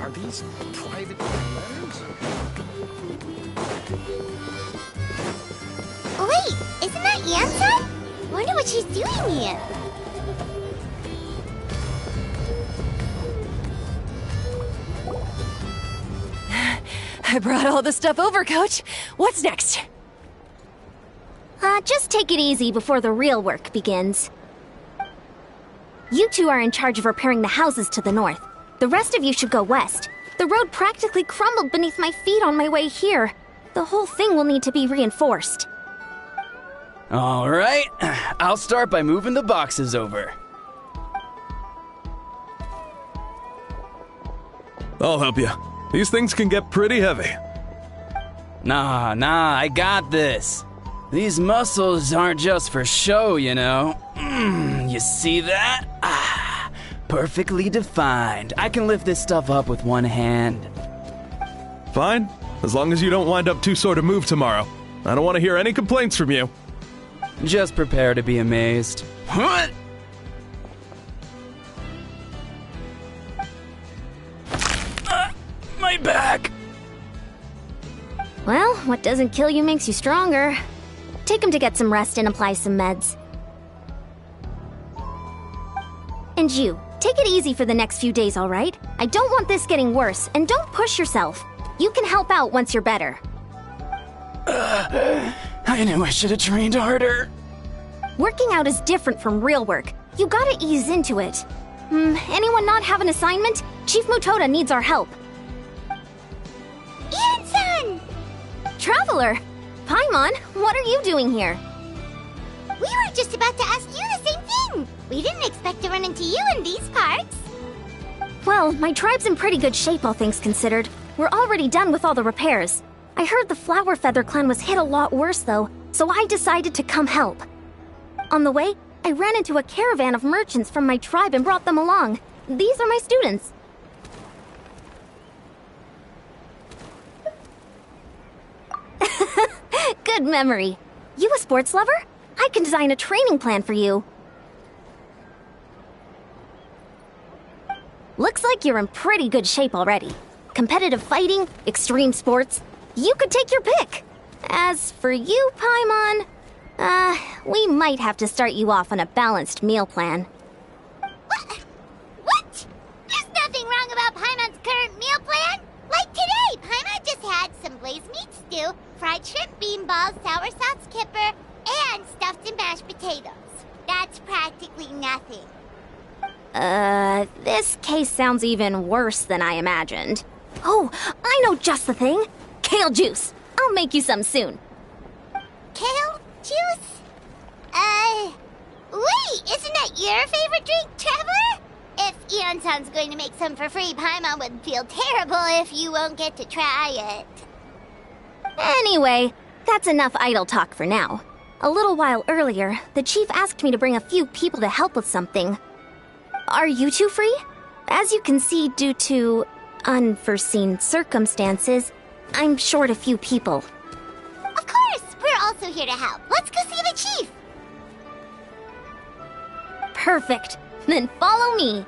Are these private letters? Wait, isn't that Yansan? Wonder what she's doing here. I brought all the stuff over, Coach. What's next? Just take it easy before the real work begins. You two are in charge of repairing the houses to the north. The rest of you should go west. The road practically crumbled beneath my feet on my way here. The whole thing will need to be reinforced. All right, I'll start by moving the boxes over. I'll help you. These things can get pretty heavy. Nah, I got this. These muscles aren't just for show, you know. You see that? Ah, perfectly defined. I can lift this stuff up with one hand. Fine, as long as you don't wind up too sore to move tomorrow. I don't want to hear any complaints from you. Just prepare to be amazed. What? My back! Well, what doesn't kill you makes you stronger. Take him to get some rest and apply some meds. And you, take it easy for the next few days, all right? I don't want this getting worse, and don't push yourself. You can help out once you're better. I knew I should have trained harder. Working out is different from real work. You gotta ease into it. Anyone not have an assignment? Chief Mutoda needs our help. Ian-san! Traveler! Paimon, what are you doing here? We were just about to ask you the same thing! We didn't expect to run into you in these parts. Well, my tribe's in pretty good shape, all things considered. We're already done with all the repairs. I heard the Flower Feather clan was hit a lot worse, though, so I decided to come help. On the way, I ran into a caravan of merchants from my tribe and brought them along. These are my students. Good memory. You a sports lover? I can design a training plan for you. Looks like you're in pretty good shape already. Competitive fighting, extreme sports. You could take your pick. As for you, Paimon, we might have to start you off on a balanced meal plan. What? There's nothing wrong about Paimon's current meal plan. Like today, Paimon just had some glazed meat stew, fried shrimp bean balls, sour sauce kipper, and stuffed and mashed potatoes. That's practically nothing. This case sounds even worse than I imagined. Oh, I know just the thing. Kale juice. I'll make you some soon. Kale juice? Wait, isn't that your favorite drink, Traveler? If Eon-san's going to make some for free, Paimon would feel terrible if you won't get to try it. Anyway, that's enough idle talk for now. A little while earlier, the chief asked me to bring a few people to help with something. Are you two free? As you can see, due to unforeseen circumstances, I'm short a few people. Of course, we're also here to help. Let's go see the chief. Perfect. Then follow me.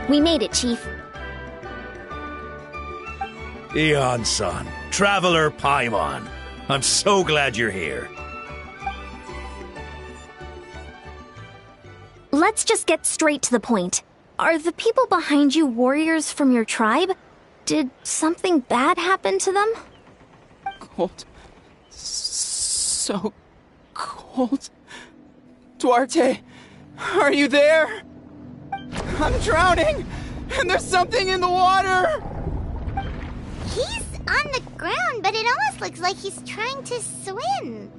We made it, Chief. Eon-san, Traveler Paimon. I'm so glad you're here. Let's just get straight to the point. Are the people behind you warriors from your tribe? Did something bad happen to them? Cold. So cold. Duarte, are you there? I'm drowning, and there's something in the water! He's on the ground, but it almost looks like he's trying to swim.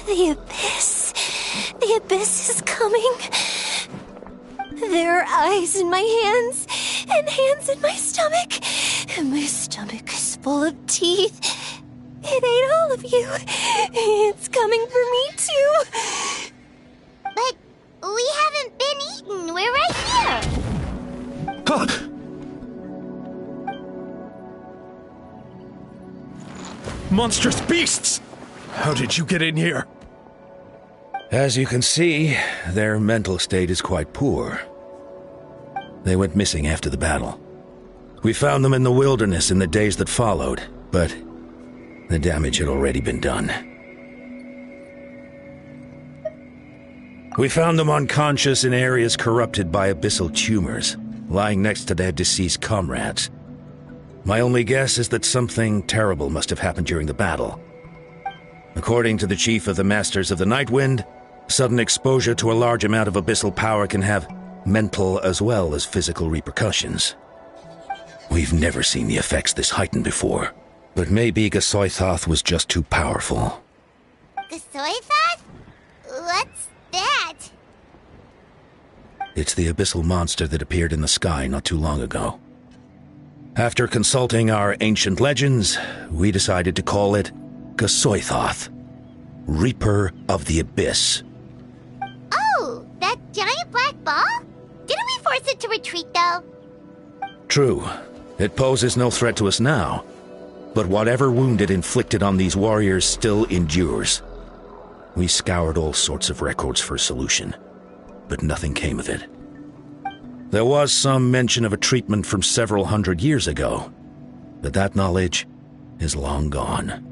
The Abyss. The Abyss is coming. There are eyes in my hands, and hands in my stomach. And my stomach is full of teeth. It ate all of you. It's coming for me, too. But we haven't been eaten. We're right here. Monstrous beasts! How did you get in here? As you can see, their mental state is quite poor. They went missing after the battle. We found them in the wilderness in the days that followed, but the damage had already been done. We found them unconscious in areas corrupted by abyssal tumors, lying next to their deceased comrades. My only guess is that something terrible must have happened during the battle. According to the chief of the Masters of the Nightwind, sudden exposure to a large amount of abyssal power can have mental as well as physical repercussions. We've never seen the effects this heightened before, but maybe Gasoithoth was just too powerful. Gasoithoth? What's that? It's the abyssal monster that appeared in the sky not too long ago. After consulting our ancient legends, we decided to call it Gasoithoth, Reaper of the Abyss. Oh, that giant black ball? Didn't we force it to retreat, though? True. It poses no threat to us now, but whatever wound it inflicted on these warriors still endures. We scoured all sorts of records for a solution, but nothing came of it. There was some mention of a treatment from several hundred years ago, but that knowledge is long gone.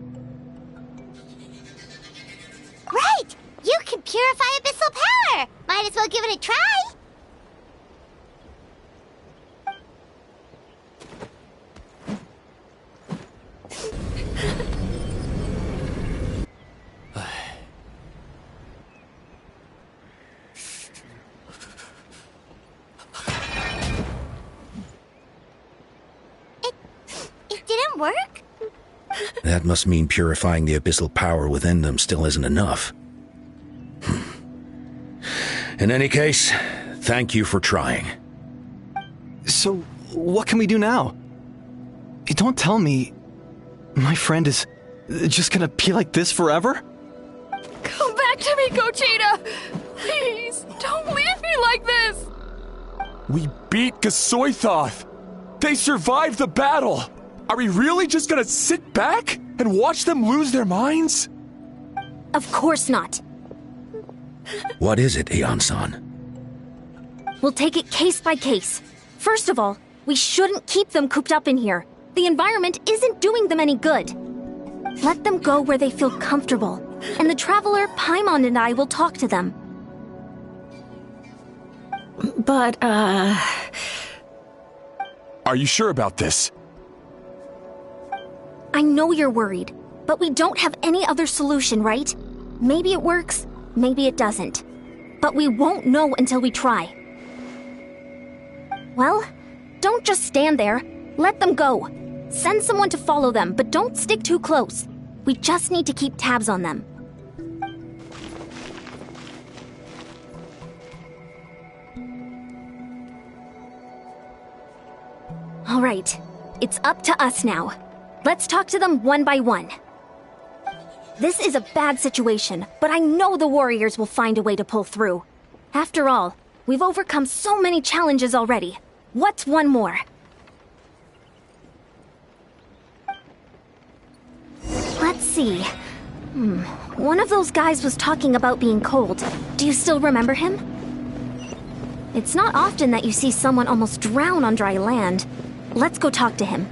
Right! You can purify abyssal power! Might as well give it a try! It didn't work? That must mean purifying the abyssal power within them still isn't enough. In any case, thank you for trying. So, what can we do now? Don't tell me my friend is just gonna be like this forever? Come back to me, Gogeta! Please, don't leave me like this! We beat Gasoithoth! They survived the battle! Are we really just gonna sit back and watch them lose their minds? Of course not. What is it, Aeon-san? We'll take it case by case. First of all, we shouldn't keep them cooped up in here. The environment isn't doing them any good. Let them go where they feel comfortable, and the Traveler, Paimon, and I will talk to them. But, Are you sure about this? I know you're worried, but we don't have any other solution, right? Maybe it works, maybe it doesn't. But we won't know until we try. Well, don't just stand there. Let them go. Send someone to follow them, but don't stick too close. We just need to keep tabs on them. All right, it's up to us now. Let's talk to them one by one. This is a bad situation, but I know the warriors will find a way to pull through. After all, we've overcome so many challenges already. What's one more? Let's see. One of those guys was talking about being cold. Do you still remember him? It's not often that you see someone almost drown on dry land. Let's go talk to him.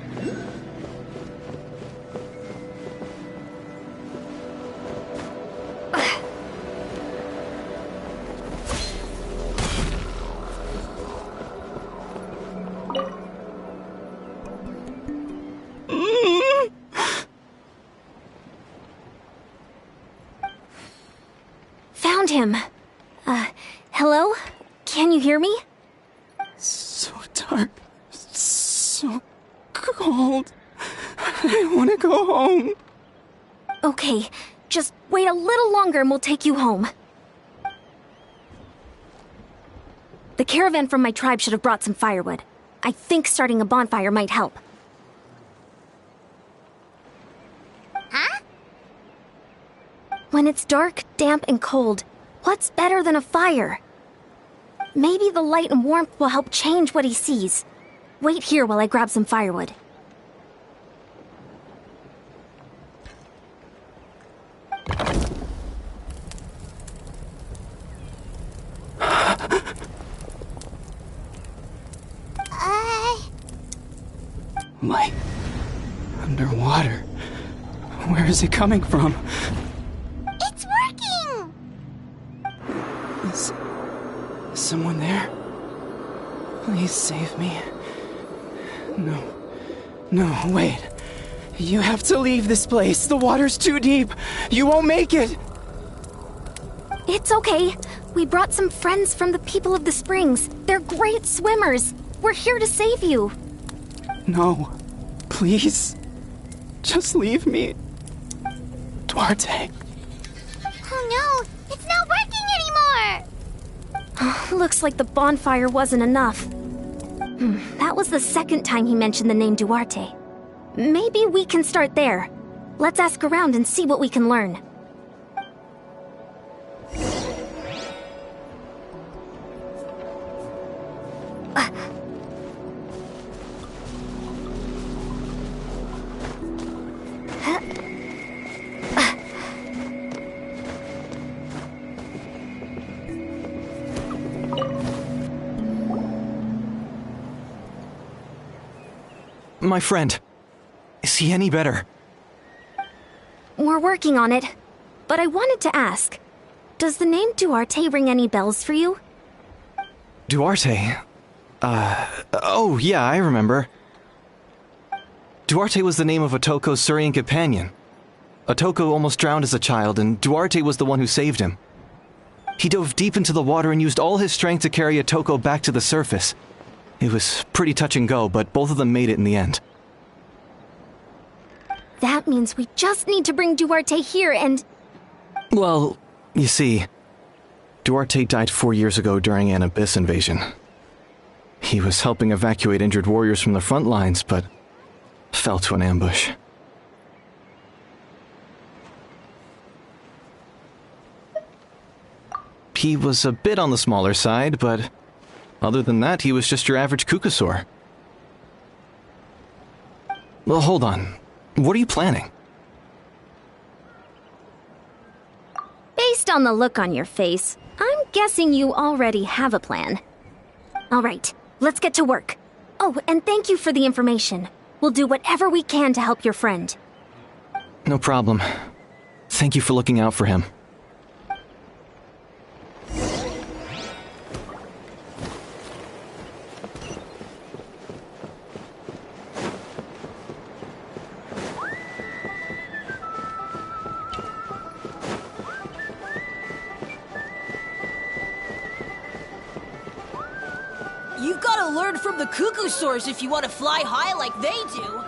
Found him. Hello? Can you hear me? So dark. So cold. I want to go home. Okay, Just wait a little longer and we'll take you home. The caravan from my tribe should have brought some firewood. I think starting a bonfire might help. Huh? When it's dark, damp, and cold, what's better than a fire? Maybe the light and warmth will help change what he sees. Wait here while I grab some firewood. Light. Underwater. Where is it coming from? It's working! Is someone there? Please save me. No, wait. You have to leave this place. The water's too deep. You won't make it. It's okay. We brought some friends from the people of the springs. They're great swimmers. We're here to save you. No. Please. Just leave me. Duarte. Oh no, it's not working anymore! Looks like the bonfire wasn't enough. That was the second time he mentioned the name Duarte. Maybe we can start there. Let's ask around and see what we can learn. My friend. Is he any better? We're working on it. But I wanted to ask, does the name Duarte ring any bells for you? Duarte? Oh yeah, I remember. Duarte was the name of Otoko's Surian companion. Otoko almost drowned as a child, and Duarte was the one who saved him. He dove deep into the water and used all his strength to carry Otoko back to the surface. It was pretty touch and go, but both of them made it in the end. That means we just need to bring Duarte here and... Well, you see, Duarte died 4 years ago during an Abyss invasion. He was helping evacuate injured warriors from the front lines, but fell to an ambush. He was a bit on the smaller side, but other than that, he was just your average Kukasaur. Well, hold on. What are you planning? Based on the look on your face, I'm guessing you already have a plan. All right, let's get to work. Oh, and thank you for the information. We'll do whatever we can to help your friend. No problem. Thank you for looking out for him. You've got to learn from the Kukusaurs if you want to fly high like they do.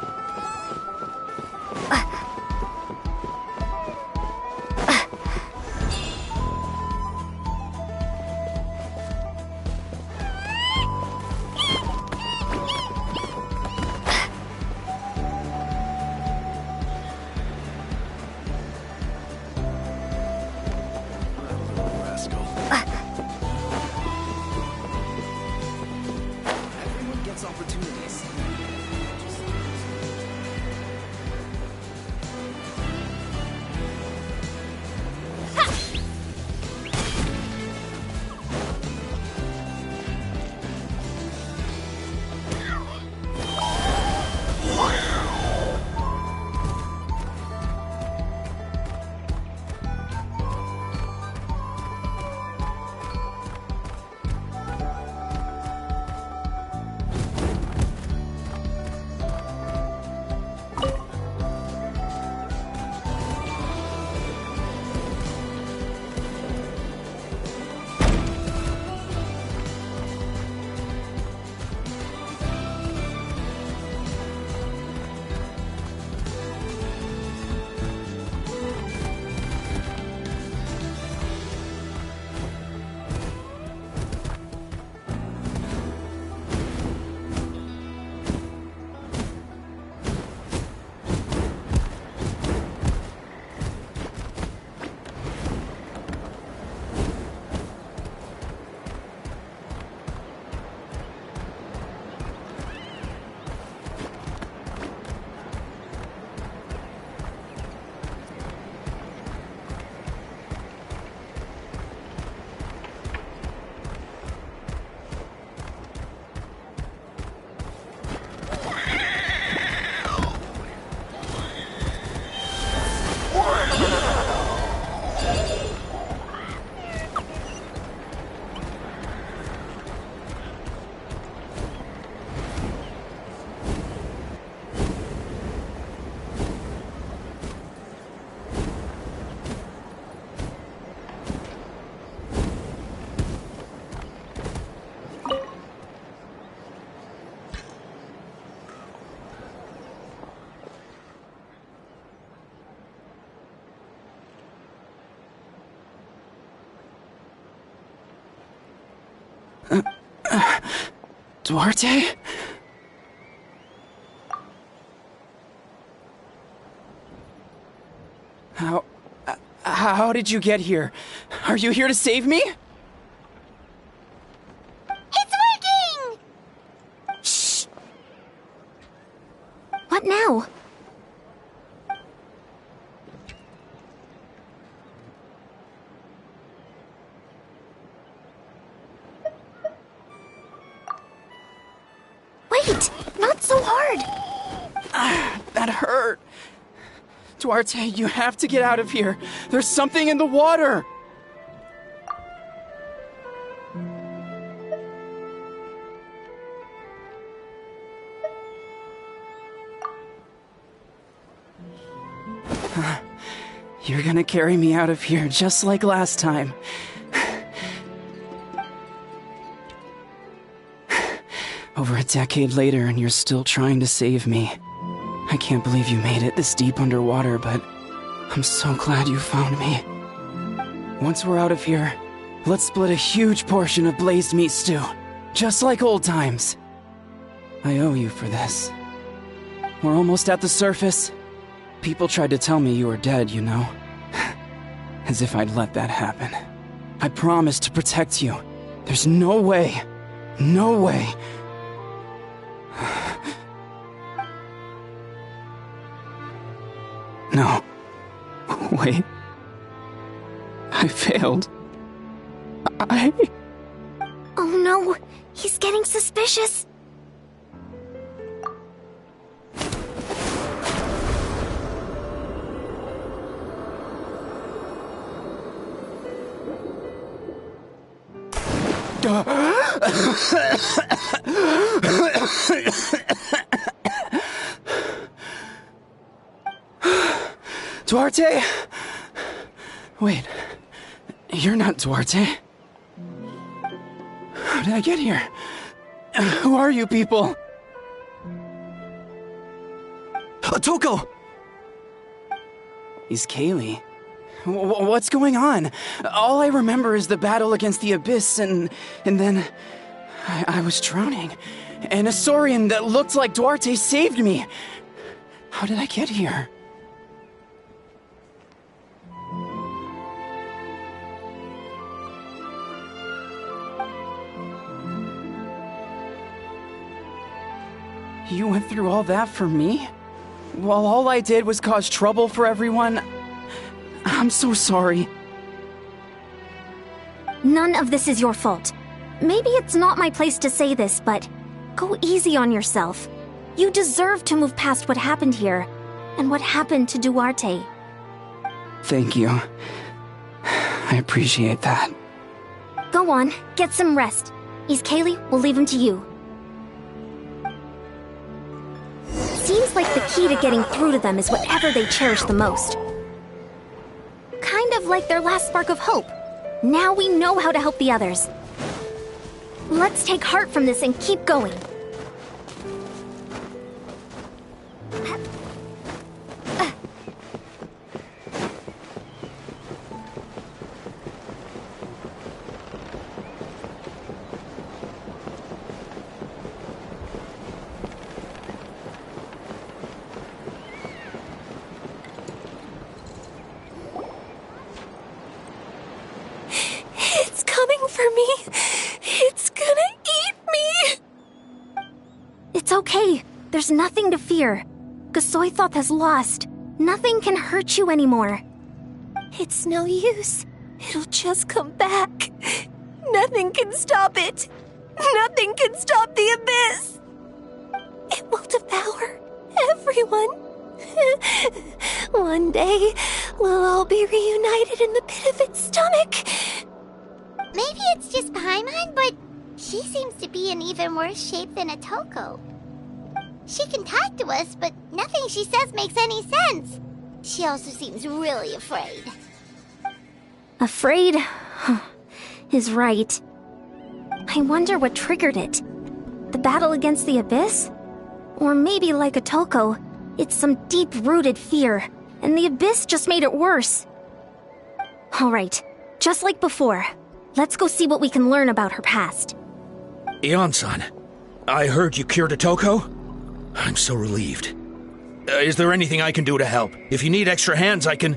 Duarte? How did you get here? Are you here to save me? It's working! Shh! What now? Wait! Not so hard! That hurt. Duarte, you have to get out of here. There's something in the water. You're gonna carry me out of here just like last time. Over a decade later, and you're still trying to save me. I can't believe you made it this deep underwater, but I'm so glad you found me. Once we're out of here, let's split a huge portion of blazed meat stew, just like old times. I owe you for this. We're almost at the surface. People tried to tell me you were dead, you know. As if I'd let that happen. I promised to protect you. There's no way. No way. No. Wait. I failed. Oh no! He's getting suspicious! Duarte? Wait, you're not Duarte. How did I get here? Who are you people? Otoko! Is Kaylee? What's going on? All I remember is the battle against the Abyss, and then I was drowning. And a Saurian that looked like Duarte saved me. How did I get here? You went through all that for me? While all I did was cause trouble for everyone? I'm so sorry. None of this is your fault. Maybe it's not my place to say this, but go easy on yourself. You deserve to move past what happened here, and what happened to Duarte. Thank you. I appreciate that. Go on, get some rest. Is Kaylee, we'll leave him to you. Seems like the key to getting through to them is whatever they cherish the most. Kind of like their last spark of hope. Now we know how to help the others. Let's take heart from this and keep going. It's coming for me. It's gonna eat me. It's okay. There's nothing to fear. Gasoithoth has lost. Nothing can hurt you anymore. It's no use. It'll just come back. Nothing can stop it. Nothing can stop the abyss. It will devour everyone. One day, we'll all be reunited in the pit of its stomach. Maybe it's just Paimon, but she seems to be in even worse shape than Otoko. She can talk to us, but nothing she says makes any sense. She also seems really afraid. Afraid? Is right. I wonder what triggered it. The battle against the Abyss? Or maybe like Otoko, it's some deep-rooted fear, and the Abyss just made it worse. Alright, just like before. Let's go see what we can learn about her past. Ion-san, I heard you cured Otoko? I'm so relieved. Is there anything I can do to help? If you need extra hands, I can...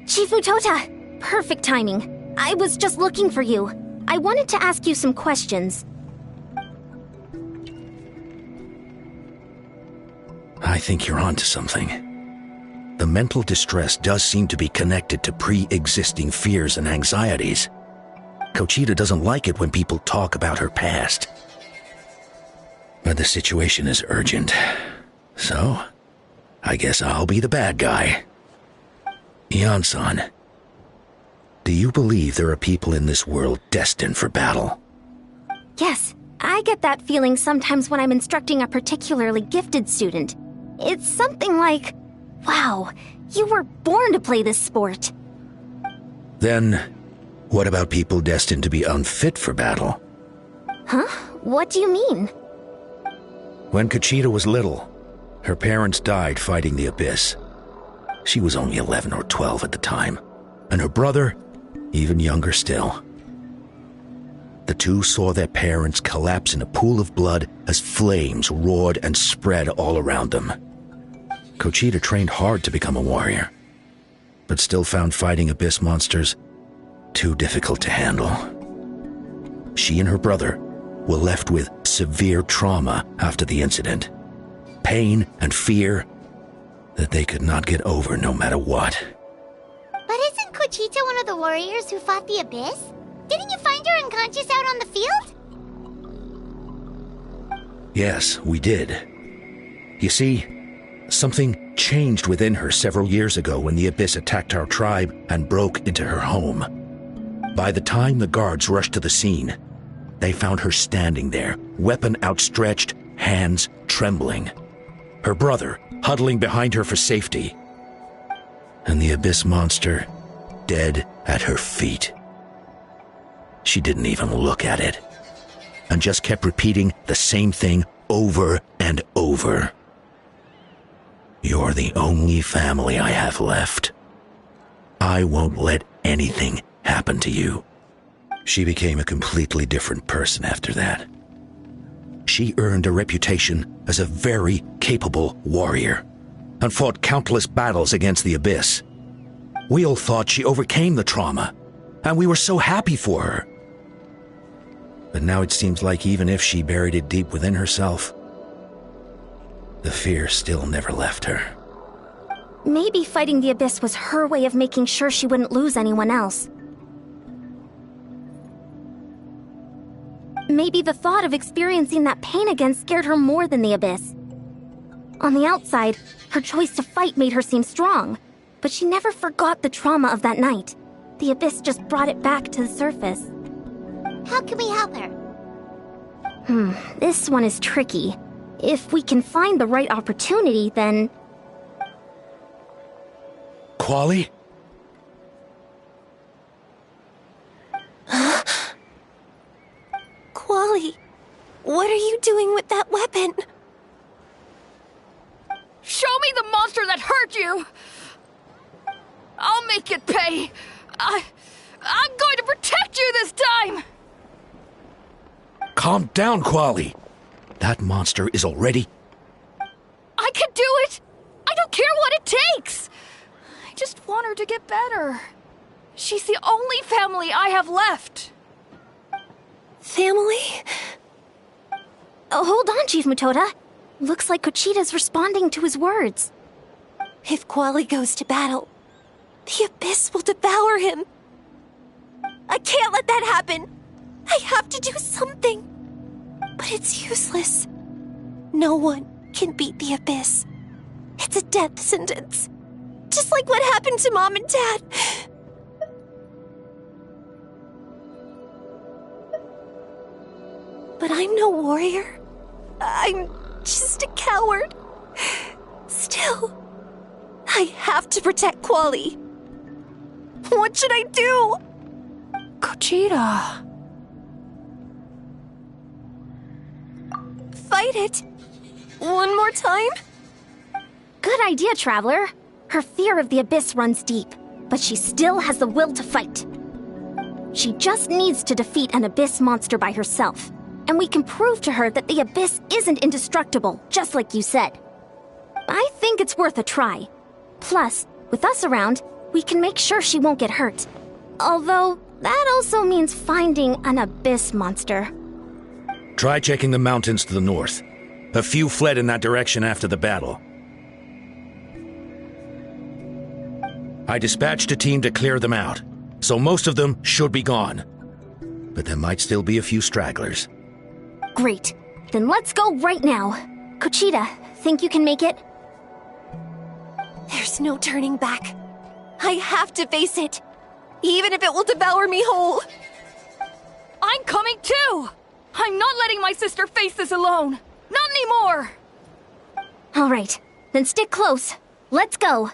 Chief Mutota! Perfect timing. I was just looking for you. I wanted to ask you some questions. I think you're onto something. The mental distress does seem to be connected to pre-existing fears and anxieties. Kochita doesn't like it when people talk about her past. But the situation is urgent. So, I guess I'll be the bad guy. Ian-san, do you believe there are people in this world destined for battle? Yes, I get that feeling sometimes when I'm instructing a particularly gifted student. It's something like, wow, you were born to play this sport. Then, what about people destined to be unfit for battle? Huh? What do you mean? When Kochita was little, her parents died fighting the Abyss. She was only 11 or 12 at the time, and her brother, even younger still. The two saw their parents collapse in a pool of blood as flames roared and spread all around them. Kochita trained hard to become a warrior, but still found fighting Abyss monsters too difficult to handle. She and her brother were left with severe trauma after the incident. Pain and fear that they could not get over no matter what. But isn't Kochita one of the warriors who fought the Abyss? Didn't you find her unconscious out on the field? Yes, we did. You see, something changed within her several years ago when the Abyss attacked our tribe and broke into her home. By the time the guards rushed to the scene, they found her standing there, weapon outstretched, hands trembling. Her brother huddling behind her for safety. And the Abyss monster dead at her feet. She didn't even look at it, and just kept repeating the same thing over and over. You're the only family I have left. I won't let anything happen to you. She became a completely different person after that. She earned a reputation as a very capable warrior, and fought countless battles against the Abyss. We all thought she overcame the trauma, and we were so happy for her. But now it seems like even if she buried it deep within herself, the fear still never left her. Maybe fighting the Abyss was her way of making sure she wouldn't lose anyone else. Maybe the thought of experiencing that pain again scared her more than the Abyss. On the outside, her choice to fight made her seem strong, but she never forgot the trauma of that night. The Abyss just brought it back to the surface. How can we help her? This one is tricky. If we can find the right opportunity, then... Quali? Quali, what are you doing with that weapon? Show me the monster that hurt you! I'll make it pay! I'm going to protect you this time! Calm down, Quali. That monster is already... I can do it! I don't care what it takes! I just want her to get better. She's the only family I have left. Family? Oh, hold on, Chief Mutota. Looks like Kochita's responding to his words. If Quali goes to battle, the Abyss will devour him. I can't let that happen. I have to do something. But it's useless. No one can beat the Abyss. It's a death sentence. Just like what happened to Mom and Dad. But I'm no warrior. I'm just a coward. Still, I have to protect Quali. What should I do? Kochita. Fight it. One more time? Good idea, Traveler. Her fear of the Abyss runs deep, but she still has the will to fight. She just needs to defeat an Abyss monster by herself. and we can prove to her that the Abyss isn't indestructible, just like you said. I think it's worth a try. Plus, with us around, we can make sure she won't get hurt. Although, that also means finding an Abyss monster. Try checking the mountains to the north. A few fled in that direction after the battle. I dispatched a team to clear them out, so most of them should be gone. But there might still be a few stragglers. Great. Then let's go right now. Kochita, think you can make it? There's no turning back. I have to face it, even if it will devour me whole. I'm coming too! I'm not letting my sister face this alone! Not anymore! All right, then stick close. Let's go.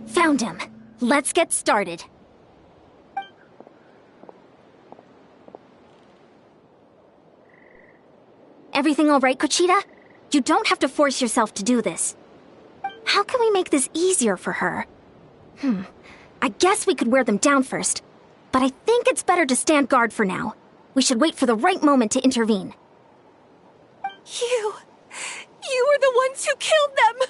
Found him. Let's get started. Everything all right, Kochita? You don't have to force yourself to do this. How can we make this easier for her? I guess we could wear them down first, but I think it's better to stand guard for now. We should wait for the right moment to intervene. You were the ones who killed them!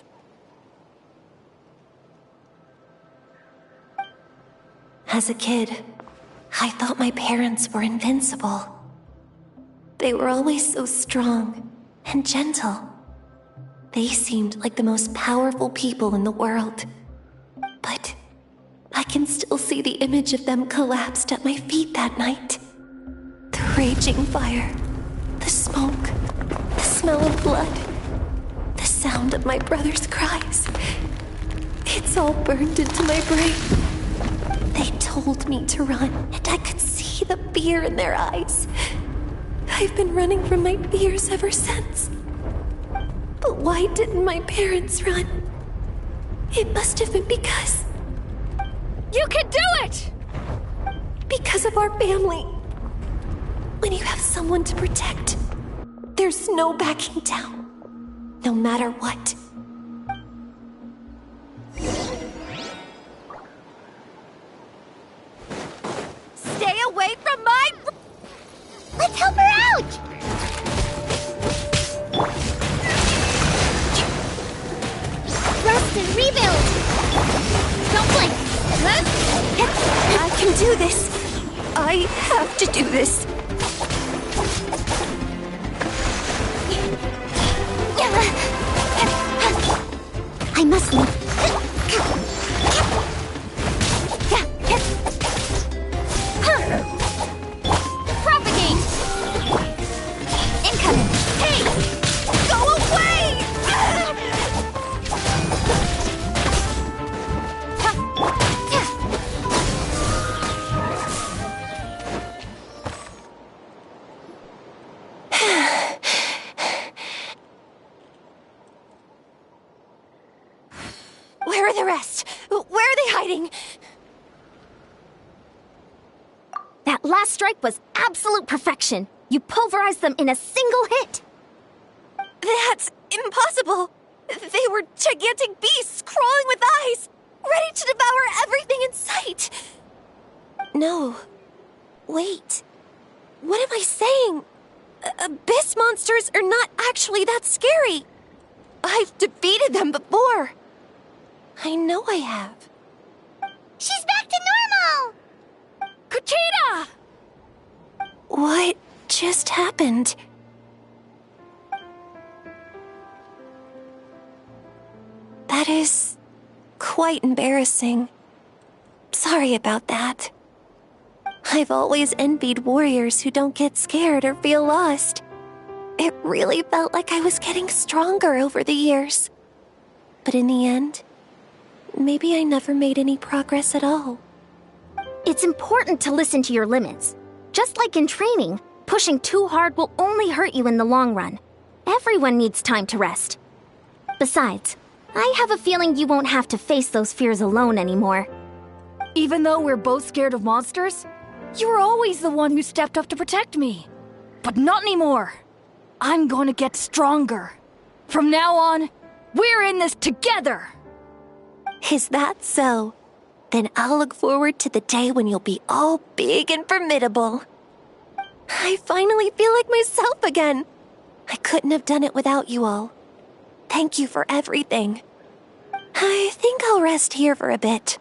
As a kid, I thought my parents were invincible. They were always so strong and gentle. They seemed like the most powerful people in the world. But I can still see the image of them collapsed at my feet that night. The raging fire, the smoke, the smell of blood, the sound of my brother's cries. It's all burned into my brain. They told me to run, and I could see the fear in their eyes. I've been running from my fears ever since. But why didn't my parents run? It must have been because... You can do it! Because of our family. When you have someone to protect, there's no backing down, no matter what. Stay away from my... Let's help her out! Rest and rebuild! Don't blink! I can do this. I have to do this. I must leave. Propagate! Incoming! Hey! Go away! Where are the rest? Where are they hiding? That last strike was absolute perfection. You pulverized them in a single hit. That's impossible. They were gigantic beasts crawling with eyes, ready to devour everything in sight. No. Wait. What am I saying? Abyss monsters are not actually that scary. I've defeated them before. I know I have. She's back to normal! Kuchita! What just happened? That is quite embarrassing. Sorry about that. I've always envied warriors who don't get scared or feel lost. It really felt like I was getting stronger over the years. But in the end, maybe I never made any progress at all. It's important to listen to your limits. Just like in training, pushing too hard will only hurt you in the long run. Everyone needs time to rest. Besides, I have a feeling you won't have to face those fears alone anymore. Even though we're both scared of monsters, you were always the one who stepped up to protect me. But not anymore. I'm going to get stronger. From now on, we're in this together. Is that so? Then I'll look forward to the day when you'll be all big and formidable. I finally feel like myself again. I couldn't have done it without you all. Thank you for everything. I think I'll rest here for a bit.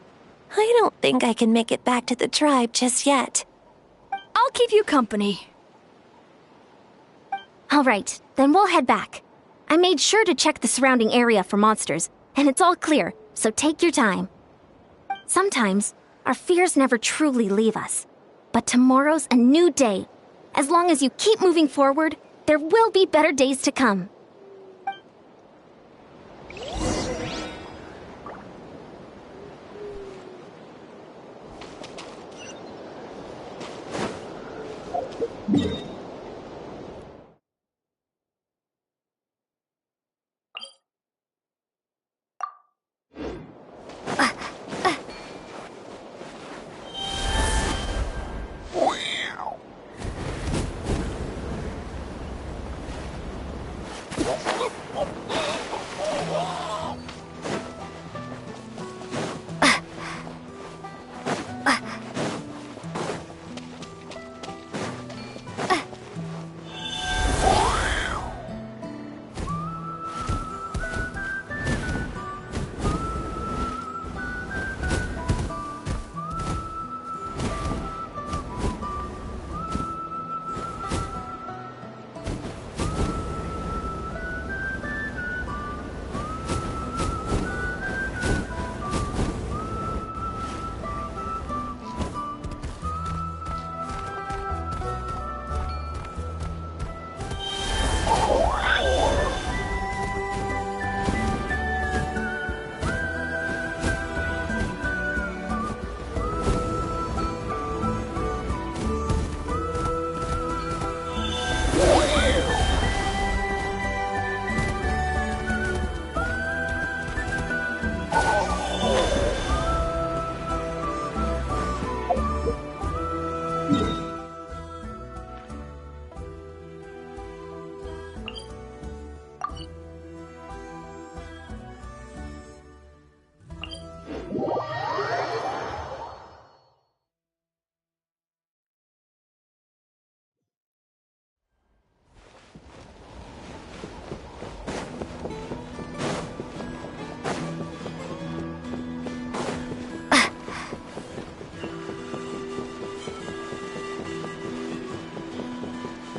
I don't think I can make it back to the tribe just yet. I'll keep you company. All right, then we'll head back. I made sure to check the surrounding area for monsters, and it's all clear, so take your time. Sometimes, our fears never truly leave us. But tomorrow's a new day. As long as you keep moving forward, there will be better days to come.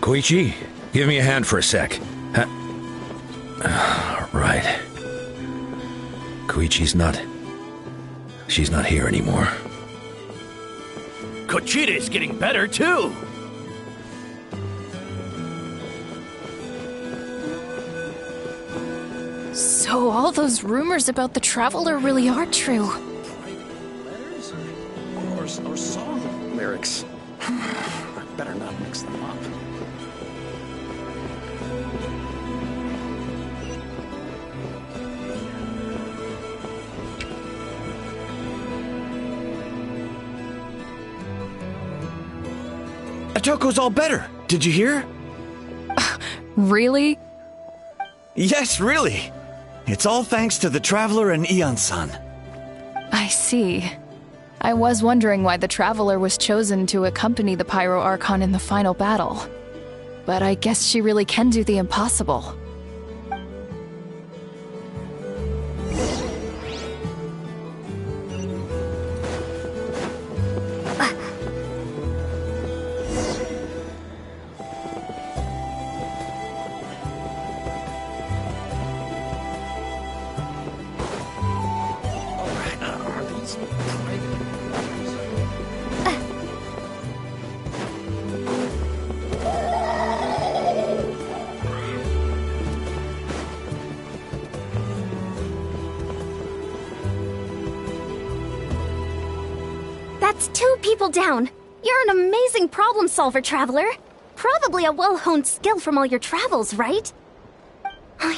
Koichi, give me a hand for a sec. Right. Koichi's not... She's not here anymore. Kochita's getting better, too! So all those rumors about the Traveler really are true. Letters or song lyrics. I better not mix them up. Atoko's all better. Did you hear? Really? Yes, really. It's all thanks to the Traveler and Ian-san. I see. I was wondering why the Traveler was chosen to accompany the Pyro Archon in the final battle. but I guess she really can do the impossible. That's 2 people down. You're an amazing problem solver, Traveler. Probably a well-honed skill from all your travels, right?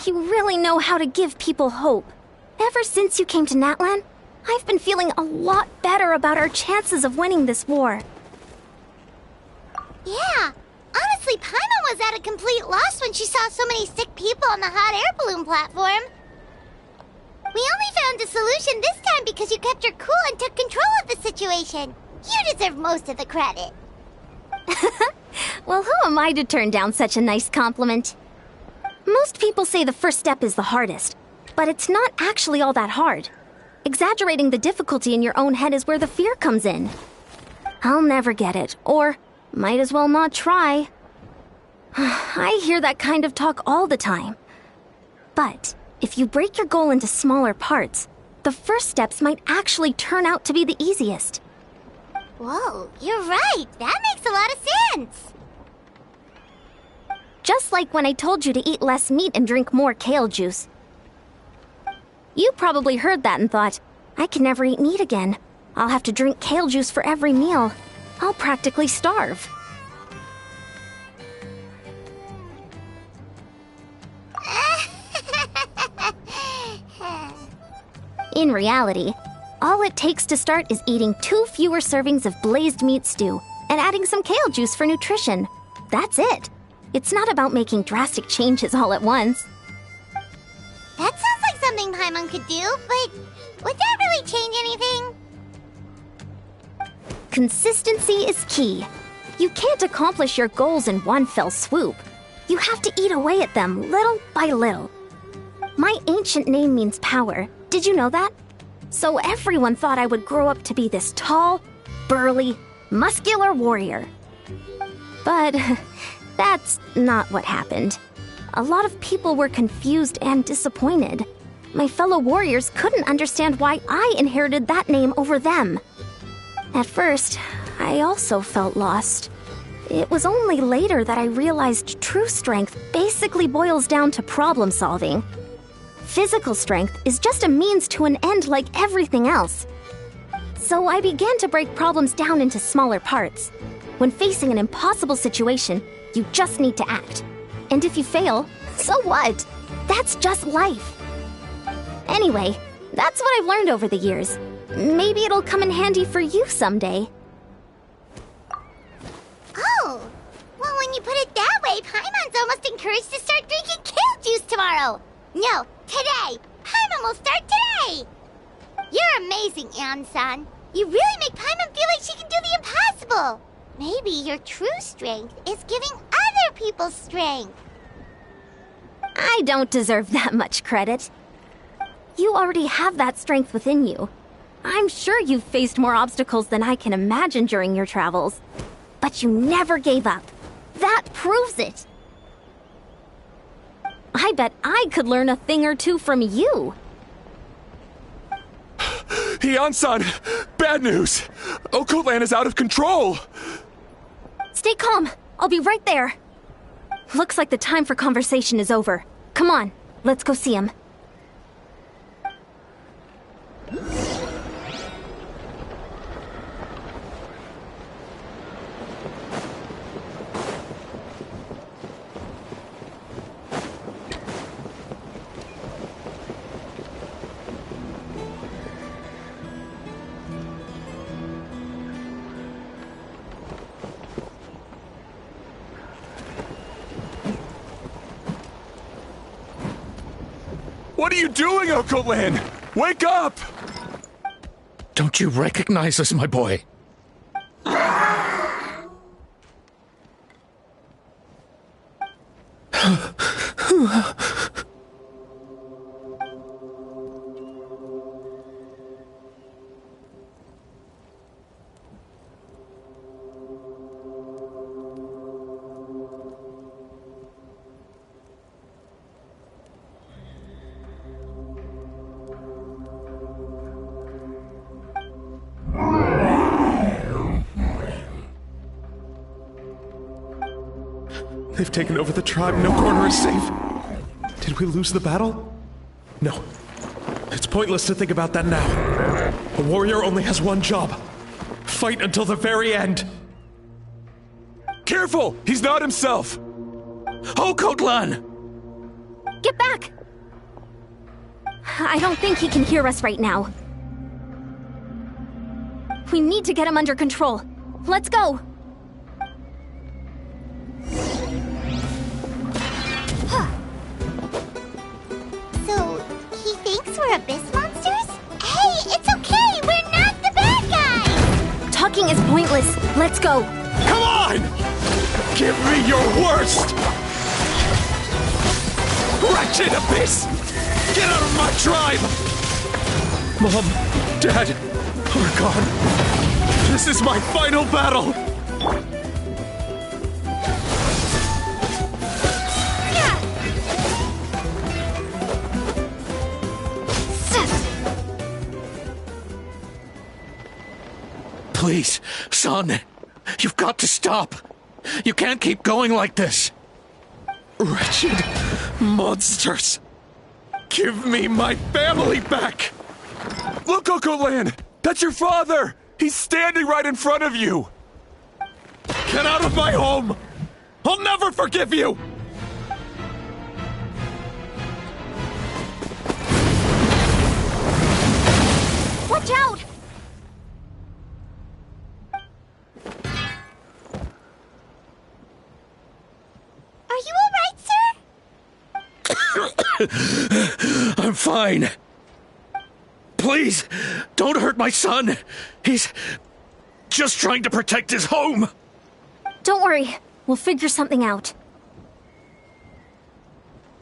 You really know how to give people hope. Ever since you came to Natlan, I've been feeling a lot better about our chances of winning this war. Yeah, honestly, Paimon was at a complete loss when she saw so many sick people on the hot air balloon platform. We only found a solution this time because you kept your cool and took control of the situation. You deserve most of the credit. Well, who am I to turn down such a nice compliment? Most people say the first step is the hardest, but it's not actually all that hard. Exaggerating the difficulty in your own head is where the fear comes in. I'll never get it, or might as well not try. I hear that kind of talk all the time. But if you break your goal into smaller parts, the first steps might actually turn out to be the easiest. Whoa, you're right. That makes a lot of sense. Just like when I told you to eat less meat and drink more kale juice. You probably heard that and thought, I can never eat meat again. I'll have to drink kale juice for every meal. I'll practically starve. In reality, all it takes to start is eating 2 fewer servings of blazed meat stew and adding some kale juice for nutrition. That's it. It's not about making drastic changes all at once. That sounds like something Paimon could do, but would that really change anything? Consistency is key. You can't accomplish your goals in one fell swoop. You have to eat away at them little by little. My ancient name means power. Did you know that? So everyone thought I would grow up to be this tall, burly, muscular warrior. But that's not what happened. A lot of people were confused and disappointed. My fellow warriors couldn't understand why I inherited that name over them. At first, I also felt lost. It was only later that I realized true strength basically boils down to problem solving. Physical strength is just a means to an end like everything else. So I began to break problems down into smaller parts. When facing an impossible situation, you just need to act. And if you fail, so what? That's just life. Anyway, that's what I've learned over the years. Maybe it'll come in handy for you someday. Oh, well, when you put it that way, Paimon's almost encouraged to start drinking kale juice tomorrow. No, today. Paimon will start today. You're amazing, Ansan. You really make Paimon feel like she can do the impossible. Maybe your true strength is giving other people strength. I don't deserve that much credit. You already have that strength within you. I'm sure you've faced more obstacles than I can imagine during your travels. But you never gave up. That proves it. I bet I could learn a thing or two from you. Ansan, bad news! Okoland is out of control! Stay calm. I'll be right there. Looks like the time for conversation is over. Come on, let's go see him. What are you doing, Okoland? Wake up! Don't you recognize us, my boy? They've taken over the tribe. No corner is safe. Did we lose the battle? No. It's pointless to think about that now. A warrior only has one job. Fight until the very end. Careful! He's not himself! Oh, Kotlan! Get back! I don't think he can hear us right now. We need to get him under control. Let's go! So, he thinks we're abyss monsters? Hey, it's okay! We're not the bad guys! Talking is pointless. Let's go. Come on! Give me your worst! Wretched abyss! Get out of my tribe! Mom, Dad, are gone. This is my final battle! Please, son, you've got to stop. You can't keep going like this. Wretched monsters! Give me my family back! Look, Kotlan! That's your father! He's standing right in front of you! Get out of my home! I'll never forgive you! Watch out! Are you alright, sir? I'm fine. Please, don't hurt my son. He's just trying to protect his home. Don't worry. We'll figure something out.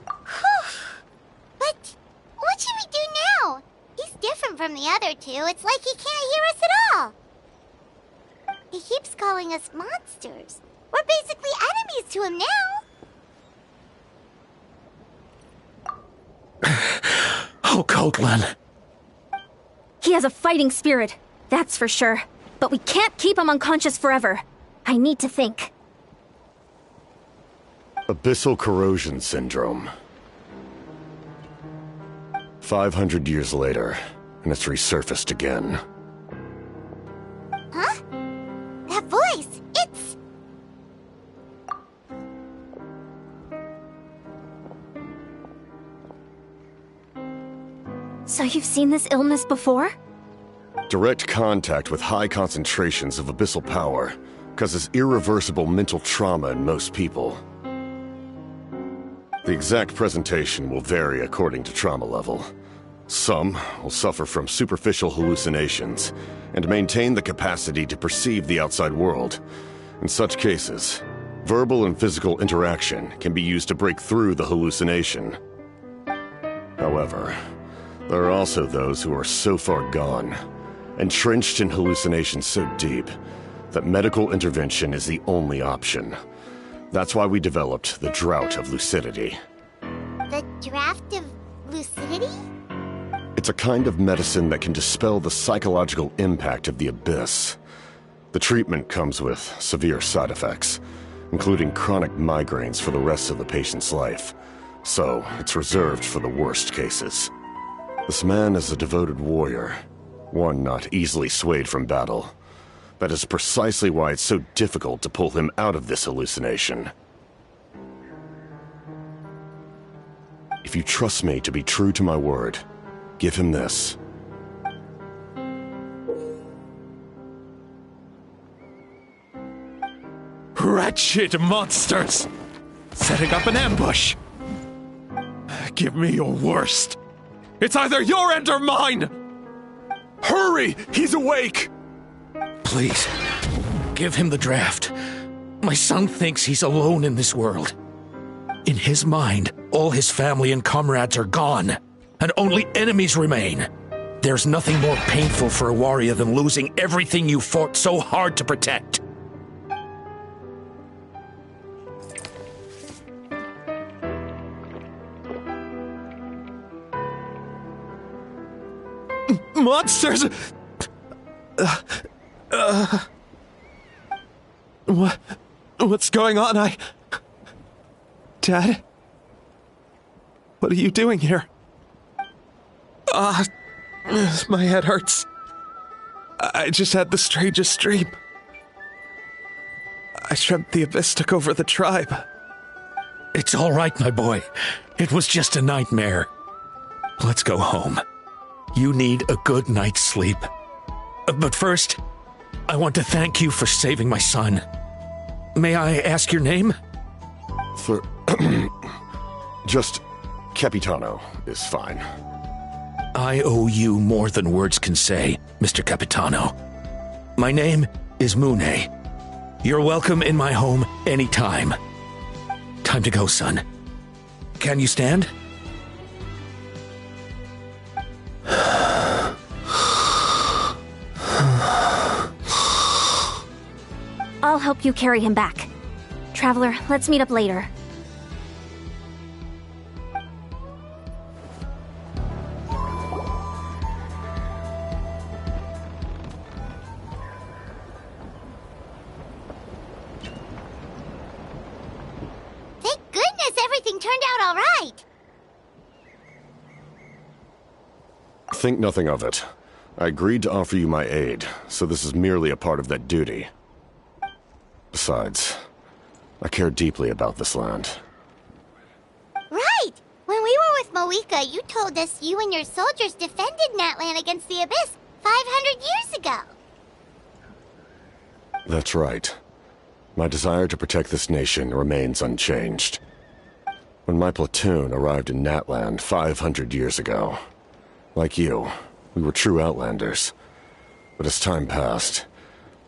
But what should we do now? He's different from the other two. It's like he can't hear us at all. He keeps calling us monsters. We're basically enemies to him now. Oh, Kotlan. He has a fighting spirit, that's for sure. But we can't keep him unconscious forever. I need to think. Abyssal corrosion syndrome. 500 years later, and it's resurfaced again. Huh? That voice, it's... So you've seen this illness before? Direct contact with high concentrations of abyssal power causes irreversible mental trauma in most people. The exact presentation will vary according to trauma level. Some will suffer from superficial hallucinations and maintain the capacity to perceive the outside world. In such cases, verbal and physical interaction can be used to break through the hallucination. However, there are also those who are so far gone, entrenched in hallucinations so deep, that medical intervention is the only option. That's why we developed the Drought of Lucidity. The Draft of Lucidity? It's a kind of medicine that can dispel the psychological impact of the abyss. The treatment comes with severe side effects, including chronic migraines for the rest of the patient's life, so it's reserved for the worst cases. This man is a devoted warrior, one not easily swayed from battle. That is precisely why it's so difficult to pull him out of this hallucination. If you trust me to be true to my word, give him this. Wretched monsters! Setting up an ambush! Give me your worst. It's either your end or mine! Hurry! He's awake! Please, give him the draft. My son thinks he's alone in this world. In his mind, all his family and comrades are gone, and only enemies remain. There's nothing more painful for a warrior than losing everything you fought so hard to protect. Monsters! What's going on? Dad? What are you doing here? My head hurts. I just had the strangest dream. I dreamt the Abyss took over the tribe. It's all right, my boy. It was just a nightmare. Let's go home. You need a good night's sleep. But first, I want to thank you for saving my son. May I ask your name? Just Capitano is fine. I owe you more than words can say, Mr. Capitano. My name is Mune. You're welcome in my home anytime. Time to go, son. Can you stand? I'll help you carry him back. Traveler, let's meet up later. Thank goodness everything turned out all right. Think nothing of it. I agreed to offer you my aid, so this is merely a part of that duty. Besides, I care deeply about this land. Right! When we were with Moika, you told us you and your soldiers defended Natlan against the Abyss 500 years ago. That's right. My desire to protect this nation remains unchanged. When my platoon arrived in Natlan 500 years ago, like you, we were true outlanders. But as time passed,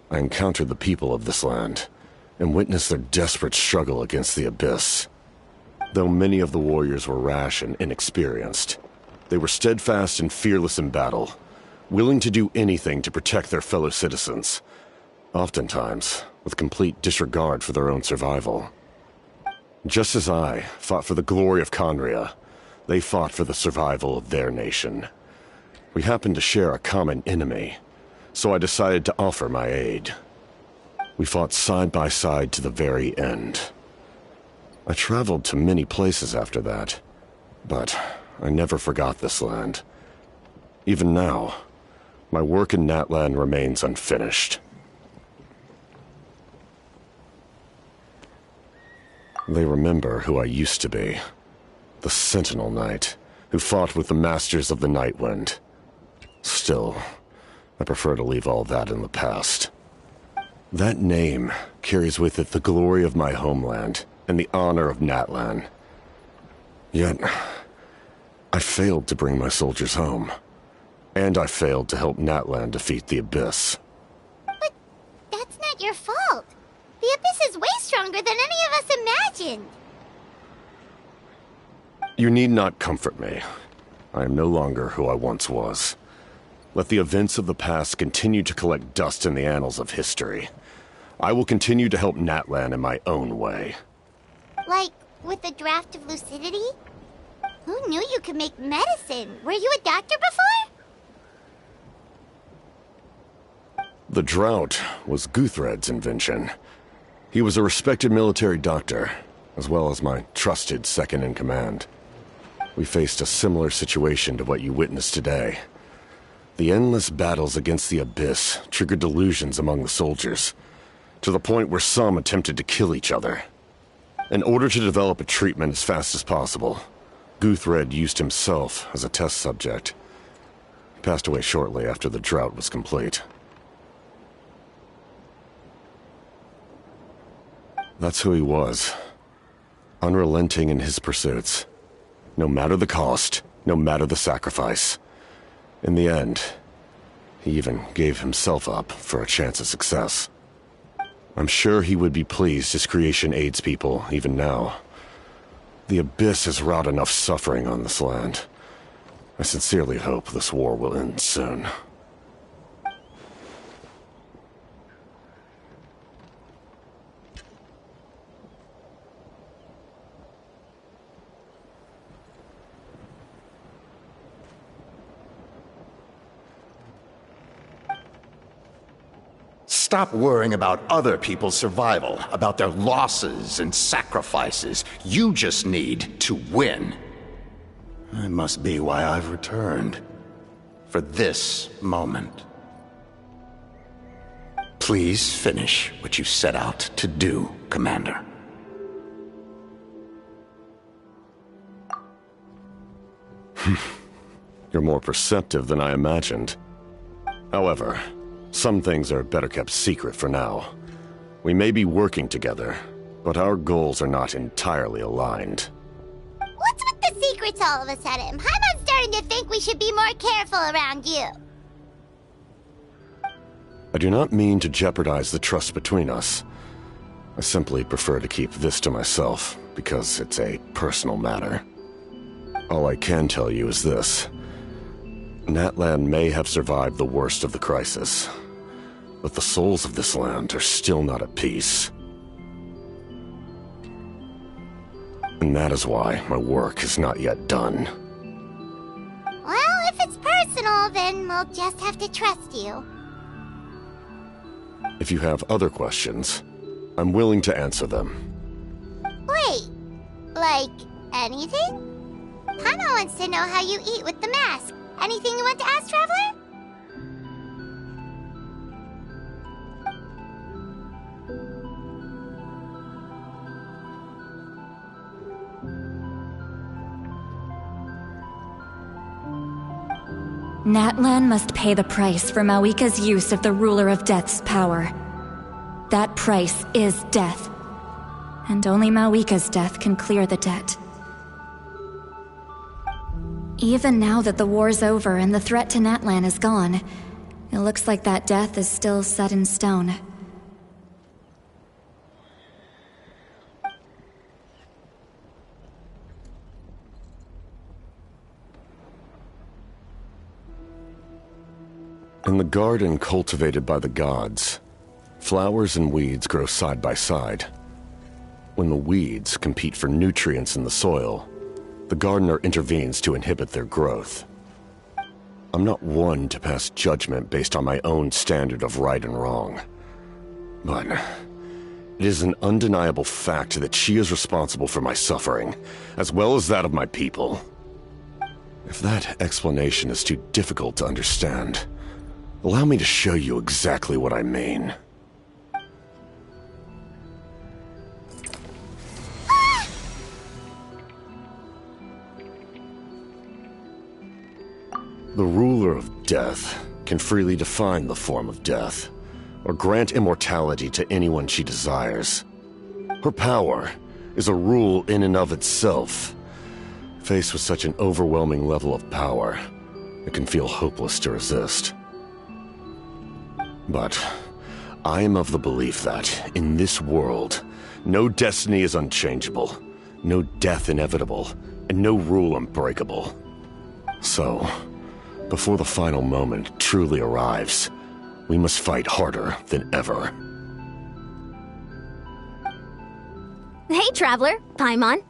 I encountered the people of this land and witnessed their desperate struggle against the Abyss. Though many of the warriors were rash and inexperienced, they were steadfast and fearless in battle, willing to do anything to protect their fellow citizens, oftentimes with complete disregard for their own survival. Just as I fought for the glory of Conria, they fought for the survival of their nation. We happened to share a common enemy, so I decided to offer my aid. We fought side by side to the very end. I traveled to many places after that, but I never forgot this land. Even now, my work in Natlan remains unfinished. They remember who I used to be. The Sentinel Knight, who fought with the Masters of the Nightwind. Still, I prefer to leave all that in the past. That name carries with it the glory of my homeland and the honor of Natlan. Yet, I failed to bring my soldiers home. And I failed to help Natlan defeat the Abyss. But that's not your fault. The Abyss is way stronger than any of us imagined. You need not comfort me. I am no longer who I once was. Let the events of the past continue to collect dust in the annals of history. I will continue to help Natlan in my own way. Like, with the draft of lucidity? Who knew you could make medicine? Were you a doctor before? The drought was Guthred's invention. He was a respected military doctor, as well as my trusted second-in-command. We faced a similar situation to what you witnessed today. The endless battles against the Abyss triggered delusions among the soldiers, to the point where some attempted to kill each other. In order to develop a treatment as fast as possible, Guthred used himself as a test subject. He passed away shortly after the drought was complete. That's who he was. Unrelenting in his pursuits. No matter the cost, no matter the sacrifice. In the end, he even gave himself up for a chance at success. I'm sure he would be pleased his creation aids people even now. The Abyss has wrought enough suffering on this land. I sincerely hope this war will end soon. Stop worrying about other people's survival, about their losses and sacrifices. You just need to win. That must be why I've returned. For this moment. Please finish what you set out to do, Commander. You're more perceptive than I imagined. However, some things are better kept secret for now. We may be working together, but our goals are not entirely aligned. What's with the secrets all of a sudden? Paimon's starting to think we should be more careful around you. I do not mean to jeopardize the trust between us. I simply prefer to keep this to myself, because it's a personal matter. All I can tell you is this. Natlan may have survived the worst of the crisis, but the souls of this land are still not at peace. And that is why my work is not yet done. Well, if it's personal, then we'll just have to trust you. If you have other questions, I'm willing to answer them. Wait, like anything? Paimon wants to know how you eat with the mask. Anything you want to ask, Traveler? Natlan must pay the price for Mawika's use of the Ruler of Death's power. That price is death. And only Mawika's death can clear the debt. Even now that the war's over and the threat to Natlan is gone, it looks like that death is still set in stone. In the garden cultivated by the gods, flowers and weeds grow side by side. When the weeds compete for nutrients in the soil, the gardener intervenes to inhibit their growth. I'm not one to pass judgment based on my own standard of right and wrong. But it is an undeniable fact that she is responsible for my suffering, as well as that of my people. If that explanation is too difficult to understand, allow me to show you exactly what I mean. The Ruler of Death can freely define the form of death, or grant immortality to anyone she desires. Her power is a rule in and of itself. Faced with such an overwhelming level of power, it can feel hopeless to resist. But I am of the belief that, in this world, no destiny is unchangeable, no death inevitable, and no rule unbreakable. So, before the final moment truly arrives, we must fight harder than ever. Hey, Traveler. Paimon.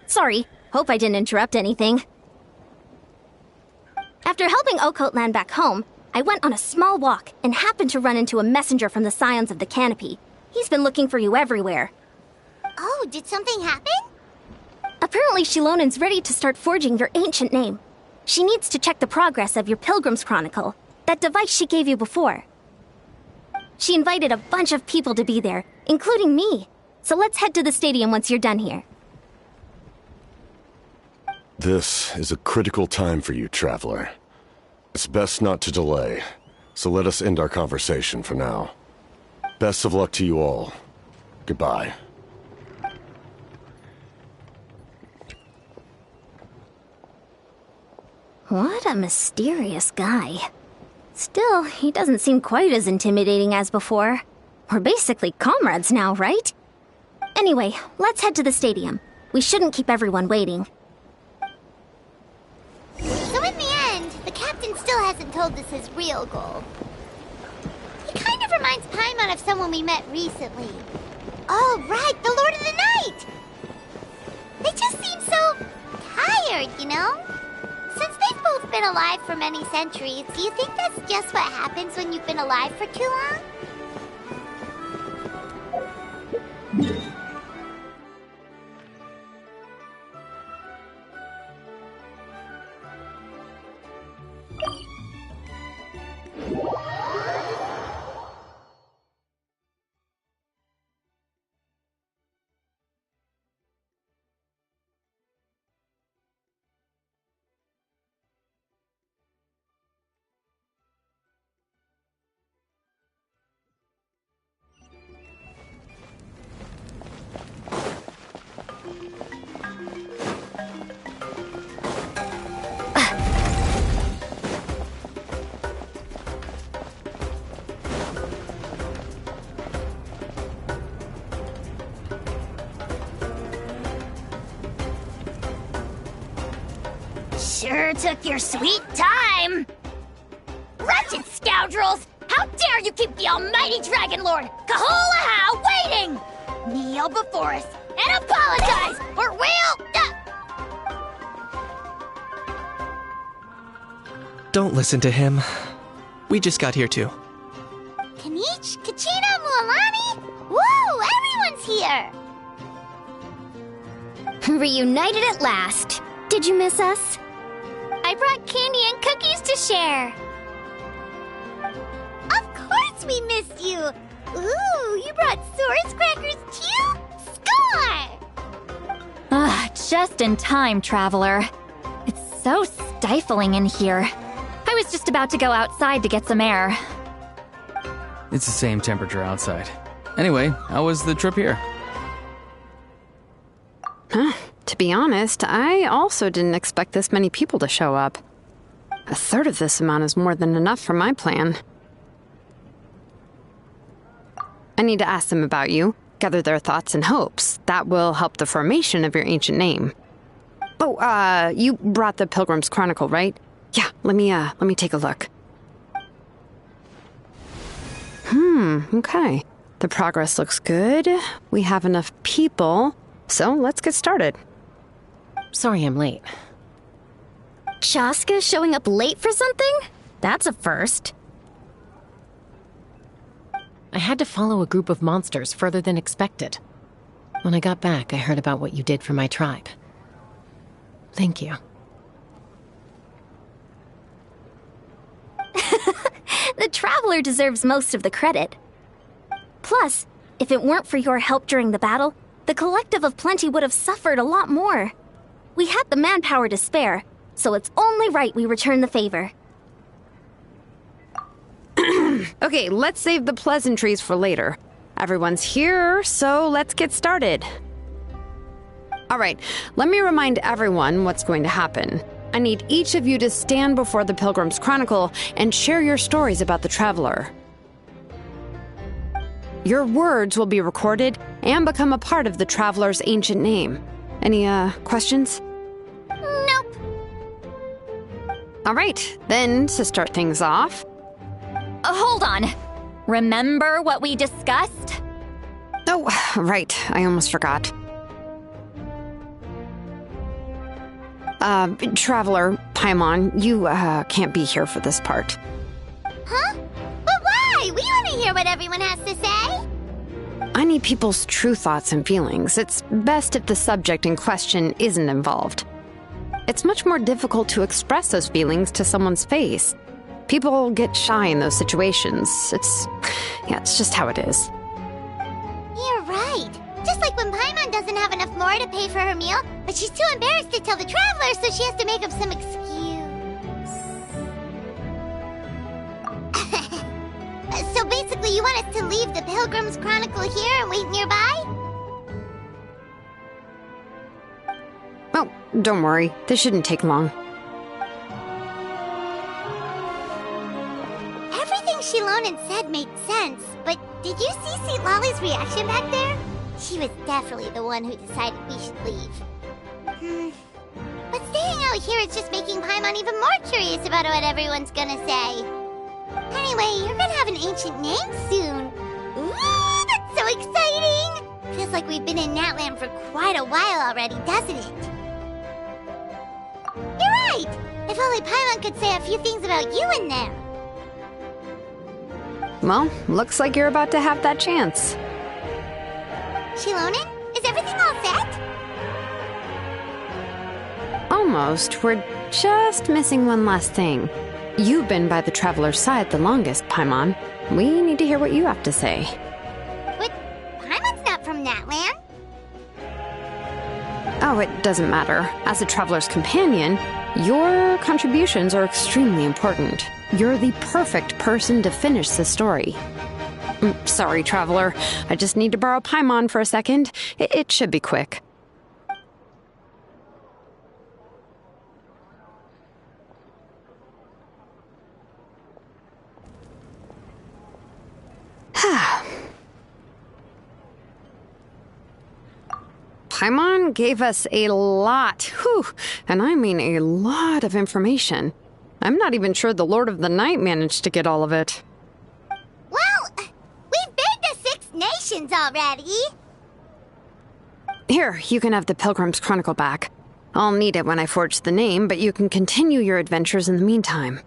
Sorry, hope I didn't interrupt anything. After helping Okot land back home, I went on a small walk and happened to run into a messenger from the Scions of the Canopy. He's been looking for you everywhere. Oh, did something happen? Apparently Shilonen's ready to start forging your ancient name. She needs to check the progress of your Pilgrim's Chronicle, that device she gave you before. She invited a bunch of people to be there, including me. So let's head to the stadium once you're done here. This is a critical time for you, Traveler. It's best not to delay, so let us end our conversation for now. Best of luck to you all. Goodbye. What a mysterious guy. Still, he doesn't seem quite as intimidating as before. We're basically comrades now, right? Anyway, let's head to the stadium. We shouldn't keep everyone waiting. So in the end, the captain still hasn't told us his real goal. He kind of reminds Paimon of someone we met recently. Oh, right, the Lord of the Night! They just seem so tired, you know? Since they've both been alive for many centuries, do you think that's just what happens when you've been alive for too long? Sure took your sweet time! Wretched scoundrels! How dare you keep the almighty Dragon Lord, Kahulaha, waiting! Kneel before us and apologize, or we'll... Don't listen to him. We just got here too. Kanich, Kachina, Mualani? Woo! Everyone's here! Reunited at last. Did you miss us? I brought candy and cookies to share. Of course we missed you. Ooh, you brought Source crackers too? Score! Just in time, Traveler. It's so stifling in here. I was just about to go outside to get some air. It's the same temperature outside. Anyway, how was the trip here? To be honest, I also didn't expect this many people to show up. A third of this amount is more than enough for my plan. I need to ask them about you, gather their thoughts and hopes. That will help the formation of your ancient name. Oh, you brought the Pilgrim's Chronicle, right? Yeah, let me take a look. Okay. The progress looks good. We have enough people, so let's get started. Sorry I'm late. Shaska showing up late for something? That's a first. I had to follow a group of monsters further than expected. When I got back, I heard about what you did for my tribe. Thank you. The Traveler deserves most of the credit. Plus, if it weren't for your help during the battle, the Collective of Plenty would have suffered a lot more. We had the manpower to spare, so it's only right we return the favor. Okay, let's save the pleasantries for later. Everyone's here, so let's get started. All right, let me remind everyone what's going to happen. I need each of you to stand before the Pilgrim's Chronicle and share your stories about the Traveler. Your words will be recorded and become a part of the Traveler's ancient name. Any, questions? Nope. All right, then, to start things off... Hold on. Remember what we discussed? Oh, right, I almost forgot. Traveler, Paimon, you, can't be here for this part. Huh? But why? We want to hear what everyone has to say. I need people's true thoughts and feelings. It's best if the subject in question isn't involved. It's much more difficult to express those feelings to someone's face. People get shy in those situations. It's just how it is. You're right. Just like when Paimon doesn't have enough more to pay for her meal, but she's too embarrassed to tell the Traveler, so she has to make up some excuse. So basically, you want us to leave the Pilgrim's Chronicle here and wait nearby? Oh, don't worry. This shouldn't take long. Everything Shilonen said made sense, but did you see St. Lolly's reaction back there? She was definitely the one who decided we should leave. But staying out here is just making Paimon even more curious about what everyone's gonna say. Anyway, you're gonna have an ancient name soon. Ooh, that's so exciting! Feels like we've been in Natland for quite a while already, doesn't it? You're right! If only Paimon could say a few things about you in there. Well, looks like you're about to have that chance. Shilonen, is everything all set? Almost. We're just missing one last thing. You've been by the Traveler's side the longest, Paimon. We need to hear what you have to say. But Paimon's not from Natland. Oh, it doesn't matter. As a Traveler's companion, your contributions are extremely important. You're the perfect person to finish the story. Sorry, Traveler. I just need to borrow Paimon for a second. It should be quick. Paimon gave us a lot, and I mean a lot of information. I'm not even sure the Lord of the Night managed to get all of it. Well, we've been to 6 nations already. Here, you can have the Pilgrim's Chronicle back. I'll need it when I forge the name, but you can continue your adventures in the meantime.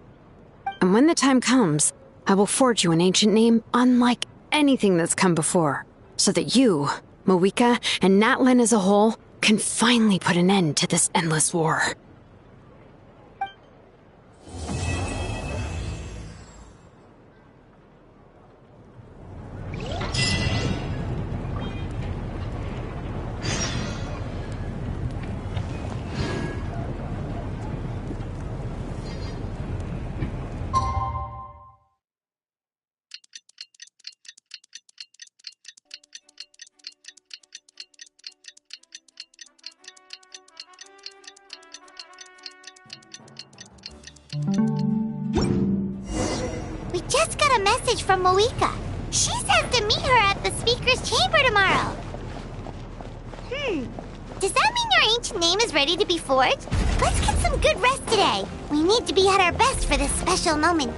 And when the time comes, I will forge you an ancient name unlike anything that's come before, so that you, Moeka, and Natlan as a whole can finally put an end to this endless war. We just got a message from Moeka. She says to meet her at the Speaker's Chamber tomorrow. Does that mean your ancient name is ready to be forged? Let's get some good rest today. We need to be at our best for this special moment.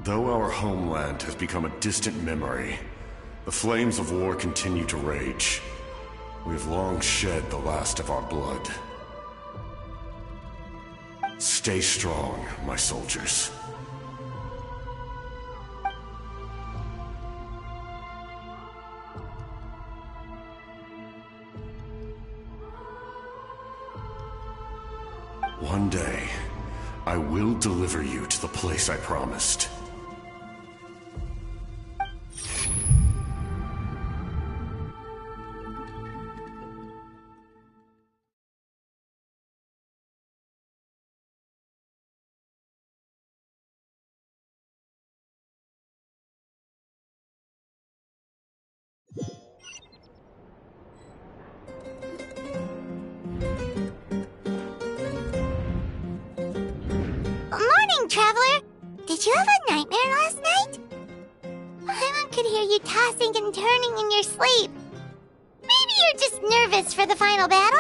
Though our homeland has become a distant memory, the flames of war continue to rage. We have long shed the last of our blood. Stay strong, my soldiers. One day, I will deliver you to the place I promised. Morning, Traveler! Did you have a nightmare last night? Paimon could hear you tossing and turning in your sleep. Maybe you're just nervous for the final battle?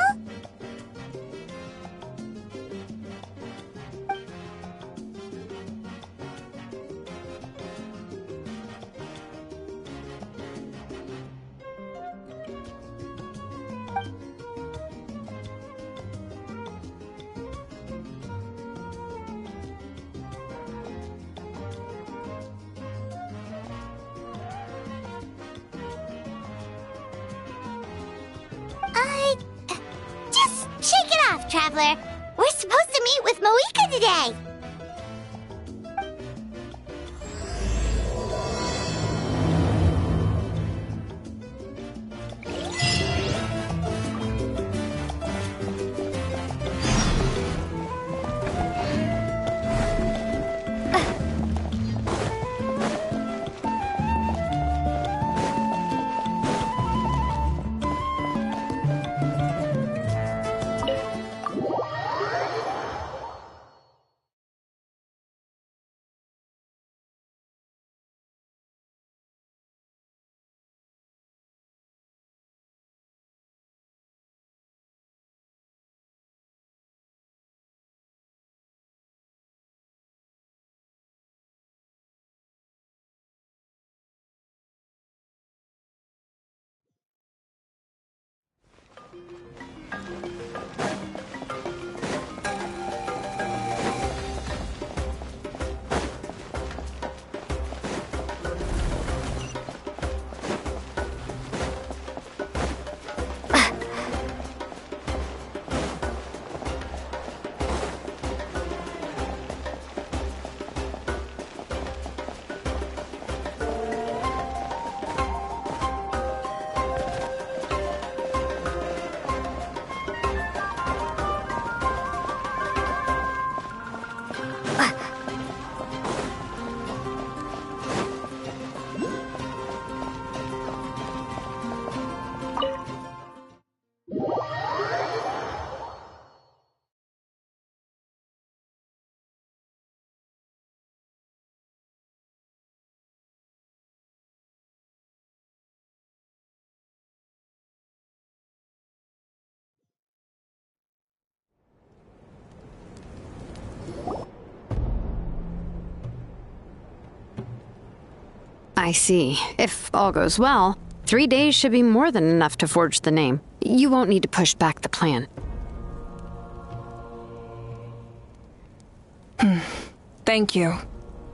Just shake it off, Traveler. We're supposed to meet with Moika today. I see. If all goes well, 3 days should be more than enough to forge the name. You won't need to push back the plan. Thank you.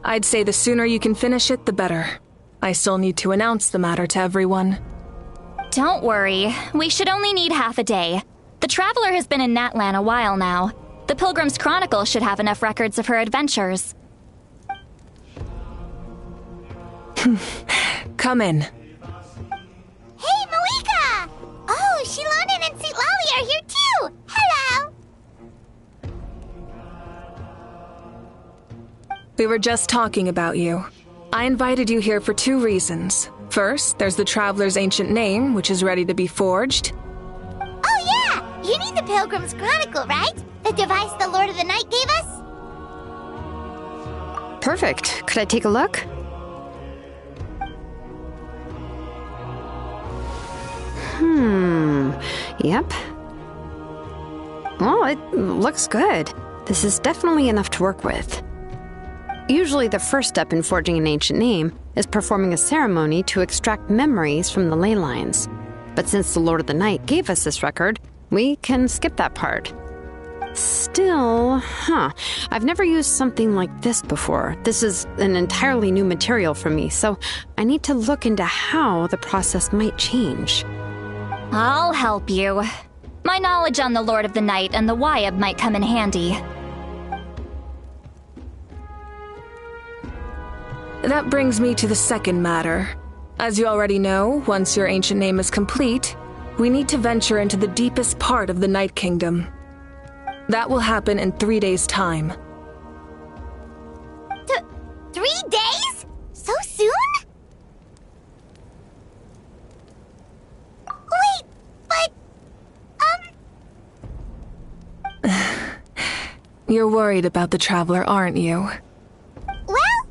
I'd say the sooner you can finish it, the better. I still need to announce the matter to everyone. Don't worry. We should only need half a day. The Traveler has been in Natlan a while now. The Pilgrim's Chronicle should have enough records of her adventures. Come in. Hey, Moika! Oh, Shilonen and St. Lolly are here too! Hello! We were just talking about you. I invited you here for 2 reasons. First, there's the Traveler's ancient name, which is ready to be forged. Oh yeah! You need the Pilgrim's Chronicle, right? The device the Lord of the Night gave us? Perfect. Could I take a look? Yep. Well, it looks good. This is definitely enough to work with. Usually the first step in forging an ancient name is performing a ceremony to extract memories from the ley lines. But since the Lord of the Night gave us this record, we can skip that part. Still, I've never used something like this before. This is an entirely new material for me, so I need to look into how the process might change. I'll help you. My knowledge on the Lord of the Night and the Wyab might come in handy. That brings me to the second matter. As you already know, once your ancient name is complete, we need to venture into the deepest part of the Night Kingdom. That will happen in 3 days' time. 3 days? So soon? Wait, but... You're worried about the Traveler, aren't you? Well,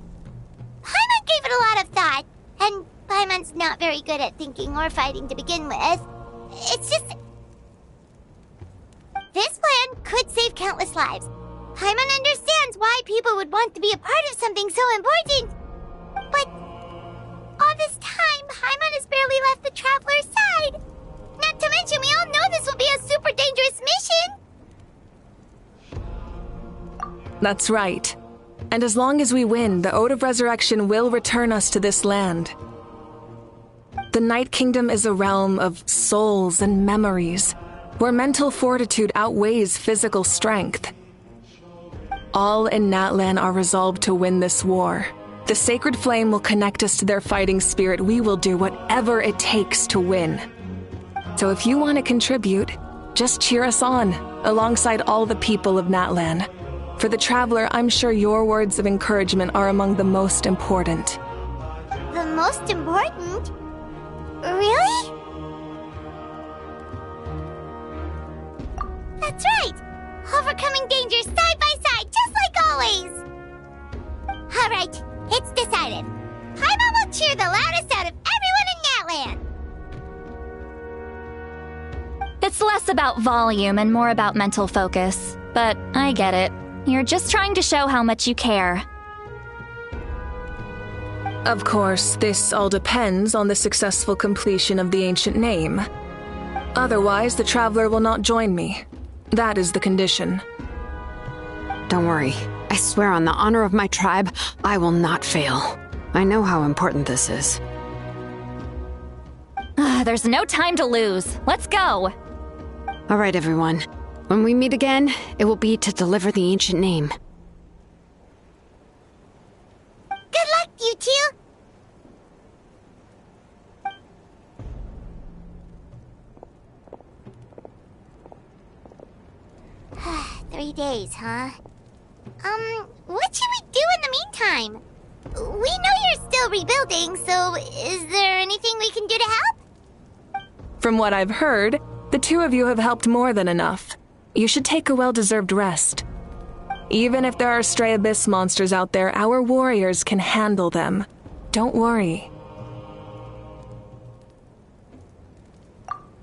Paimon gave it a lot of thought, and Paimon's not very good at thinking or fighting to begin with. It's just... This plan could save countless lives. Paimon understands why people would want to be a part of something so important. But all this time, Paimon has barely left the Traveler's side. Not to mention, we all know this will be a super dangerous mission. That's right. And as long as we win, the Ode of Resurrection will return us to this land. The Night Kingdom is a realm of souls and memories, where mental fortitude outweighs physical strength. All in Natlan are resolved to win this war. The sacred flame will connect us to their fighting spirit. We will do whatever it takes to win. So if you want to contribute, just cheer us on, alongside all the people of Natlan. For the Traveler, I'm sure your words of encouragement are among the most important. The most important? Really? That's right! Overcoming dangers side by side, just like always! Alright, it's decided. Paimon will cheer the loudest out of everyone in Natlan! It's less about volume and more about mental focus. But I get it. You're just trying to show how much you care. Of course, this all depends on the successful completion of the ancient name. Otherwise, the Traveler will not join me. That is the condition. Don't worry. I swear on the honor of my tribe, I will not fail. I know how important this is. There's no time to lose. Let's go! All right, everyone. When we meet again, it will be to deliver the ancient name. Good luck, you two! Three days, huh? What should we do in the meantime? We know you're still rebuilding, so is there anything we can do to help? From what I've heard, the two of you have helped more than enough. You should take a well-deserved rest. Even if there are stray abyss monsters out there, our warriors can handle them. Don't worry.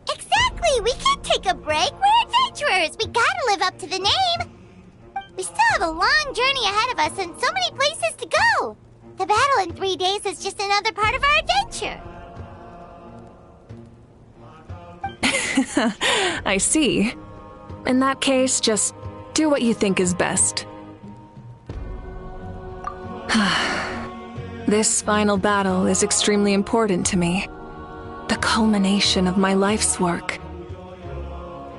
Exactly! We can't take a break! We're adventurers! We gotta live up to the name! We still have a long journey ahead of us and so many places to go! The battle in 3 days is just another part of our adventure! I see. In that case, just do what you think is best. This final battle is extremely important to me. The culmination of my life's work.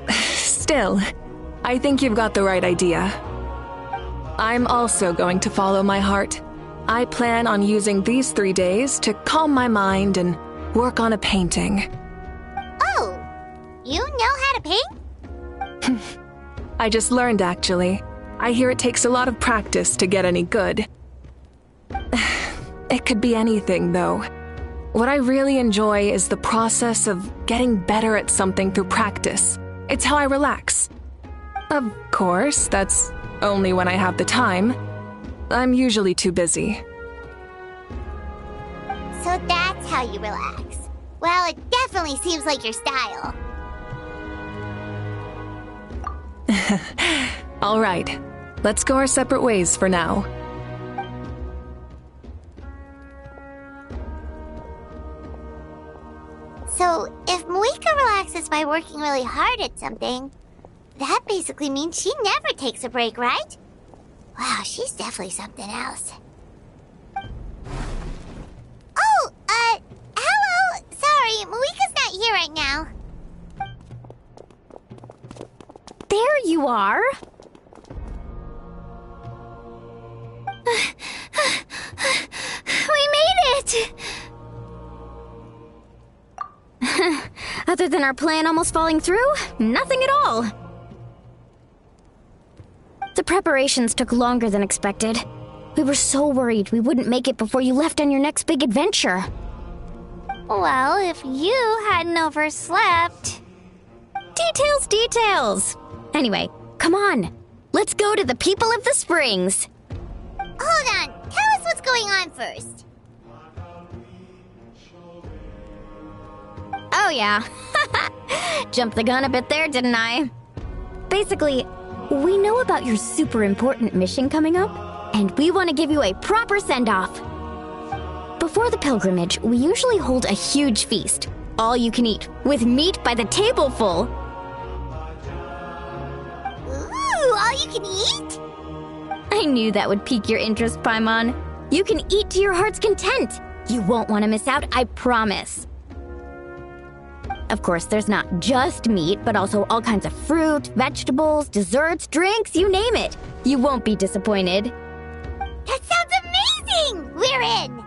Still, I think you've got the right idea. I'm also going to follow my heart. I plan on using these 3 days to calm my mind and work on a painting. Oh, you know how to paint? I just learned, actually. I hear it takes a lot of practice to get any good. It could be anything, though. What I really enjoy is the process of getting better at something through practice. It's how I relax. Of course, that's only when I have the time. I'm usually too busy. So that's how you relax. Well, it definitely seems like your style. All right, let's go our separate ways for now. working really hard at something. That basically means she never takes a break, right? Wow, she's definitely something else. Oh, hello! Sorry, Malika's not here right now. There you are! We made it! Other than our plan almost falling through, nothing at all. The preparations took longer than expected. We were so worried we wouldn't make it before you left on your next big adventure. Well, if you hadn't overslept... Details! Anyway, come on. Let's go to the people of the springs. Hold on. Tell us what's going on first. Oh yeah. Jumped the gun a bit there, didn't I? Basically, we know about your super important mission coming up, and we want to give you a proper send-off. Before the pilgrimage, we usually hold a huge feast. All you can eat, with meat by the tableful. Ooh, all you can eat? I knew that would pique your interest, Paimon. You can eat to your heart's content. You won't want to miss out, I promise. Of course, there's not just meat, but also all kinds of fruit, vegetables, desserts, drinks, you name it. You won't be disappointed. That sounds amazing! We're in!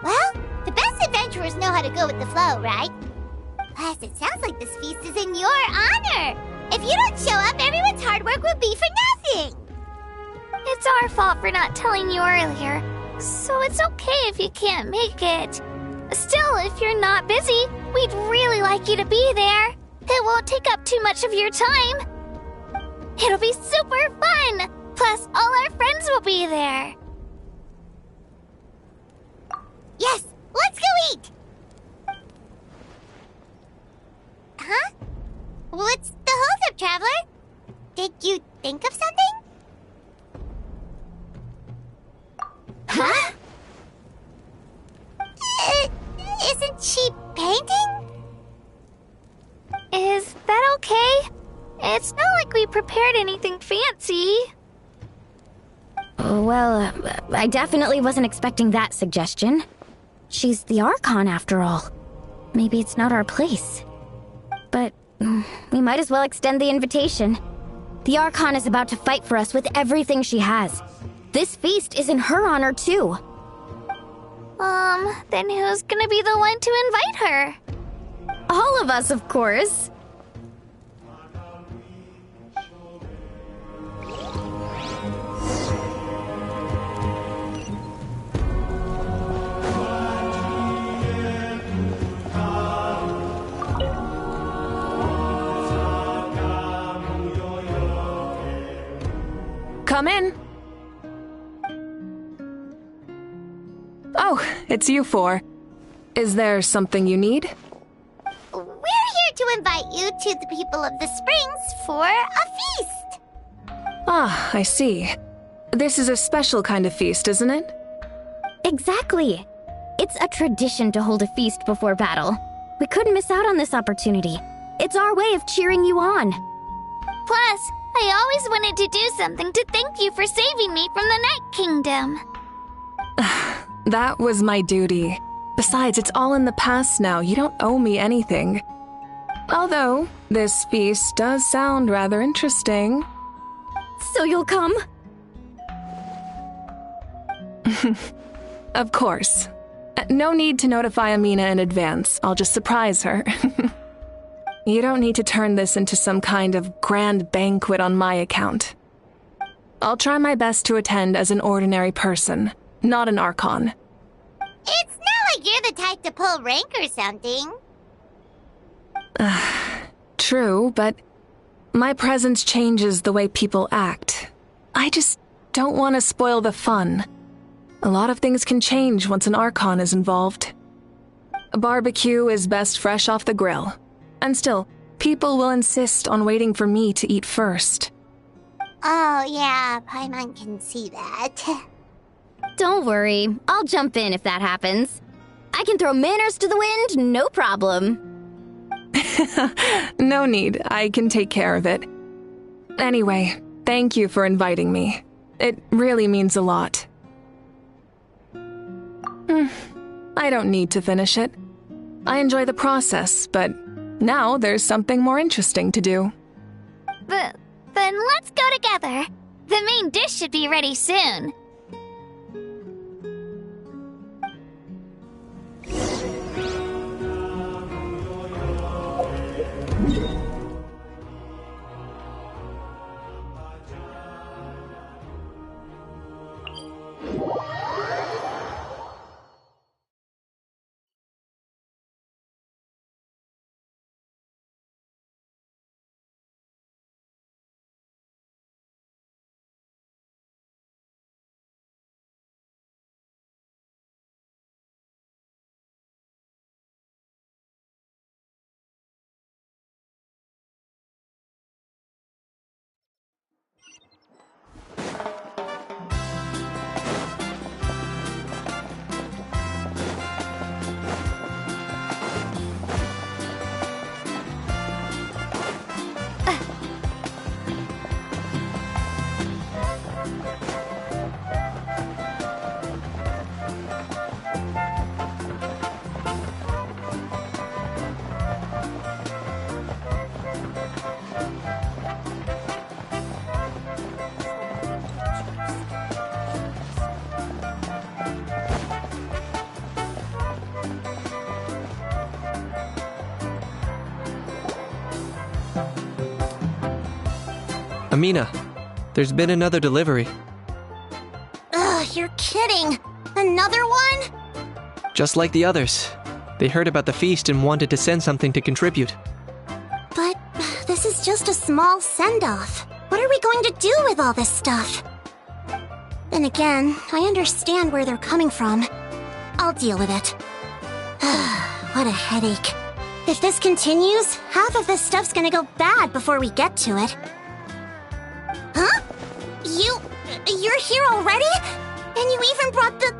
Well, the best adventurers know how to go with the flow, right? Plus, it sounds like this feast is in your honor. If you don't show up, everyone's hard work will be for nothing. It's our fault for not telling you earlier, so it's okay if you can't make it. Still, if you're not busy, we'd really like you to be there. It won't take up too much of your time. It'll be super fun! Plus, all our friends will be there. Yes, let's go eat! Huh? What's the holdup, Traveler? Did you think of something? Huh? Isn't she painting? Is that okay? It's not like we prepared anything fancy. Well, I definitely wasn't expecting that suggestion. She's the Archon, after all. Maybe it's not our place. But we might as well extend the invitation. The Archon is about to fight for us with everything she has. This feast is in her honor, too. Then who's gonna be the one to invite her? All of us, of course. Come in. Oh, it's you four. Is there something you need? We're here to invite you to the people of the springs for a feast. Ah, I see. This is a special kind of feast, isn't it? Exactly. It's a tradition to hold a feast before battle. We couldn't miss out on this opportunity. It's our way of cheering you on. Plus, I always wanted to do something to thank you for saving me from the Night Kingdom. That was my duty. Besides, it's all in the past now. You don't owe me anything. Although, this feast does sound rather interesting. So you'll come? Of course. No need to notify Amina in advance. I'll just surprise her. You don't need to turn this into some kind of grand banquet on my account. I'll try my best to attend as an ordinary person, not an Archon. It's not like you're the type to pull rank or something. True, but my presence changes the way people act. I just don't want to spoil the fun. A lot of things can change once an Archon is involved. A barbecue is best fresh off the grill. And still, people will insist on waiting for me to eat first. Oh, yeah, Paimon can see that. Don't worry, I'll jump in if that happens. I can throw manners to the wind, no problem. No need. I can take care of it. Anyway, thank you for inviting me. It really means a lot. I don't need to finish it. I enjoy the process, but now there's something more interesting to do. Then let's go together. The main dish should be ready soon. Amina, there's been another delivery. Ugh, you're kidding. Another one? Just like the others. They heard about the feast and wanted to send something to contribute. But this is just a small send-off. What are we going to do with all this stuff? Then again, I understand where they're coming from. I'll deal with it. What a headache. If this continues, half of this stuff's gonna go bad before we get to it. Huh? You're here already? And you even brought the...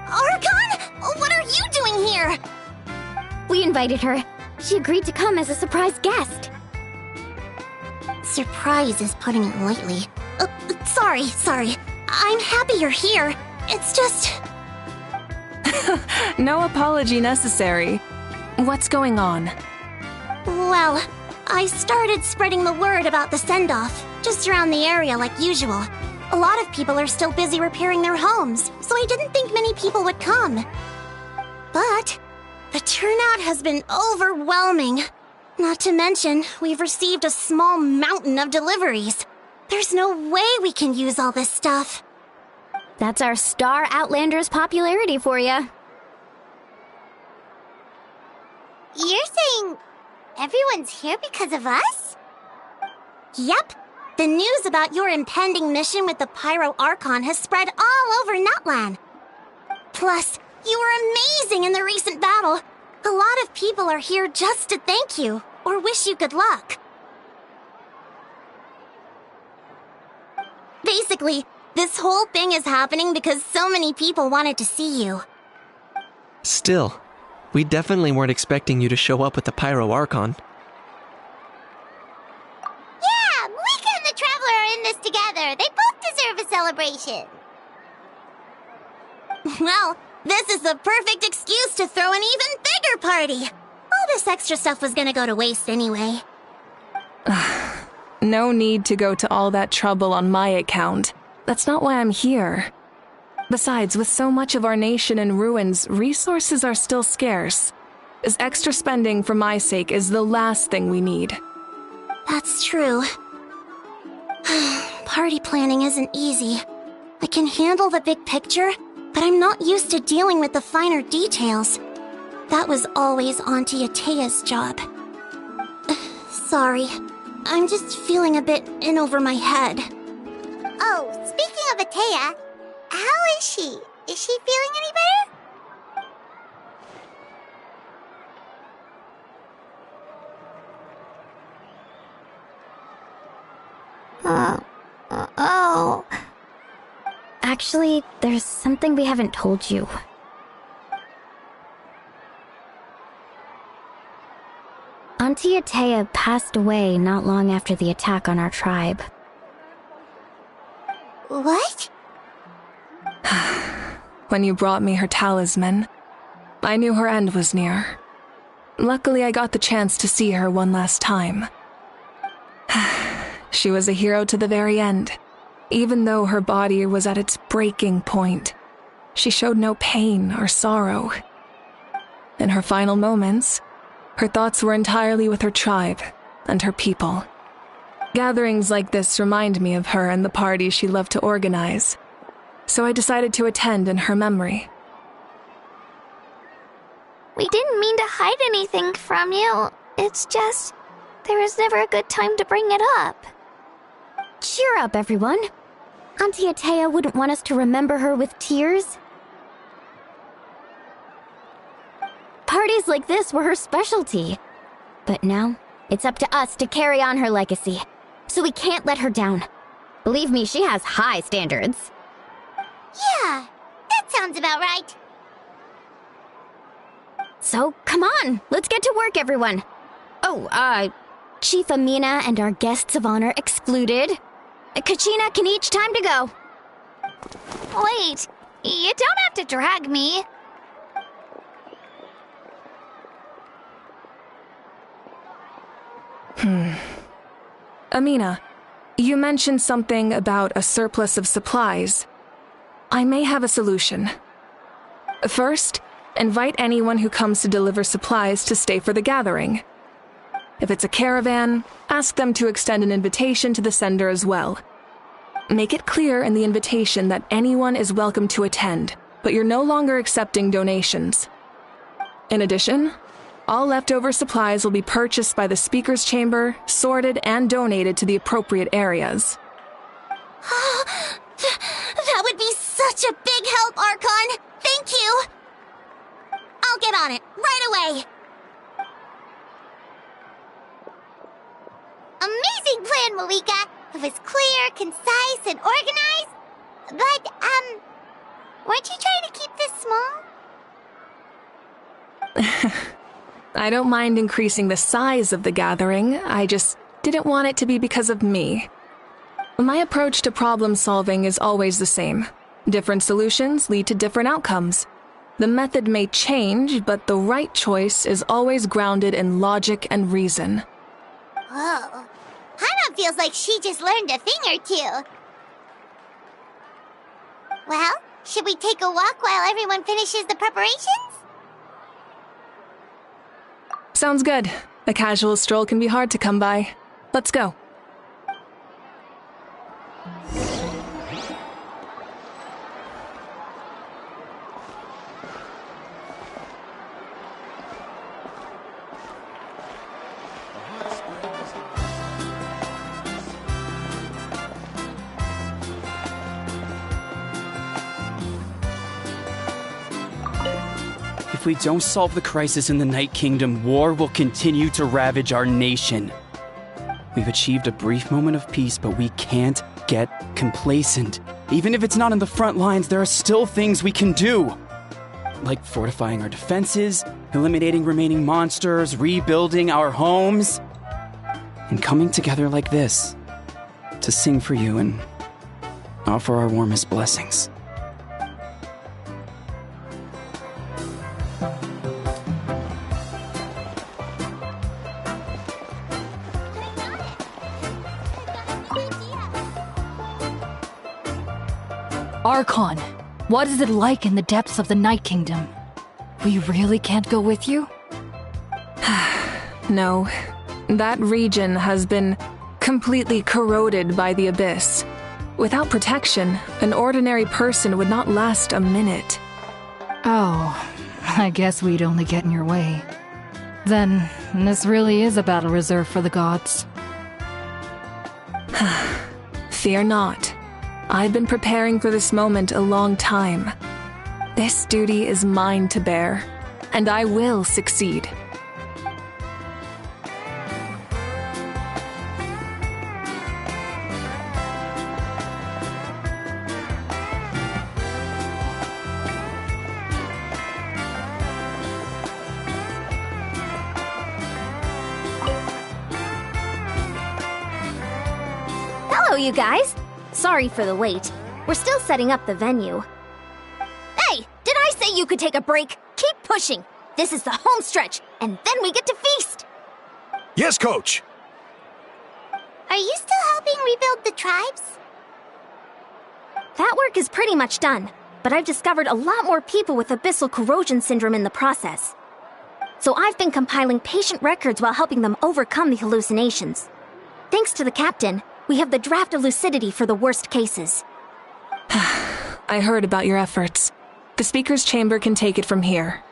Archon? What are you doing here? We invited her. She agreed to come as a surprise guest. Surprise is putting it lightly. Sorry. I'm happy you're here. It's just... No apology necessary. What's going on? Well, I started spreading the word about the send-off, just around the area like usual. A lot of people are still busy repairing their homes, so I didn't think many people would come. But the turnout has been overwhelming. Not to mention, we've received a small mountain of deliveries. There's no way we can use all this stuff. That's our Star Outlander's popularity for ya. You're saying everyone's here because of us? Yep. The news about your impending mission with the Pyro Archon has spread all over Nutland. Plus, you were amazing in the recent battle. A lot of people are here just to thank you, or wish you good luck. Basically, this whole thing is happening because so many people wanted to see you. Still, we definitely weren't expecting you to show up with the Pyro Archon. Yeah, Malika and the Traveler are in this together. They both deserve a celebration. Well, this is the perfect excuse to throw an even bigger party. All this extra stuff was gonna go to waste anyway. No need to go to all that trouble on my account. That's not why I'm here. Besides, with so much of our nation in ruins, resources are still scarce. This extra spending for my sake is the last thing we need. That's true. Party planning isn't easy. I can handle the big picture, but I'm not used to dealing with the finer details. That was always Auntie Atea's job. Sorry. I'm just feeling a bit in over my head. Oh, speaking of Atea, how is she? Is she feeling any better? Actually, there's something we haven't told you. Auntie Atea passed away not long after the attack on our tribe. What? When you brought me her talisman, I knew her end was near. Luckily, I got the chance to see her one last time. She was a hero to the very end. Even though her body was at its breaking point, she showed no pain or sorrow. In her final moments, her thoughts were entirely with her tribe and her people. Gatherings like this remind me of her and the parties she loved to organize, so I decided to attend in her memory. We didn't mean to hide anything from you. It's just, there was never a good time to bring it up. Cheer up, everyone. Auntie Atea wouldn't want us to remember her with tears. Parties like this were her specialty. But now, it's up to us to carry on her legacy. So we can't let her down. Believe me, she has high standards. Yeah, that sounds about right. So, come on, let's get to work, everyone. Oh, Chief Amina and our guests of honor excluded. Kachina can each time to go. Wait, you don't have to drag me. Amina, you mentioned something about a surplus of supplies. I may have a solution. First, invite anyone who comes to deliver supplies to stay for the gathering. If it's a caravan, ask them to extend an invitation to the sender as well. Make it clear in the invitation that anyone is welcome to attend, but you're no longer accepting donations. In addition, all leftover supplies will be purchased by the speaker's chamber, sorted, and donated to the appropriate areas. That would be such a big help, Archon! Thank you! I'll get on it, right away! Amazing plan, Malika! It was clear, concise, and organized. But, weren't you trying to keep this small? I don't mind increasing the size of the gathering, I just didn't want it to be because of me. My approach to problem solving is always the same. Different solutions lead to different outcomes. The method may change, but the right choice is always grounded in logic and reason. Whoa. Hana feels like she just learned a thing or two. Well, should we take a walk while everyone finishes the preparations? Sounds good. A casual stroll can be hard to come by. Let's go. If we don't solve the crisis in the Night Kingdom, war will continue to ravage our nation. We've achieved a brief moment of peace, but we can't get complacent. Even if it's not in the front lines, there are still things we can do. Like fortifying our defenses, eliminating remaining monsters, rebuilding our homes, and coming together like this to sing for you and offer our warmest blessings. Archon, what is it like in the depths of the Night Kingdom? We really can't go with you? No. That region has been completely corroded by the abyss. Without protection, an ordinary person would not last a minute. Oh, I guess we'd only get in your way. Then, this really is a battle reserved for the gods. Fear not. I've been preparing for this moment a long time. This duty is mine to bear, and I will succeed. Hello, you guys. Sorry for the wait. We're still setting up the venue. Hey, did I say you could take a break? Keep pushing. This is the home stretch, and then we get to feast. Yes, Coach. Are you still helping rebuild the tribes? That work is pretty much done, but I've discovered a lot more people with abyssal corrosion syndrome in the process. So I've been compiling patient records while helping them overcome the hallucinations. Thanks to the captain, we have the draft of lucidity for the worst cases. I heard about your efforts. The Speaker's Chamber can take it from here.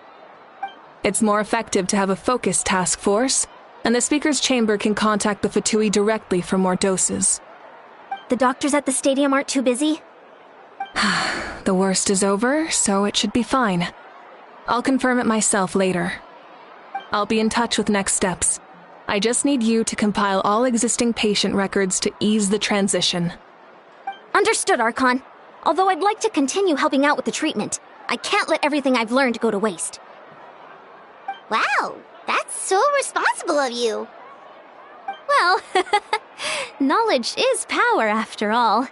It's more effective to have a focused task force, and the Speaker's Chamber can contact the Fatui directly for more doses. The doctors at the stadium aren't too busy? The worst is over, so it should be fine. I'll confirm it myself later. I'll be in touch with next steps. I just need you to compile all existing patient records to ease the transition. Understood, Archon. Although I'd like to continue helping out with the treatment, I can't let everything I've learned go to waste. Wow, that's so responsible of you. Well, knowledge is power after all.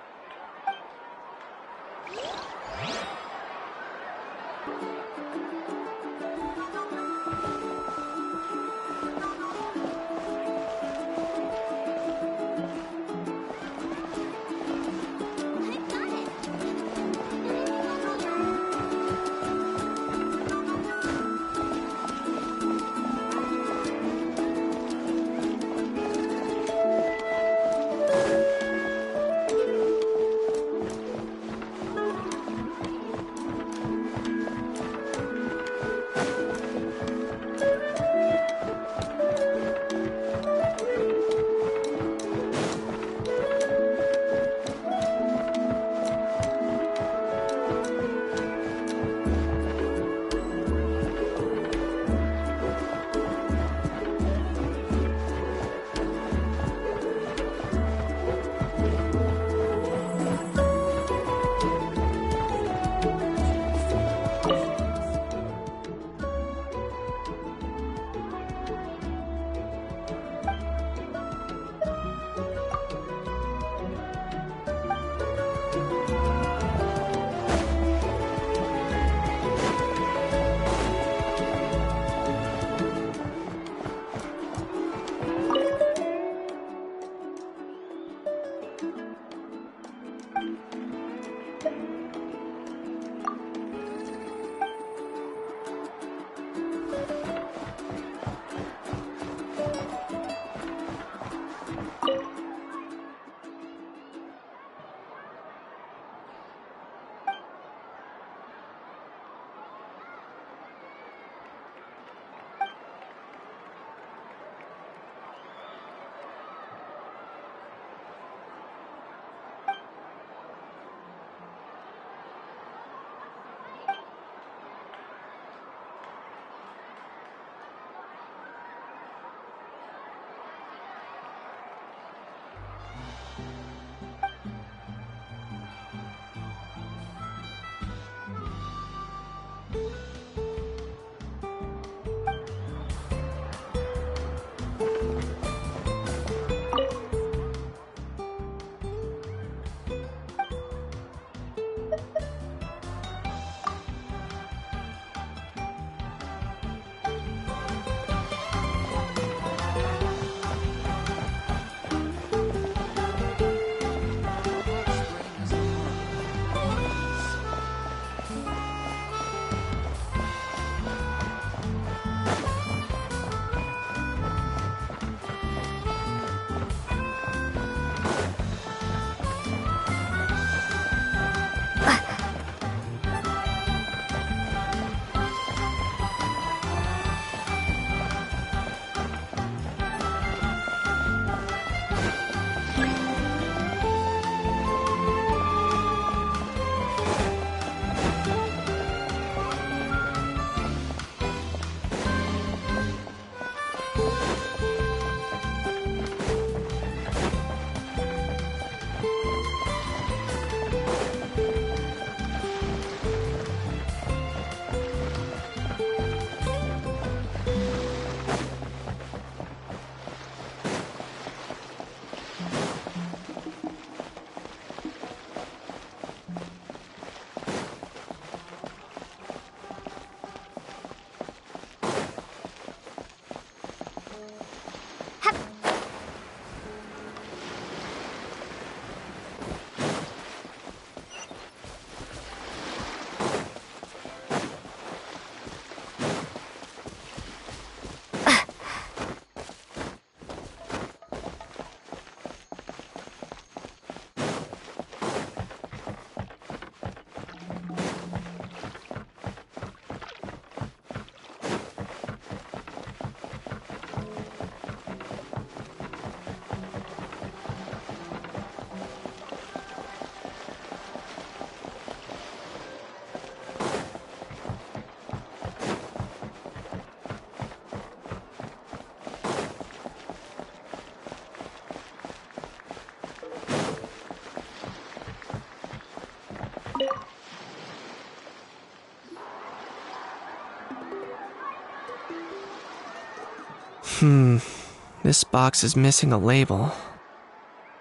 This box is missing a label.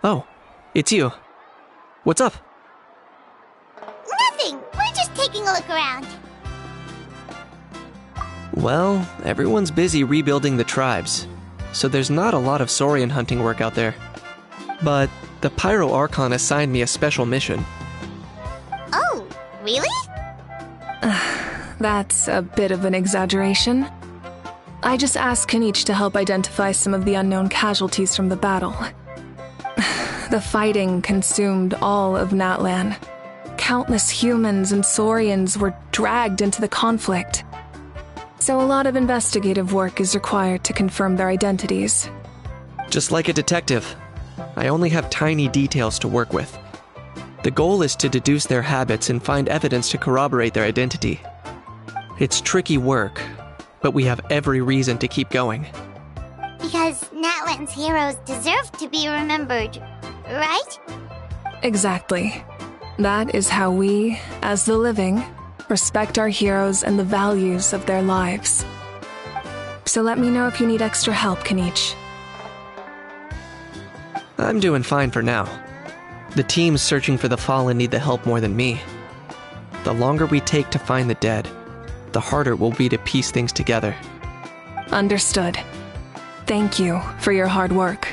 Oh, it's you. What's up? Nothing. We're just taking a look around. Well, everyone's busy rebuilding the tribes, so there's not a lot of Saurian hunting work out there. But the Pyro Archon assigned me a special mission. Oh, really? That's a bit of an exaggeration. I just asked Kanich to help identify some of the unknown casualties from the battle. The fighting consumed all of Natlan. Countless humans and Saurians were dragged into the conflict. So a lot of investigative work is required to confirm their identities. Just like a detective, I only have tiny details to work with. The goal is to deduce their habits and find evidence to corroborate their identity. It's tricky work, but we have every reason to keep going. Because Natlan's heroes deserve to be remembered, right? Exactly. That is how we, as the living, respect our heroes and the values of their lives. So let me know if you need extra help, Kanich. I'm doing fine for now. The teams searching for the fallen need the help more than me. The longer we take to find the dead, the harder it will be to piece things together. Understood. Thank you for your hard work.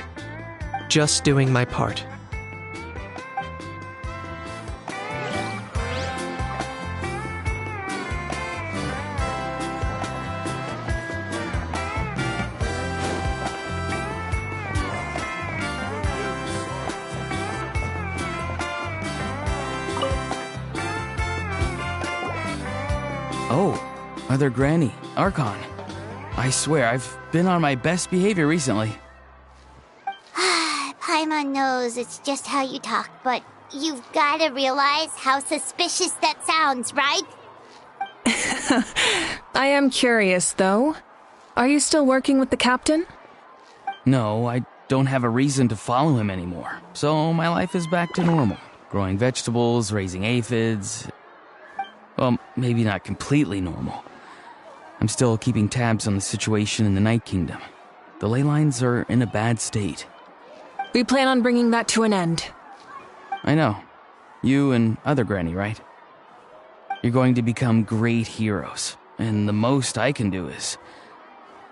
Just doing my part. Oh, Mother Granny, Archon. I swear, I've been on my best behavior recently. Paimon knows it's just how you talk, but you've gotta realize how suspicious that sounds, right? I am curious, though. Are you still working with the captain? No, I don't have a reason to follow him anymore, so my life is back to normal. Growing vegetables, raising aphids. Well, maybe not completely normal. I'm still keeping tabs on the situation in the Night Kingdom. The ley lines are in a bad state. We plan on bringing that to an end. I know. You and other Granny, right? You're going to become great heroes, and the most I can do is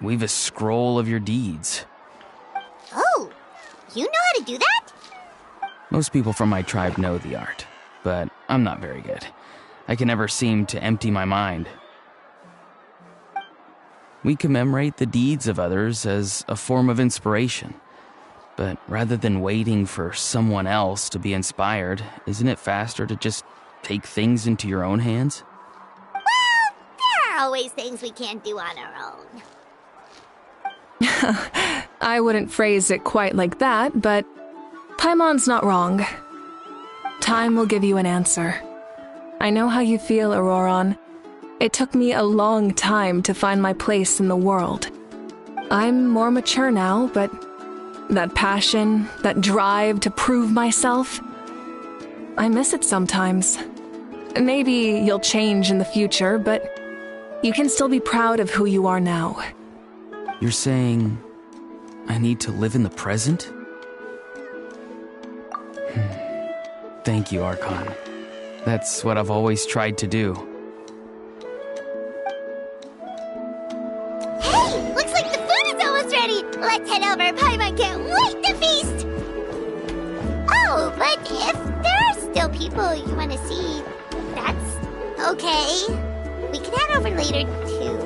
weave a scroll of your deeds. Oh, you know how to do that? Most people from my tribe know the art, but I'm not very good. I can never seem to empty my mind. We commemorate the deeds of others as a form of inspiration. But rather than waiting for someone else to be inspired, isn't it faster to just take things into your own hands? Well, there are always things we can't do on our own. I wouldn't phrase it quite like that, but Paimon's not wrong. Time will give you an answer. I know how you feel, Auroron. It took me a long time to find my place in the world. I'm more mature now, but that passion, that drive to prove myself, I miss it sometimes. Maybe you'll change in the future, but you can still be proud of who you are now. You're saying I need to live in the present? Thank you, Archon. That's what I've always tried to do. Hey, looks like the food is almost ready. Let's head over. Paimon can't wait to feast. Oh, but if there are still people you want to see, that's okay. We can head over later, too.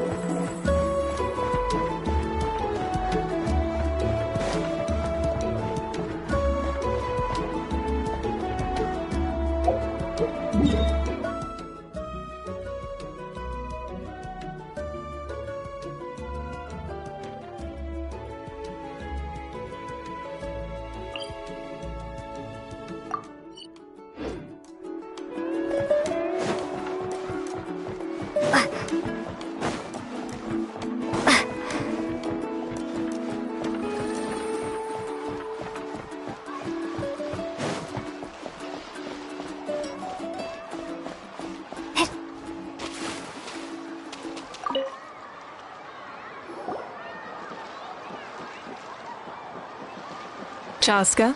Chaska?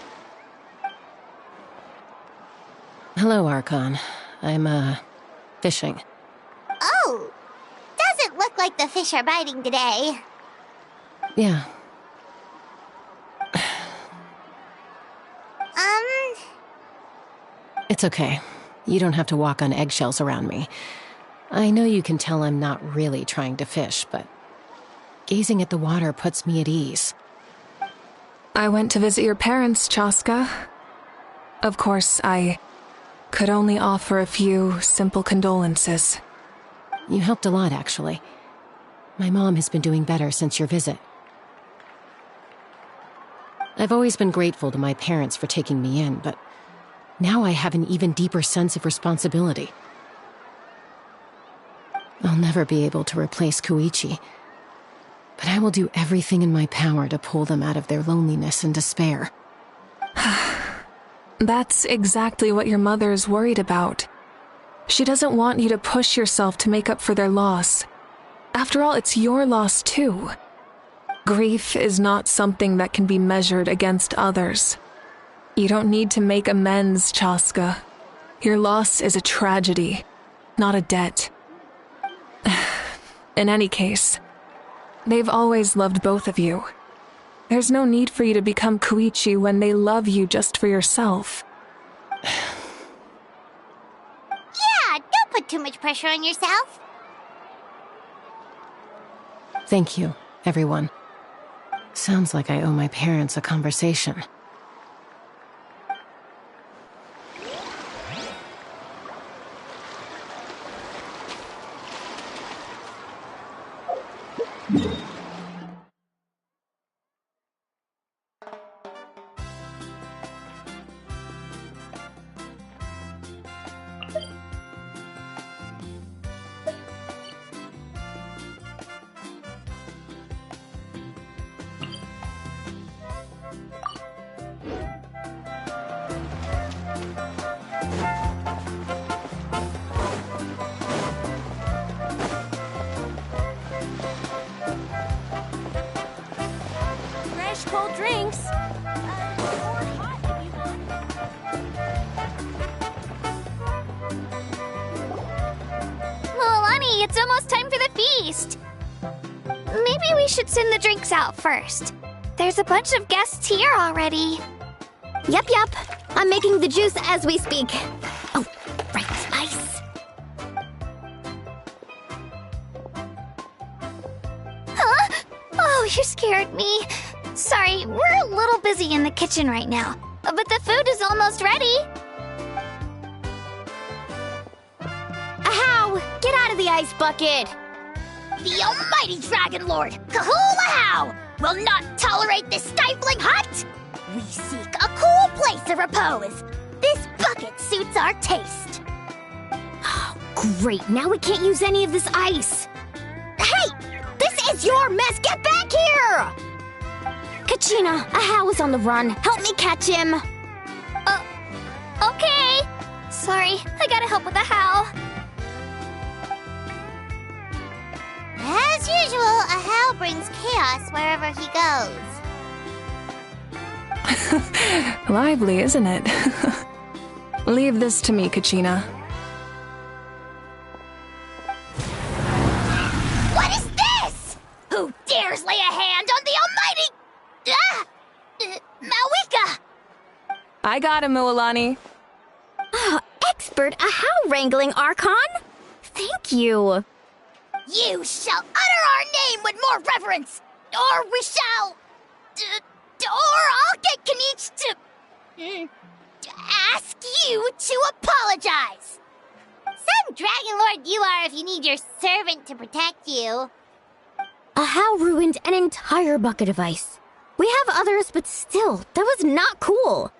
Hello, Archon. I'm, fishing. Oh! Doesn't look like the fish are biting today. Yeah. It's okay. You don't have to walk on eggshells around me. I know you can tell I'm not really trying to fish, but gazing at the water puts me at ease. I went to visit your parents, Chaska. Of course, I could only offer a few simple condolences. You helped a lot, actually. My mom has been doing better since your visit. I've always been grateful to my parents for taking me in, but now I have an even deeper sense of responsibility. I'll never be able to replace Koichi, but I will do everything in my power to pull them out of their loneliness and despair. That's exactly what your mother's worried about. She doesn't want you to push yourself to make up for their loss. After all, it's your loss too. Grief is not something that can be measured against others. You don't need to make amends, Chaska. Your loss is a tragedy, not a debt. In any case, they've always loved both of you. There's no need for you to become Koichi when they love you just for yourself. Yeah, don't put too much pressure on yourself. Thank you, everyone. Sounds like I owe my parents a conversation. Fresh cold drinks. Milani, it's almost time for the feast. Maybe we should send the drinks out first. There's a bunch of guests here already. Yep. I'm making the juice as we speak. Oh, right, ice. Huh? Oh, you scared me. Sorry, we're a little busy in the kitchen right now, but the food is almost ready. Ahow! Get out of the ice bucket! The almighty Dragon Lord, Kahulahau, will not tolerate this stifling hut! We seek a cool place of repose. This bucket suits our taste. Oh, great, now we can't use any of this ice. Hey! This is your mess! Get back here! Kachina, Ahow is on the run. Help me catch him. Okay. Sorry, I gotta help with the how. As usual, Ahow brings chaos wherever he goes. Lively, isn't it? Leave this to me, Kachina. What is this? Who dares lay a hand on the almighty... Mawika! I got him, Mualani. Oh, expert Ahow wrangling, Archon. Thank you. You shall utter our name with more reverence, or we shall... or I'll get Kanich to ask you to apologize. Some Dragon Lord you are if you need your servant to protect you. Ahow ruined an entire bucket of ice. We have others, but still, that was not cool.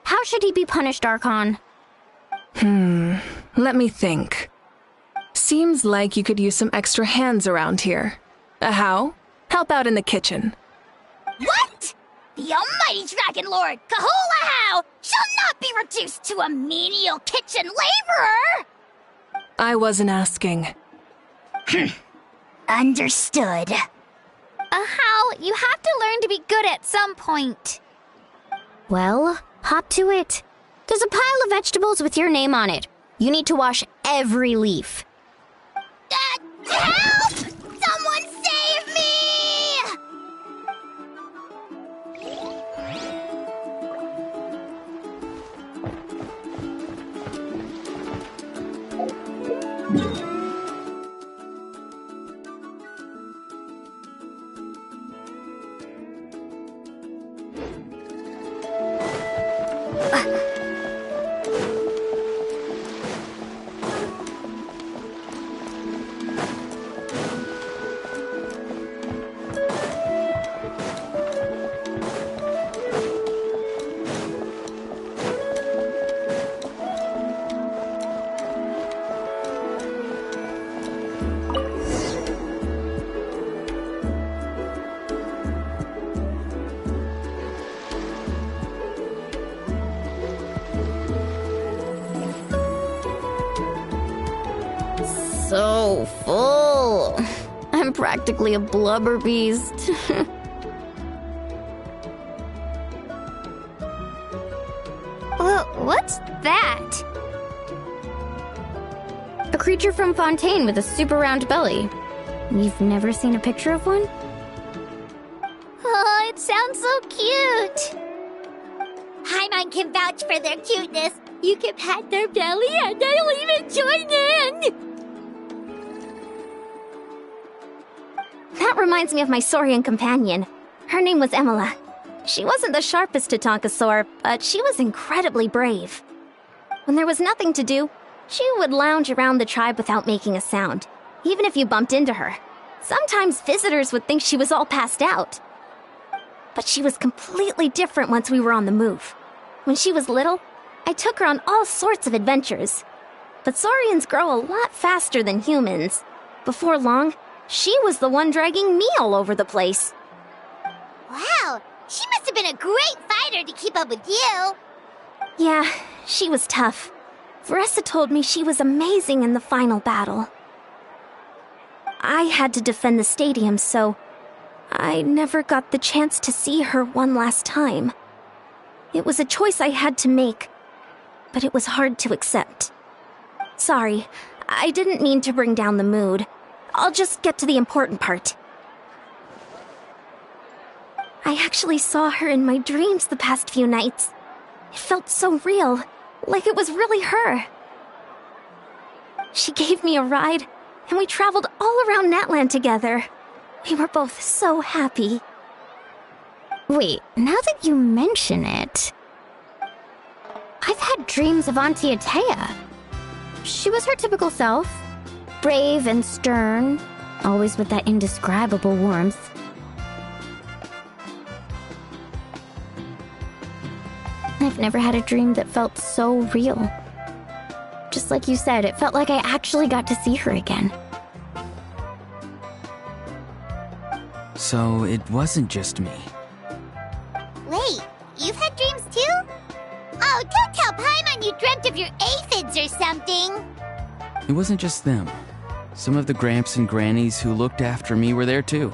How should he be punished, Archon? Let me think. Seems like you could use some extra hands around here. Ahow, help out in the kitchen. What? The almighty Dragon Lord, Kahulahau, shall not be reduced to a menial kitchen laborer! I wasn't asking. Understood. How? You have to learn to be good at some point. Well, hop to it. There's a pile of vegetables with your name on it. You need to wash every leaf. Help! Someone save me! So full. I'm practically a blubber beast. What's that? A creature from Fontaine with a super round belly. You've never seen a picture of one? Oh, it sounds so cute. Paimon can vouch for their cuteness. You can pat their belly and they'll even join in. That reminds me of my saurian companion. Her name was Emila. She wasn't the sharpest Tatankasaur, but she was incredibly brave. When there was nothing to do, she would lounge around the tribe without making a sound, even if you bumped into her. Sometimes visitors would think she was all passed out. But she was completely different once we were on the move. When she was little, I took her on all sorts of adventures. But saurians grow a lot faster than humans. Before long, she was the one dragging me all over the place. Wow, she must have been a great fighter to keep up with you. Yeah, she was tough. Veressa told me she was amazing in the final battle. I had to defend the stadium, so I never got the chance to see her one last time. It was a choice I had to make, but it was hard to accept. Sorry, I didn't mean to bring down the mood. I'll just get to the important part. I actually saw her in my dreams the past few nights. It felt so real, like it was really her. She gave me a ride, and we traveled all around Natlan together. We were both so happy. Wait, now that you mention it, I've had dreams of Auntie Atea. She was her typical self, brave and stern, always with that indescribable warmth. I've never had a dream that felt so real. Just like you said, it felt like I actually got to see her again. So it wasn't just me. Wait, you've had dreams too? Oh, don't tell Paimon you dreamt of your aphids or something. It wasn't just them. Some of the Gramps and Grannies who looked after me were there too.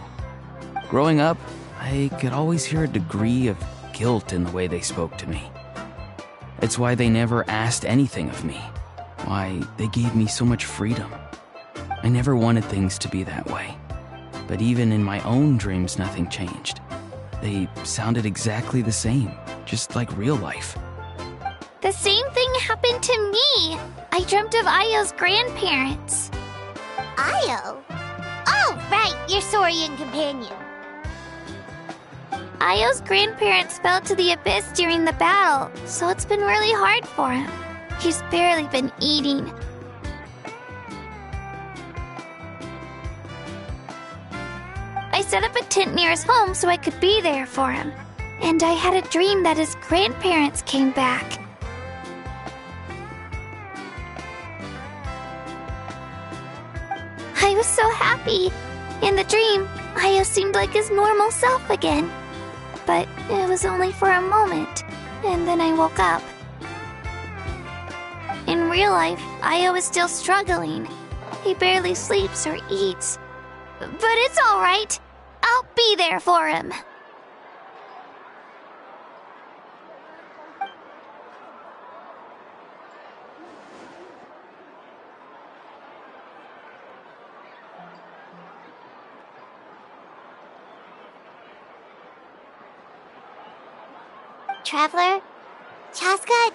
Growing up, I could always hear a degree of guilt in the way they spoke to me. It's why they never asked anything of me. Why they gave me so much freedom. I never wanted things to be that way. But even in my own dreams, nothing changed. They sounded exactly the same, just like real life. The same thing happened to me. I dreamt of Ayo's grandparents. Ayo? Oh, right, your saurian companion. Ayo's grandparents fell to the abyss during the battle, so it's been really hard for him. He's barely been eating. I set up a tent near his home so I could be there for him. And I had a dream that his grandparents came back. I was so happy. In the dream, Ayo seemed like his normal self again. But it was only for a moment, and then I woke up. In real life, Ayo is still struggling. He barely sleeps or eats. But it's all right. I'll be there for him. Traveler? Chaska,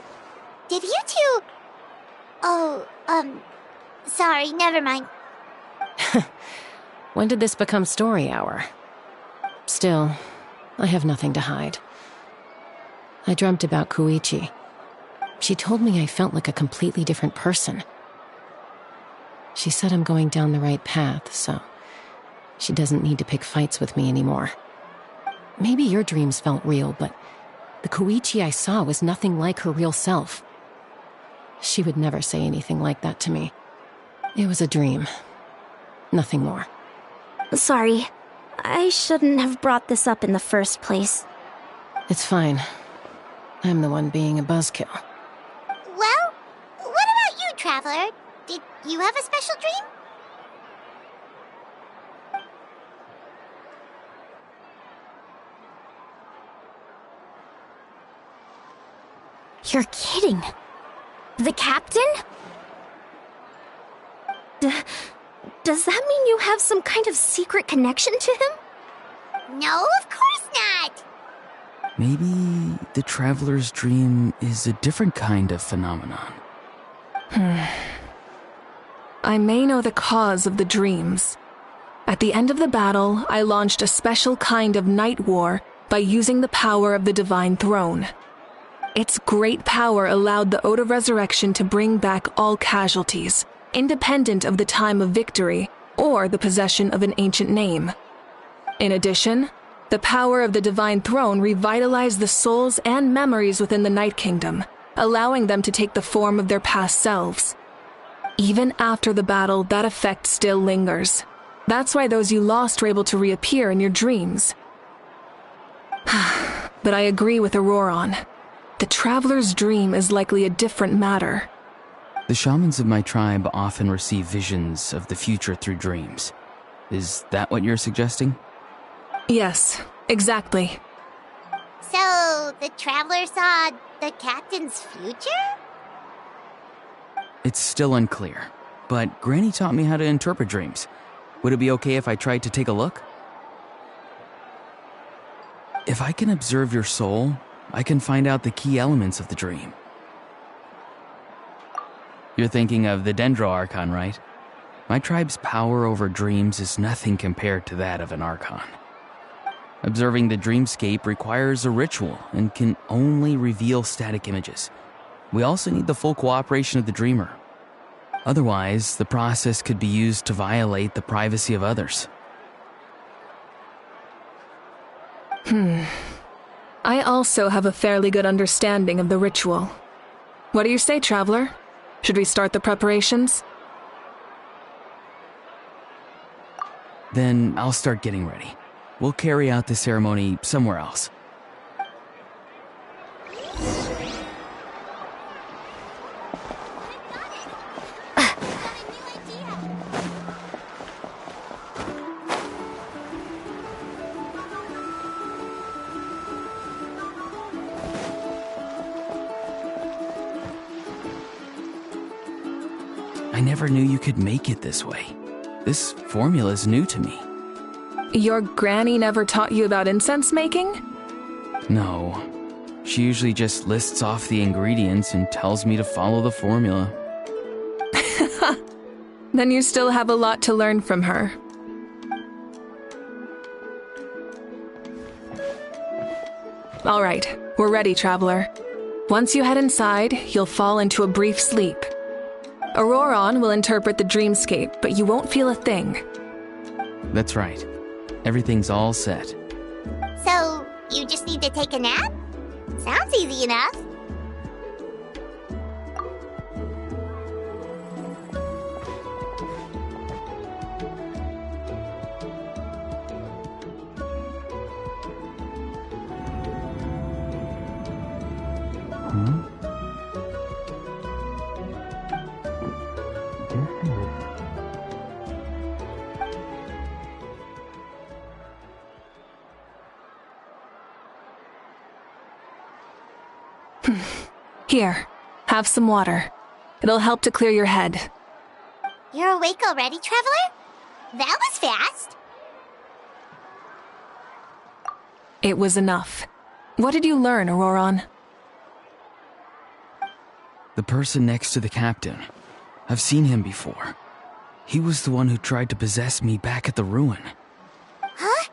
did you two... Oh, sorry, never mind. When did this become story hour? Still, I have nothing to hide. I dreamt about Koichi. She told me I felt like a completely different person. She said I'm going down the right path, so she doesn't need to pick fights with me anymore. Maybe your dreams felt real, but the Koichi I saw was nothing like her real self. She would never say anything like that to me. It was a dream. Nothing more. Sorry. I shouldn't have brought this up in the first place. It's fine. I'm the one being a buzzkill. Well, what about you, Traveler? Did you have a special dream? You're kidding. The captain? Does that mean you have some kind of secret connection to him? No, of course not! Maybe the Traveler's dream is a different kind of phenomenon. I may know the cause of the dreams. At the end of the battle, I launched a special kind of night war by using the power of the Divine Throne. Its great power allowed the Ode of Resurrection to bring back all casualties, independent of the time of victory or the possession of an ancient name. In addition, the power of the Divine Throne revitalized the souls and memories within the Night Kingdom, allowing them to take the form of their past selves. Even after the battle, that effect still lingers. That's why those you lost were able to reappear in your dreams. But I agree with Auroron. The Traveler's dream is likely a different matter. The shamans of my tribe often receive visions of the future through dreams. Is that what you're suggesting? Yes, exactly. So, the Traveler saw the captain's future? It's still unclear, but Granny taught me how to interpret dreams. Would it be okay if I tried to take a look? If I can observe your soul, I can find out the key elements of the dream. You're thinking of the Dendro Archon, right? My tribe's power over dreams is nothing compared to that of an Archon. Observing the dreamscape requires a ritual and can only reveal static images. We also need the full cooperation of the dreamer. Otherwise, the process could be used to violate the privacy of others. I also have a fairly good understanding of the ritual. What do you say, Traveler? Should we start the preparations? Then I'll start getting ready. We'll carry out the ceremony somewhere else. I never knew you could make it this way. This formula's new to me. Your granny never taught you about incense making? No. She usually just lists off the ingredients and tells me to follow the formula. Then you still have a lot to learn from her. All right, we're ready, Traveler. Once you head inside, you'll fall into a brief sleep. Auroron will interpret the dreamscape, but you won't feel a thing. That's right. Everything's all set. So, you just need to take a nap? Sounds easy enough. Here, have some water. It'll help to clear your head. You're awake already, Traveler? That was fast. It was enough. What did you learn, Auroron? The person next to the captain. I've seen him before. He was the one who tried to possess me back at the ruin. Huh?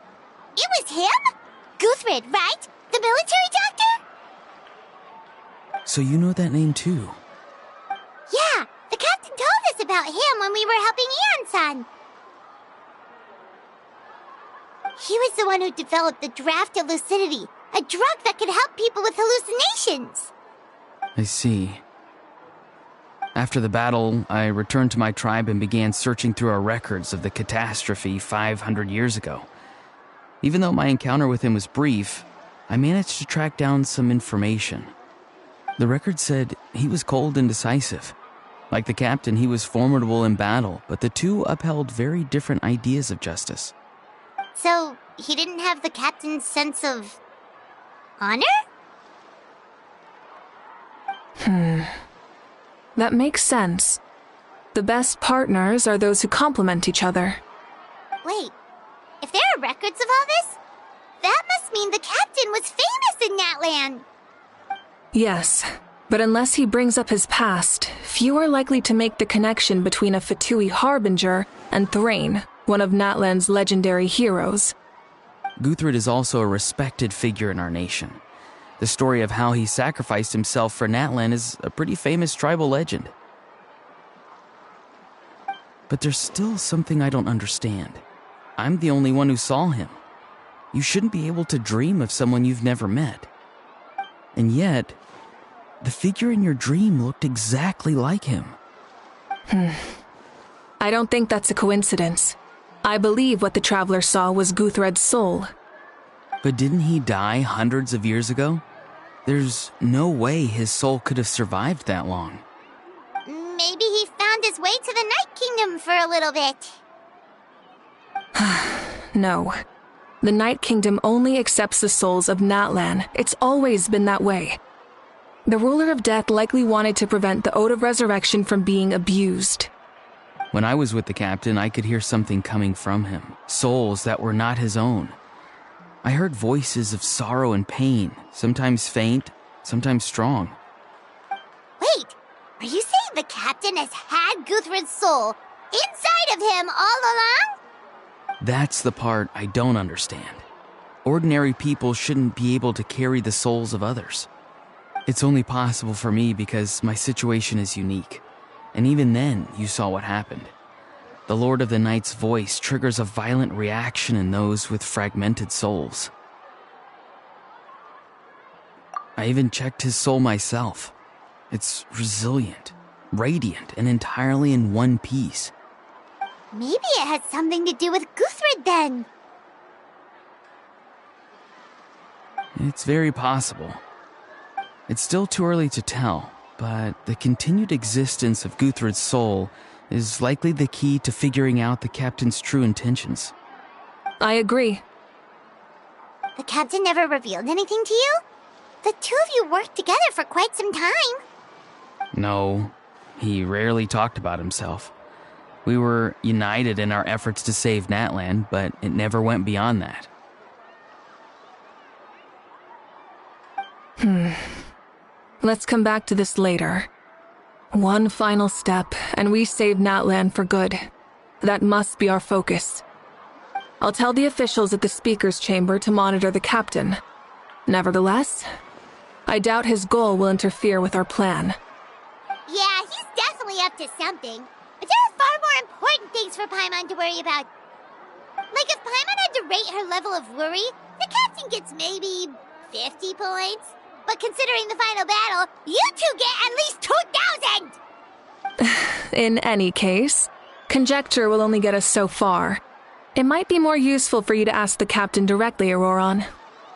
It was him? Guthred, right? The military doctor? So you know that name too? Yeah, the captain told us about him when we were helping Eon-san. He was the one who developed the draft of lucidity, a drug that could help people with hallucinations. I see. After the battle, I returned to my tribe and began searching through our records of the catastrophe 500 years ago. Even though my encounter with him was brief, I managed to track down some information. The record said he was cold and decisive. Like the captain, he was formidable in battle, but the two upheld very different ideas of justice. So, he didn't have the captain's sense of honor? That makes sense. The best partners are those who complement each other. Wait, if there are records of all this, that must mean the captain was famous in that land. Yes, but unless he brings up his past, few are likely to make the connection between a Fatui harbinger and Thrain, one of Natlan's legendary heroes. Guthred is also a respected figure in our nation. The story of how he sacrificed himself for Natlan is a pretty famous tribal legend. But there's still something I don't understand. I'm the only one who saw him. You shouldn't be able to dream of someone you've never met. And yet, the figure in your dream looked exactly like him. I don't think that's a coincidence. I believe what the traveler saw was Guthred's soul. But didn't he die hundreds of years ago? There's no way his soul could have survived that long. Maybe he found his way to the Night Kingdom for a little bit. No. The Night Kingdom only accepts the souls of Natlan. It's always been that way. The ruler of death likely wanted to prevent the Ode of Resurrection from being abused. When I was with the captain, I could hear something coming from him, souls that were not his own. I heard voices of sorrow and pain, sometimes faint, sometimes strong. Wait, are you saying the captain has had Guthred's soul inside of him all along? That's the part I don't understand. Ordinary people shouldn't be able to carry the souls of others. It's only possible for me because my situation is unique. And even then, you saw what happened. The Lord of the Night's voice triggers a violent reaction in those with fragmented souls. I even checked his soul myself. It's resilient, radiant, and entirely in one piece. Maybe it has something to do with Guthred then. It's very possible. It's still too early to tell, but the continued existence of Guthred's soul is likely the key to figuring out the captain's true intentions. I agree. The captain never revealed anything to you? The two of you worked together for quite some time. No, he rarely talked about himself. We were united in our efforts to save Natlan, but it never went beyond that. Let's come back to this later. One final step, and we save Natlan for good. That must be our focus. I'll tell the officials at the speaker's chamber to monitor the captain. Nevertheless, I doubt his goal will interfere with our plan. Yeah, he's definitely up to something. But there are far more important things for Paimon to worry about. Like if Paimon had to rate her level of worry, the captain gets maybe 50 points. But considering the final battle, you two get at least 2,000! In any case, conjecture will only get us so far. It might be more useful for you to ask the captain directly, Auroron.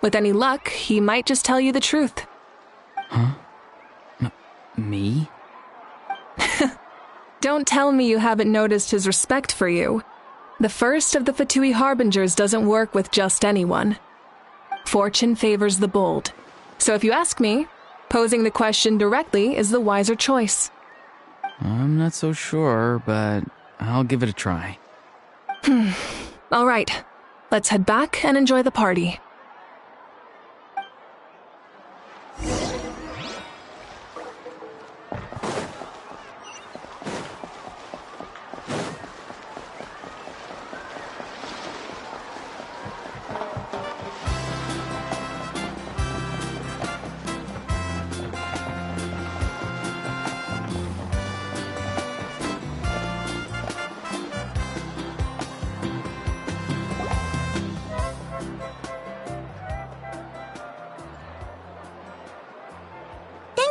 With any luck, he might just tell you the truth. Huh? Me? Don't tell me you haven't noticed his respect for you. The first of the Fatui Harbingers doesn't work with just anyone. Fortune favors the bold. So if you ask me, posing the question directly is the wiser choice. I'm not so sure, but I'll give it a try. All right, let's head back and enjoy the party.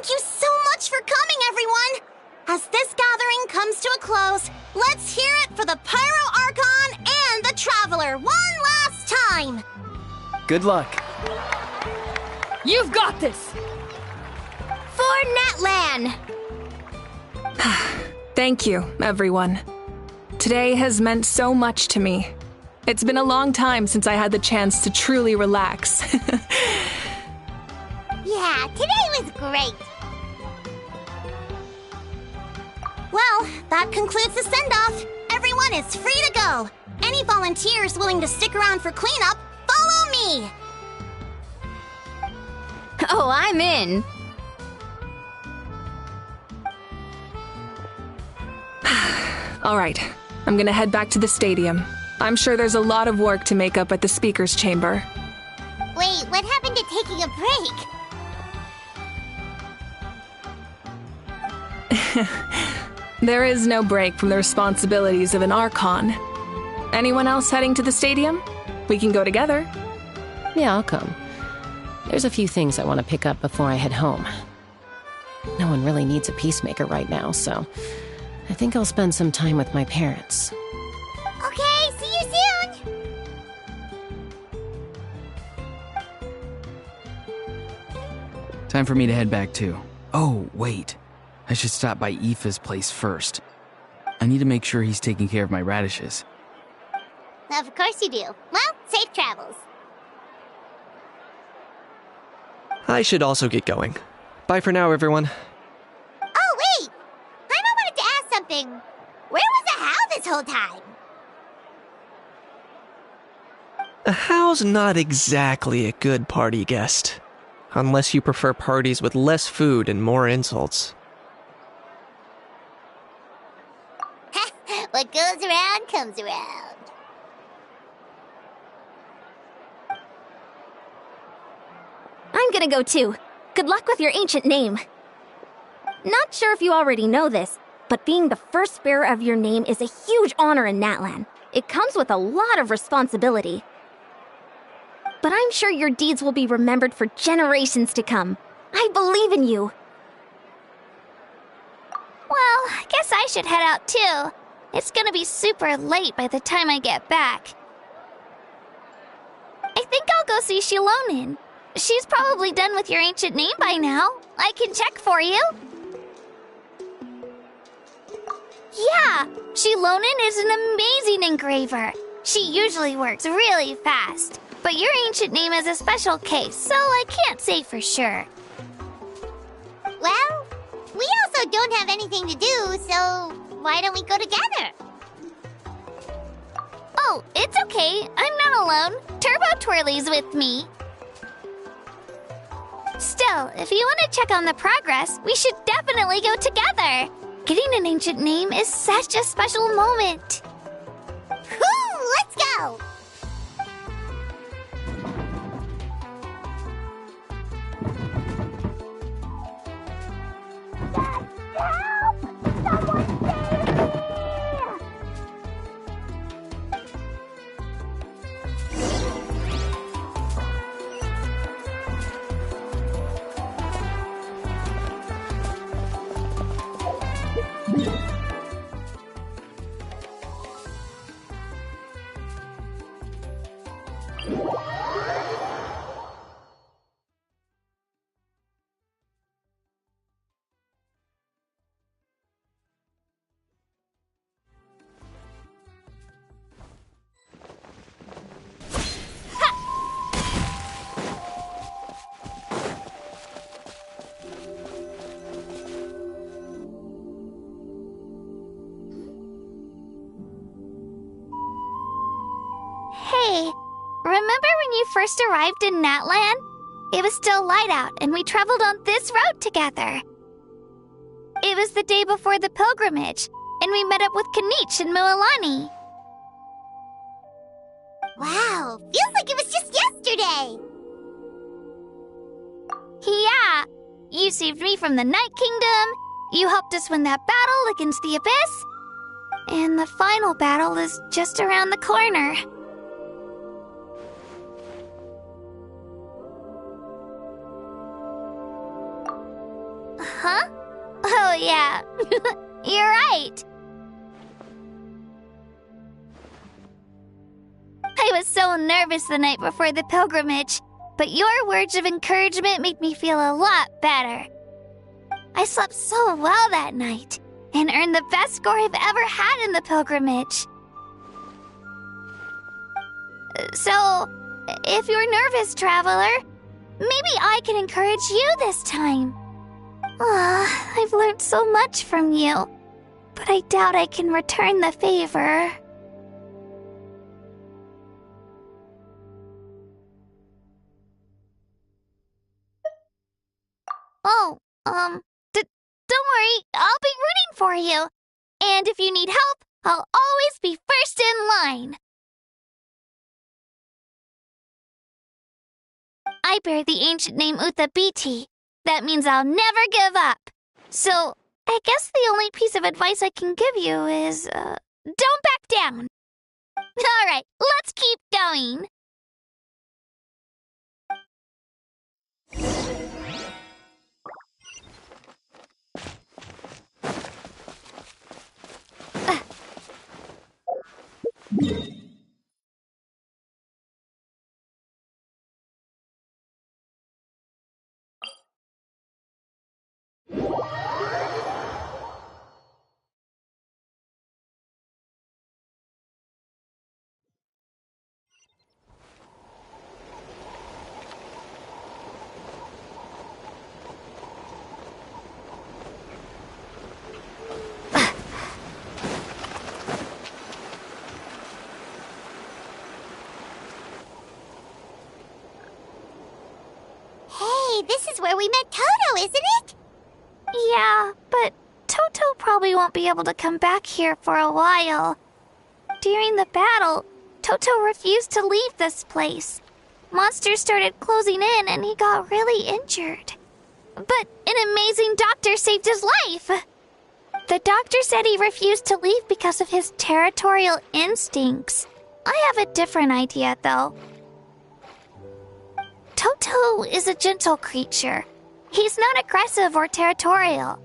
Thank you so much for coming, everyone! As this gathering comes to a close, let's hear it for the Pyro Archon and the Traveler one last time! Good luck. You've got this! For Natlan! Thank you, everyone. Today has meant so much to me. It's been a long time since I had the chance to truly relax. Yeah, today was great. Well, that concludes the send-off. Everyone is free to go. Any volunteers willing to stick around for cleanup, follow me! Oh, I'm in. All right, I'm gonna head back to the stadium. I'm sure there's a lot of work to make up at the speaker's chamber. Wait, what happened to taking a break? There is no break from the responsibilities of an Archon. Anyone else heading to the stadium? We can go together. Yeah, I'll come. There's a few things I want to pick up before I head home. No one really needs a peacemaker right now, so I think I'll spend some time with my parents. Okay, see you soon! Time for me to head back too. Oh, wait. I should stop by Aoife's place first. I need to make sure he's taking care of my radishes. Of course you do. Well, safe travels. I should also get going. Bye for now, everyone. Oh, wait! Paimon wanted to ask something. Where was the How this whole time? A How's not exactly a good party guest. Unless you prefer parties with less food and more insults. What goes around comes around. I'm gonna go too. Good luck with your ancient name. Not sure if you already know this, but being the first bearer of your name is a huge honor in Natlan. It comes with a lot of responsibility. But I'm sure your deeds will be remembered for generations to come. I believe in you. Well, I guess I should head out too. It's gonna be super late by the time I get back. I think I'll go see Shilonin. She's probably done with your ancient name by now. I can check for you. Yeah, Shilonin is an amazing engraver. She usually works really fast. But your ancient name is a special case, so I can't say for sure. Well, we also don't have anything to do, so why don't we go together? Oh, it's okay. I'm not alone. Turbo Twirly's with me. Still, if you want to check on the progress, we should definitely go together. Getting an ancient name is such a special moment. Woo! Let's go! Hey, remember when you first arrived in Natlan? It was still light out, and we traveled on this road together. It was the day before the pilgrimage, and we met up with Kanich and Mualani. Wow, feels like it was just yesterday. Yeah, you saved me from the Night Kingdom, you helped us win that battle against the Abyss, and the final battle is just around the corner. Huh? Oh, yeah. You're right. I was so nervous the night before the pilgrimage, but your words of encouragement made me feel a lot better. I slept so well that night and earned the best score I've ever had in the pilgrimage. So, if you're nervous, traveler, maybe I can encourage you this time. I've learned so much from you, but I doubt I can return the favor. Oh, don't worry, I'll be rooting for you. And if you need help, I'll always be first in line. I bear the ancient name Uthabiti. That means I'll never give up. So, I guess the only piece of advice I can give you is, don't back down. Alright, let's keep going. Hey, this is where we met Toto, isn't it? Yeah, but Toto probably won't be able to come back here for a while. During the battle, Toto refused to leave this place. Monsters started closing in and he got really injured. But an amazing doctor saved his life. The doctor said he refused to leave because of his territorial instincts. I have a different idea, though. Toto is a gentle creature. He's not aggressive or territorial.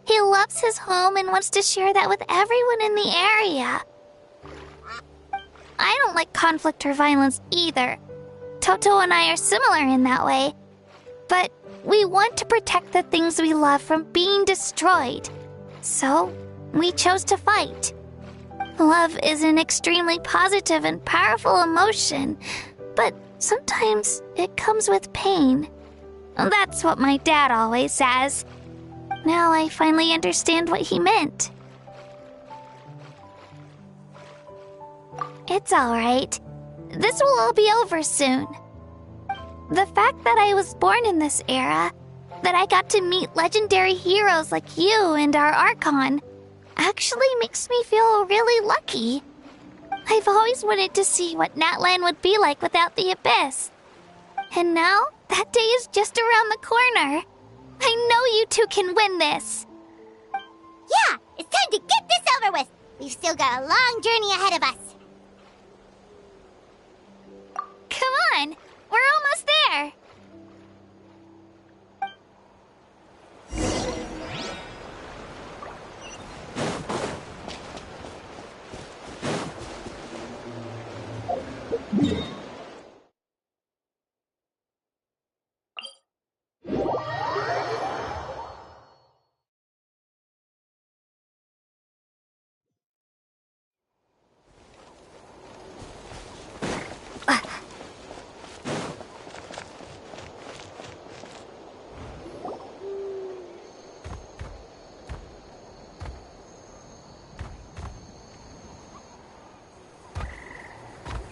He loves his home and wants to share that with everyone in the area. I don't like conflict or violence either. Toto and I are similar in that way. But we want to protect the things we love from being destroyed. So, we chose to fight. Love is an extremely positive and powerful emotion, but sometimes it comes with pain. That's what my dad always says. Now I finally understand what he meant. It's alright. This will all be over soon. The fact that I was born in this era, that I got to meet legendary heroes like you and our Archon, actually makes me feel really lucky. I've always wanted to see what Natlan would be like without the Abyss. And now, that day is just around the corner. I know you two can win this. Yeah, it's time to get this over with. We've still got a long journey ahead of us. Come on, we're almost there.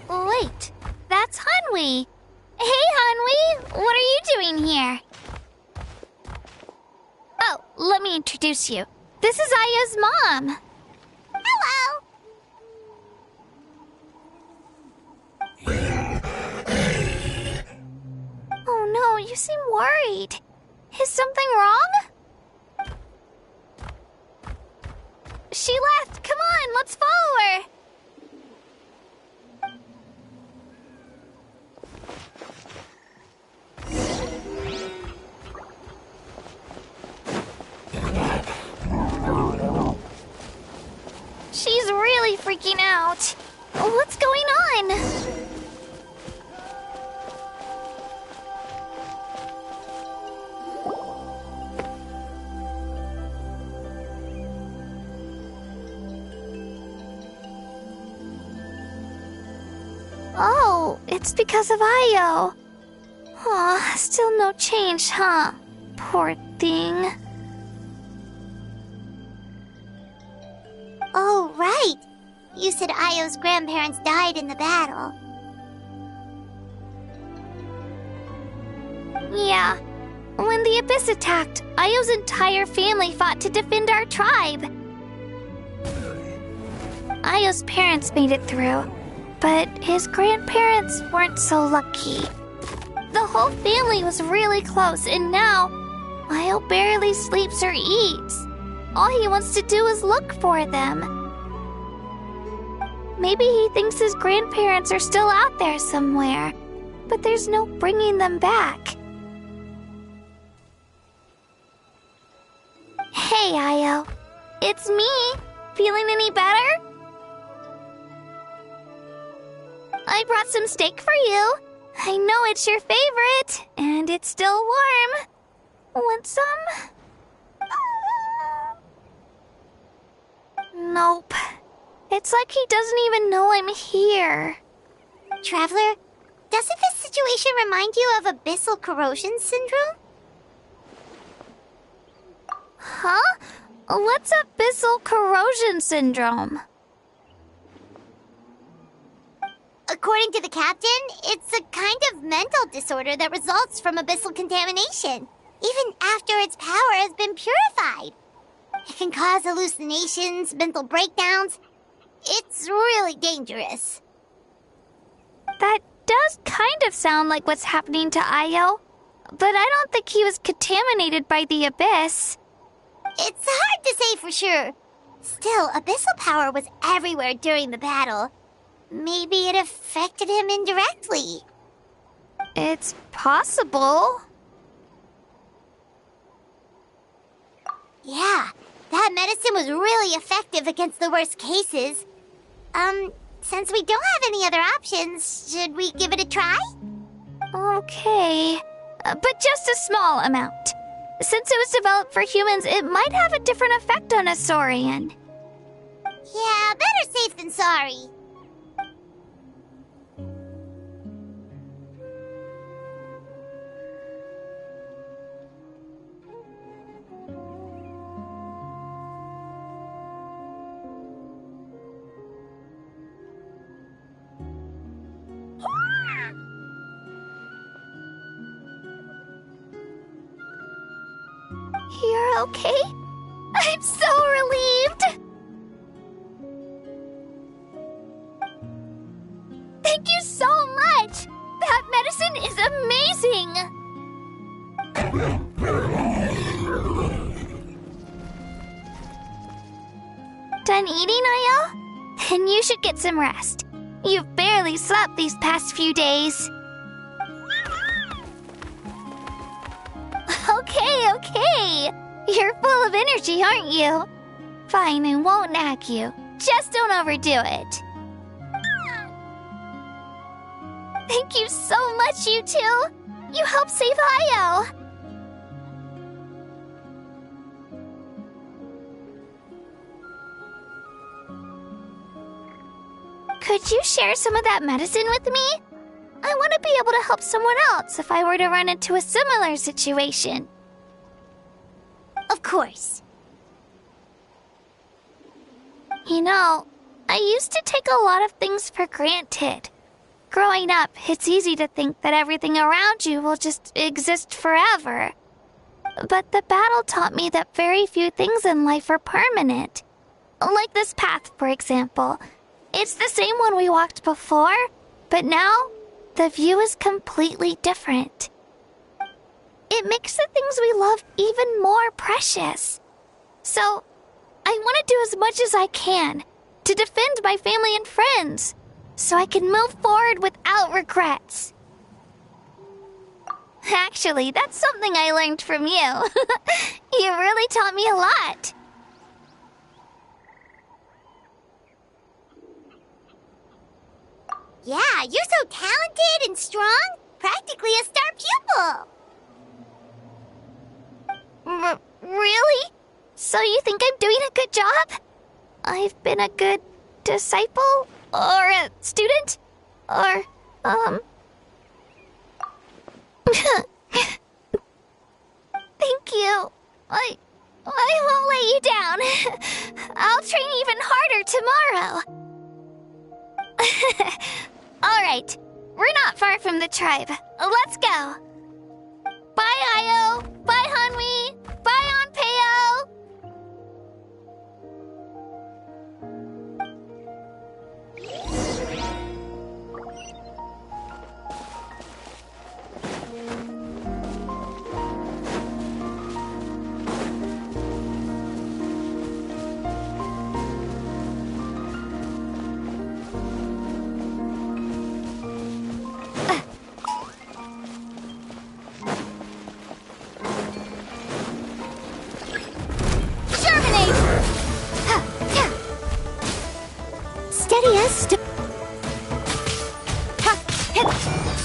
Wait, that's Hanwi. Hey, Hanwi, what are you doing here? Oh, let me introduce you. This is Aya's mom. Hello. Oh no, you seem worried. Is something wrong? She left. Come on, let's follow her. freaking out. What's going on? Oh, it's because of Io. Aw, still no change, huh? Poor thing. Oh, right. You said Io's grandparents died in the battle. Yeah. When the Abyss attacked, Io's entire family fought to defend our tribe. Io's parents made it through, but his grandparents weren't so lucky. The whole family was really close, and now Io barely sleeps or eats. All he wants to do is look for them. Maybe he thinks his grandparents are still out there somewhere, but there's no bringing them back. Hey, Io. It's me. Feeling any better? I brought some steak for you. I know it's your favorite, and it's still warm. Want some? Nope. It's like he doesn't even know I'm here. Traveler, doesn't this situation remind you of abyssal corrosion syndrome? Huh? What's abyssal corrosion syndrome? According to the captain, it's a kind of mental disorder that results from abyssal contamination, even after its power has been purified. It can cause hallucinations, mental breakdowns. It's really dangerous. That does kind of sound like what's happening to Io, but I don't think he was contaminated by the Abyss. It's hard to say for sure. Still, abyssal power was everywhere during the battle. Maybe it affected him indirectly. It's possible. Yeah, that medicine was really effective against the worst cases. Since we don't have any other options, should we give it a try? Okay, but just a small amount. Since it was developed for humans, it might have a different effect on a Saurian. Yeah, better safe than sorry. You're okay? I'm so relieved! Thank you so much! That medicine is amazing! Done eating, Io? Then you should get some rest. You've barely slept these past few days. Okay. You're full of energy, aren't you? Fine, I won't nag you. Just don't overdo it. Thank you so much, you two. You helped save Io. Could you share some of that medicine with me? I want to be able to help someone else if I were to run into a similar situation. Of course. You know, I used to take a lot of things for granted. Growing up, it's easy to think that everything around you will just exist forever. But the battle taught me that very few things in life are permanent. Like this path, for example. It's the same one we walked before, but now the view is completely different. It makes the things we love even more precious. So, I want to do as much as I can to defend my family and friends, so I can move forward without regrets. Actually, that's something I learned from you. You really taught me a lot. Yeah, you're so talented and strong. Practically a star pupil. Really? So you think I'm doing a good job? I've been a good disciple? Or a student? Or, Thank you. I won't let you down. I'll train even harder tomorrow. Alright, we're not far from the tribe. Let's go. Bye, Io. Bye, Hanwi. Bye, Onpeo. Steady as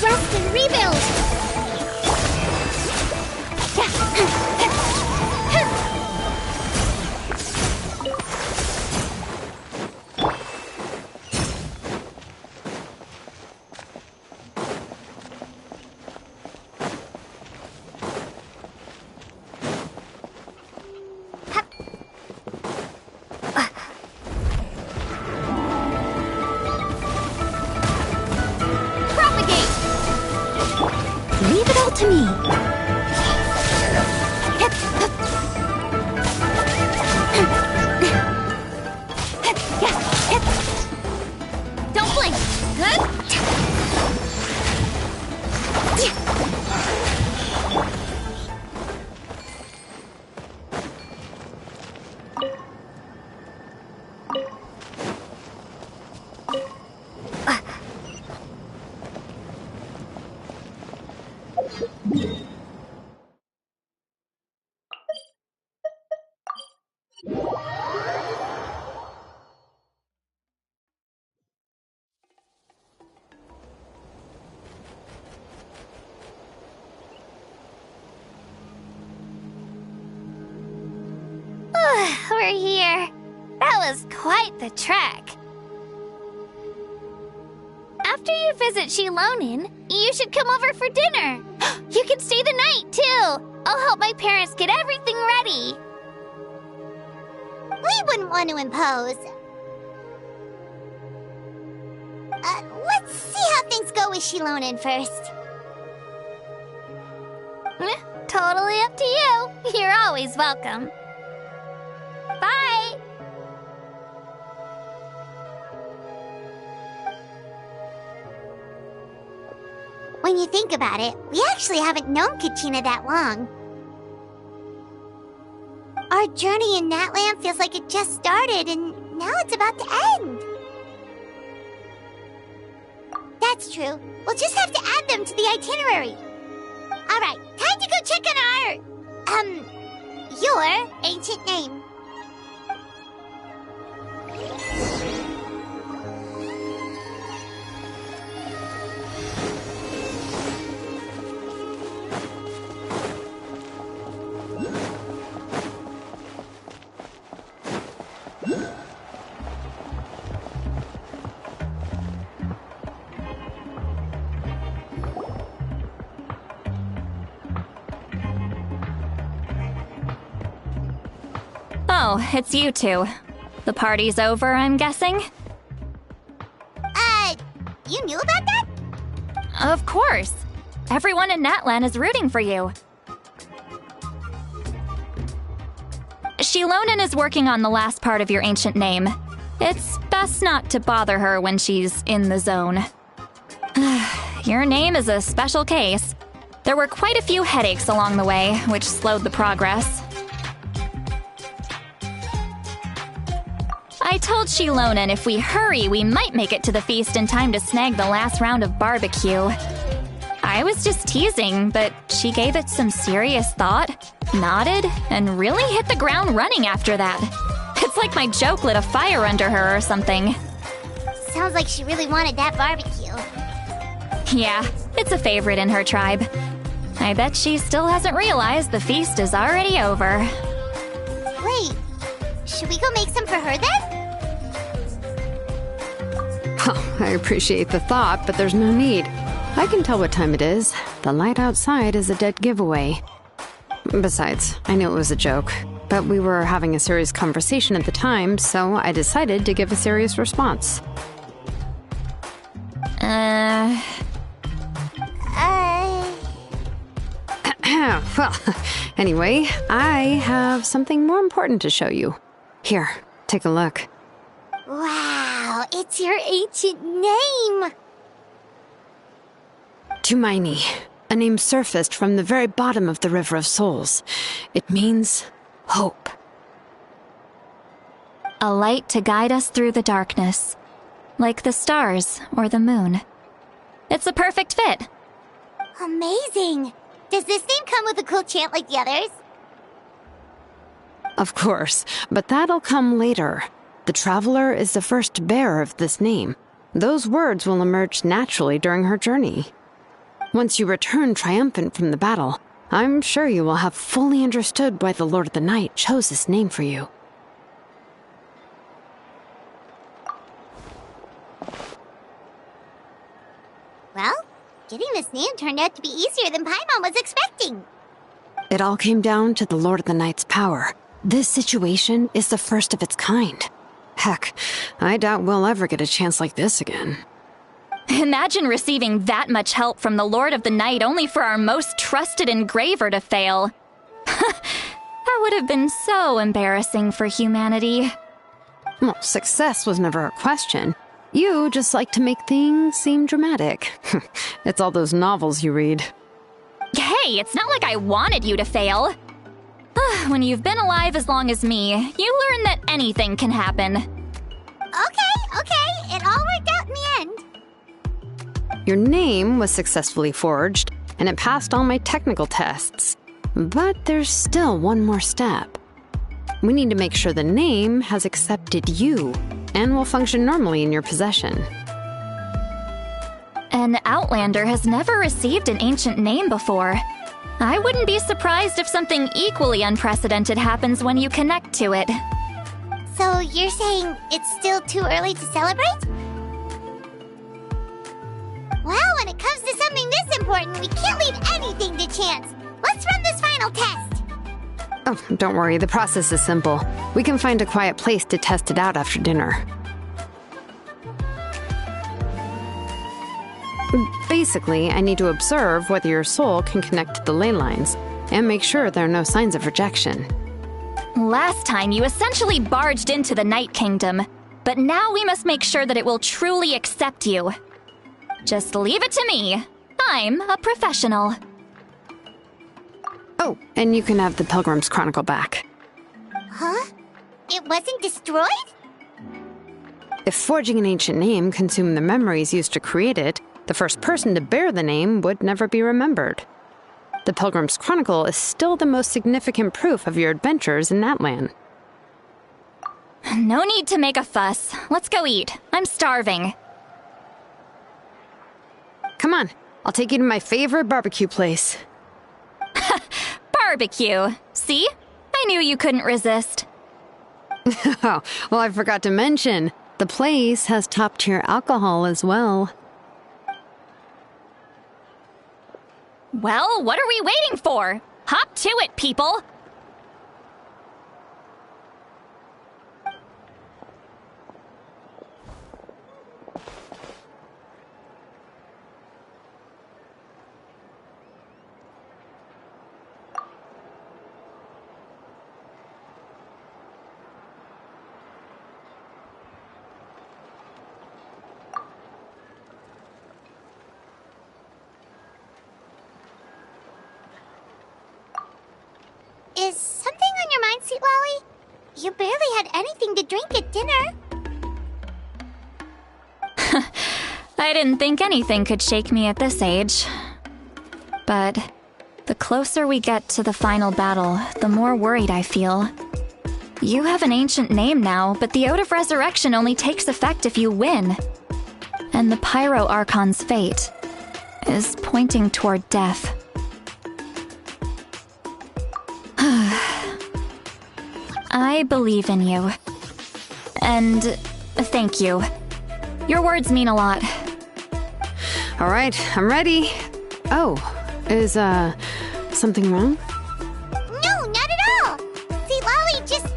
Rest and rebuild! Leave it all to me. Don't blink. We're here. That was quite the trek. After you visit Shilonin, you should come over for dinner. You can stay the night, too. I'll help my parents get everything ready. We wouldn't want to impose. Let's see how things go with Shilonin first. Totally up to you. You're always welcome. Bye! When you think about it, we actually haven't known Kachina that long. Our journey in Natland feels like it just started, and now it's about to end. That's true. We'll just have to add them to the itinerary. Alright, time to go check on your ancient name. Oh, it's you two. The party's over, I'm guessing? You knew about that? Of course. Everyone in Natlan is rooting for you. Shilonin is working on the last part of your ancient name. It's best not to bother her when she's in the zone. Your name is a special case. There were quite a few headaches along the way, which slowed the progress. I told Shilonin if we hurry, we might make it to the feast in time to snag the last round of barbecue. I was just teasing, but she gave it some serious thought, nodded, and really hit the ground running after that. It's like my joke lit a fire under her or something. So sounds like she really wanted that barbecue. Yeah, it's a favorite in her tribe. I bet she still hasn't realized the feast is already over. Wait, should we go make some for her then? Oh, I appreciate the thought, but there's no need. I can tell what time it is. The light outside is a dead giveaway. Besides, I knew it was a joke, but we were having a serious conversation at the time, so I decided to give a serious response. Well, anyway, I have something more important to show you. Here, take a look. Wow, it's your ancient name! Tumaini, a name surfaced from the very bottom of the River of Souls. It means hope. A light to guide us through the darkness, like the stars or the moon. It's a perfect fit. Amazing! Does this name come with a cool chant like the others? Of course, but that'll come later. The Traveler is the first bearer of this name. Those words will emerge naturally during her journey. Once you return triumphant from the battle, I'm sure you will have fully understood why the Lord of the Night chose this name for you. Well, getting this name turned out to be easier than Paimon was expecting. It all came down to the Lord of the Night's power. This situation is the first of its kind. Heck, I doubt we'll ever get a chance like this again. Imagine receiving that much help from the Lord of the Night only for our most trusted engraver to fail. That would have been so embarrassing for humanity. Well, success was never a question. You just like to make things seem dramatic. It's all those novels you read. Hey, it's not like I wanted you to fail. When you've been alive as long as me, you learn that anything can happen. Okay, it all worked out in the end. Your name was successfully forged, and it passed all my technical tests. But there's still one more step. We need to make sure the name has accepted you, and will function normally in your possession. An Outlander has never received an ancient name before. I wouldn't be surprised if something equally unprecedented happens when you connect to it. So you're saying it's still too early to celebrate? Well, when it comes to something this important, we can't leave anything to chance. Let's run this final test. Oh, don't worry, the process is simple. We can find a quiet place to test it out after dinner. Basically, I need to observe whether your soul can connect to the ley lines, and make sure there are no signs of rejection. Last time, you essentially barged into the Night Kingdom, but now we must make sure that it will truly accept you. Just leave it to me. I'm a professional. Oh, and you can have the Pilgrim's Chronicle back. Huh? It wasn't destroyed? If forging an ancient name consumed the memories used to create it, the first person to bear the name would never be remembered. The Pilgrim's Chronicle is still the most significant proof of your adventures in that land. No need to make a fuss. Let's go eat. I'm starving. Come on, I'll take you to my favorite barbecue place. Barbecue. See? I knew you couldn't resist. Oh, well, I forgot to mention, the place has top-tier alcohol as well. Well, what are we waiting for? Hop to it, people! Is something on your mind, Sweet Lolly? You barely had anything to drink at dinner. I didn't think anything could shake me at this age. But the closer we get to the final battle, the more worried I feel. You have an ancient name now, but the Ode of Resurrection only takes effect if you win. And the Pyro Archon's fate is pointing toward death. I believe in you. And thank you. Your words mean a lot. All right, I'm ready. Oh, is, something wrong? No, not at all! See, Lolly just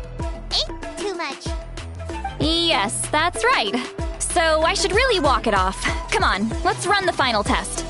ate too much. Yes, that's right. So I should really walk it off. Come on, let's run the final test.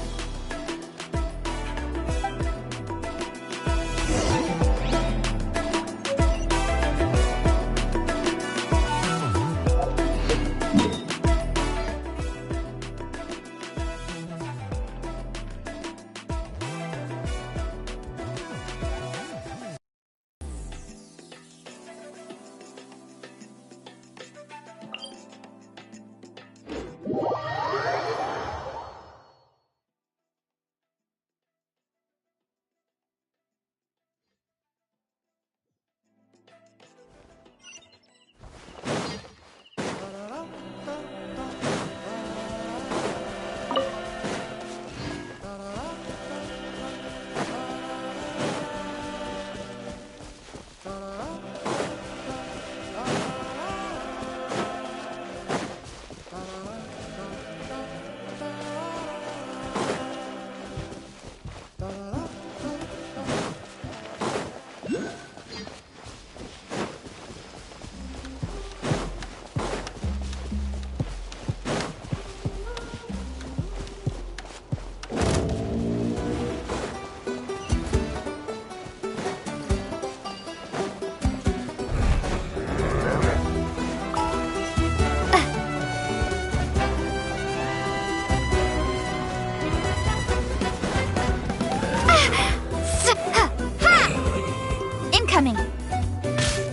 Incoming.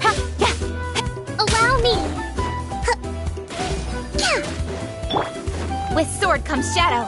Ha, yeah. Allow me. Yeah. With sword comes shadow.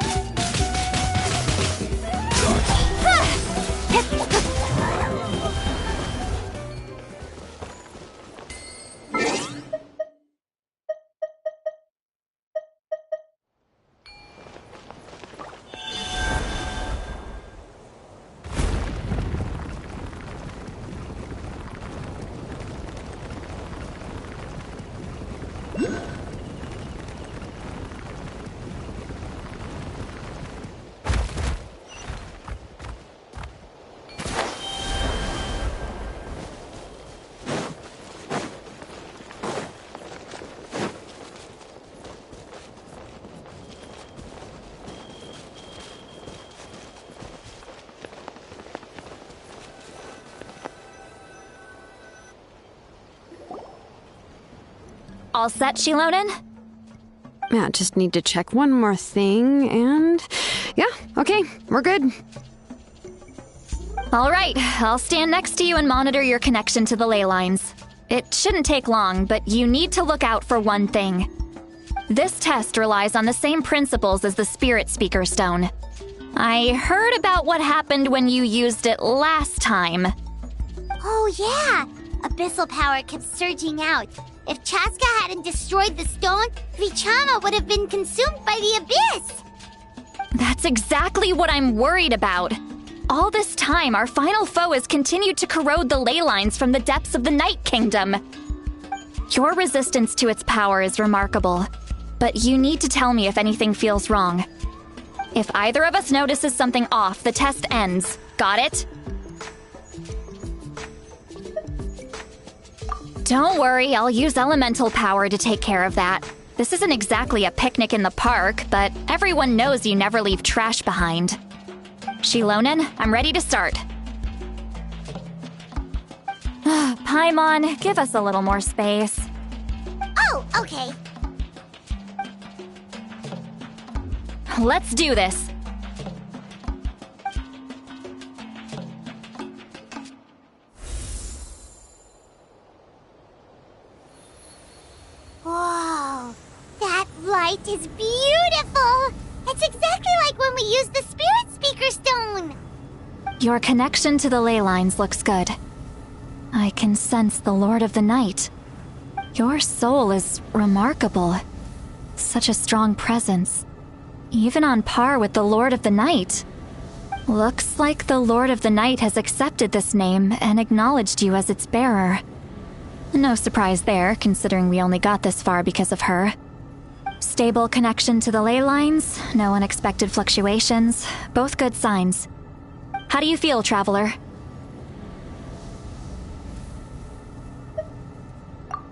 All set, Shilonen? Yeah, just need to check one more thing, and... yeah, okay, we're good. All right, I'll stand next to you and monitor your connection to the ley lines. It shouldn't take long, but you need to look out for one thing. This test relies on the same principles as the Spirit Speaker Stone. I heard about what happened when you used it last time. Oh yeah! Abyssal power kept surging out. If Chaska hadn't destroyed the stone, Vichama would have been consumed by the abyss! That's exactly what I'm worried about. All this time, our final foe has continued to corrode the ley lines from the depths of the Night Kingdom. Your resistance to its power is remarkable, but you need to tell me if anything feels wrong. If either of us notices something off, the test ends. Got it? Don't worry, I'll use elemental power to take care of that. This isn't exactly a picnic in the park, but everyone knows you never leave trash behind. Shilonen, I'm ready to start. Paimon, give us a little more space. Oh, okay. Let's do this. Whoa, that light is beautiful! It's exactly like when we used the Spirit Speaker Stone! Your connection to the ley lines looks good. I can sense the Lord of the Night. Your soul is remarkable. Such a strong presence. even on par with the Lord of the Night. Looks like the Lord of the Night has accepted this name and acknowledged you as its bearer. No surprise there, considering we only got this far because of her. Stable connection to the ley lines, no unexpected fluctuations, both good signs. How do you feel, Traveler?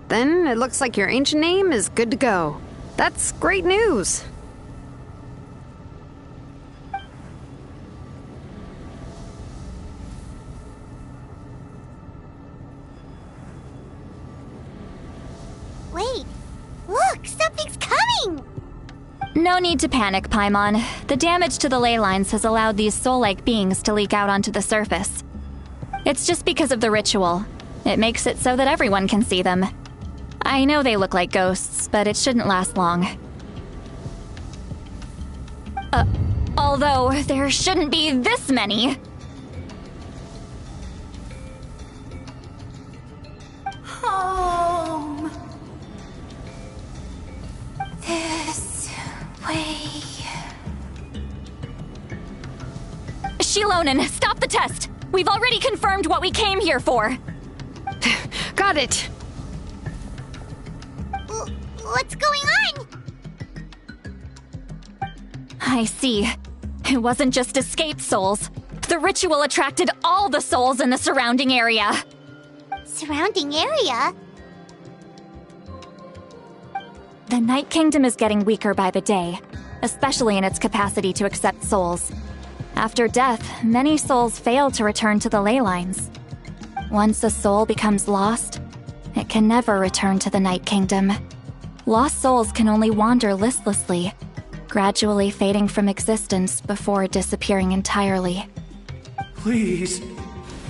Then it looks like your ancient name is good to go. That's great news. Wait, look, something's coming! No need to panic, Paimon. The damage to the ley lines has allowed these soul-like beings to leak out onto the surface. It's just because of the ritual. It makes it so that everyone can see them. I know they look like ghosts, but it shouldn't last long. Although there shouldn't be this many. Home. This way. Shilonen, stop the test! We've already confirmed what we came here for! Got it! What's going on? I see. It wasn't just escaped souls. The ritual attracted all the souls in the surrounding area. Surrounding area? The Night Kingdom is getting weaker by the day, especially in its capacity to accept souls. After death, many souls fail to return to the ley lines. Once a soul becomes lost, it can never return to the Night Kingdom. Lost souls can only wander listlessly, gradually fading from existence before disappearing entirely. Please,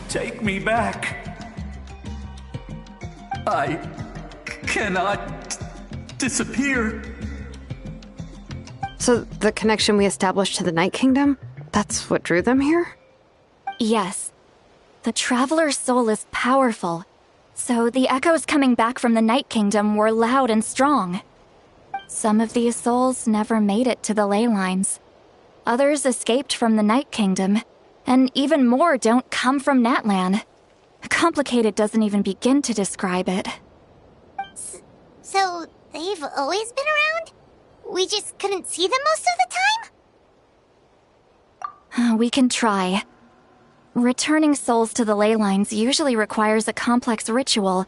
take me back. I cannot disappear. So the connection we established to the Night Kingdom, that's what drew them here? Yes. The Traveler's soul is powerful, so the echoes coming back from the Night Kingdom were loud and strong. Some of these souls never made it to the ley lines. Others escaped from the Night Kingdom, and even more don't come from Natlan. Complicated doesn't even begin to describe it. So, they've always been around? We just couldn't see them most of the time? We can try. Returning souls to the ley lines usually requires a complex ritual,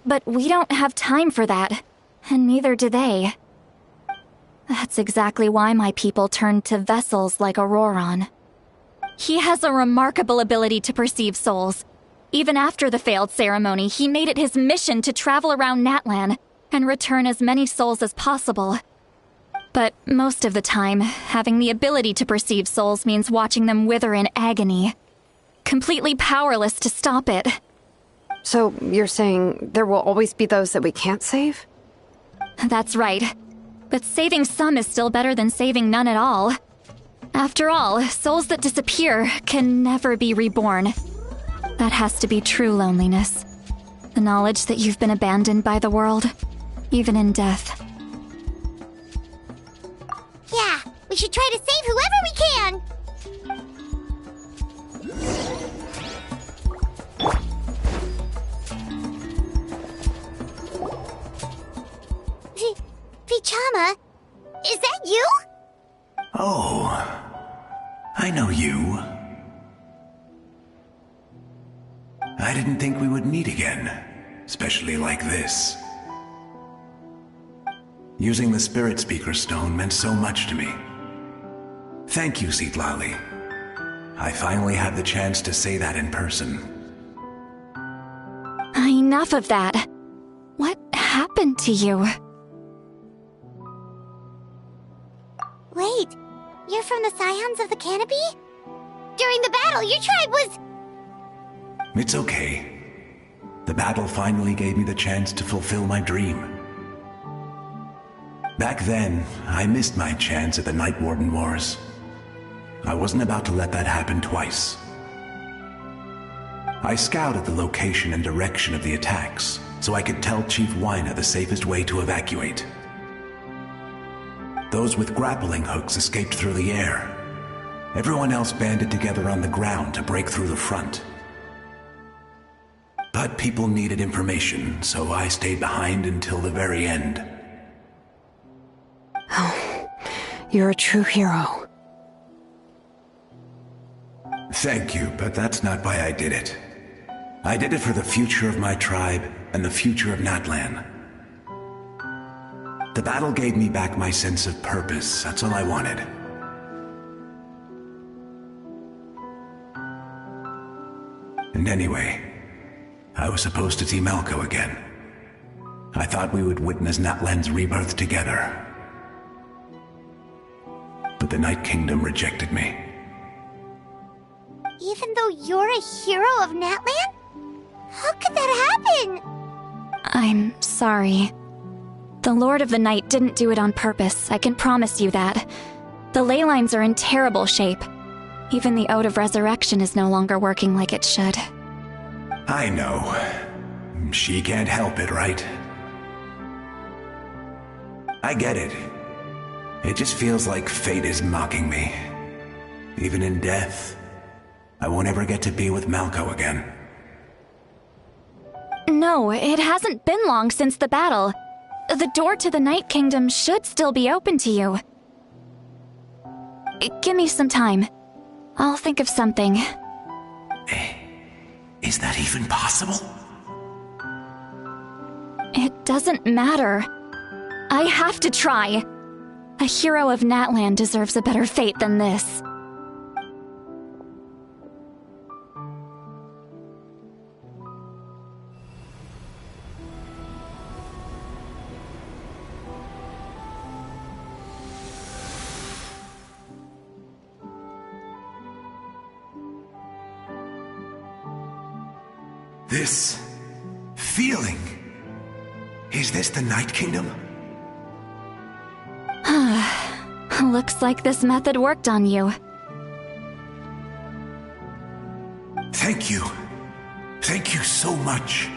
but we don't have time for that, and neither do they. That's exactly why my people turned to vessels like Auroron. He has a remarkable ability to perceive souls. Even after the failed ceremony, he made it his mission to travel around Natlan and return as many souls as possible. But most of the time, having the ability to perceive souls means watching them wither in agony. Completely powerless to stop it. So you're saying there will always be those that we can't save? That's right. But saving some is still better than saving none at all. After all, souls that disappear can never be reborn. That has to be true loneliness. The knowledge that you've been abandoned by the world, even in death. Yeah, we should try to save whoever we can! Vichama, is that you? Oh, I know you. I didn't think we would meet again, especially like this. Using the Spirit Speaker Stone meant so much to me. Thank you, Citlali. I finally had the chance to say that in person. Enough of that. What happened to you? Wait, you're from the Scions of the Canopy? During the battle, your tribe was... It's okay. The battle finally gave me the chance to fulfill my dream. Back then, I missed my chance at the Night Warden Wars. I wasn't about to let that happen twice. I scouted the location and direction of the attacks, so I could tell Chief Wyna the safest way to evacuate. Those with grappling hooks escaped through the air. Everyone else banded together on the ground to break through the front. But people needed information, so I stayed behind until the very end. Oh, you're a true hero. Thank you, but that's not why I did it. I did it for the future of my tribe and the future of Natlan. The battle gave me back my sense of purpose. That's all I wanted. And anyway, I was supposed to see Malco again. I thought we would witness Natlan's rebirth together. But the Night Kingdom rejected me. Even though you're a hero of Natlan? How could that happen? I'm sorry. The Lord of the Night didn't do it on purpose, I can promise you that. The ley lines are in terrible shape. Even the Ode of Resurrection is no longer working like it should. I know. She can't help it, right? I get it. It just feels like fate is mocking me. Even in death, I won't ever get to be with Malco again. No, it hasn't been long since the battle. The door to the Night Kingdom should still be open to you. Give me some time. I'll think of something. Is that even possible? It doesn't matter. I have to try. A hero of Natlan deserves a better fate than this. This feeling. Is this the Night Kingdom? Looks like this method worked on you. Thank you. Thank you so much.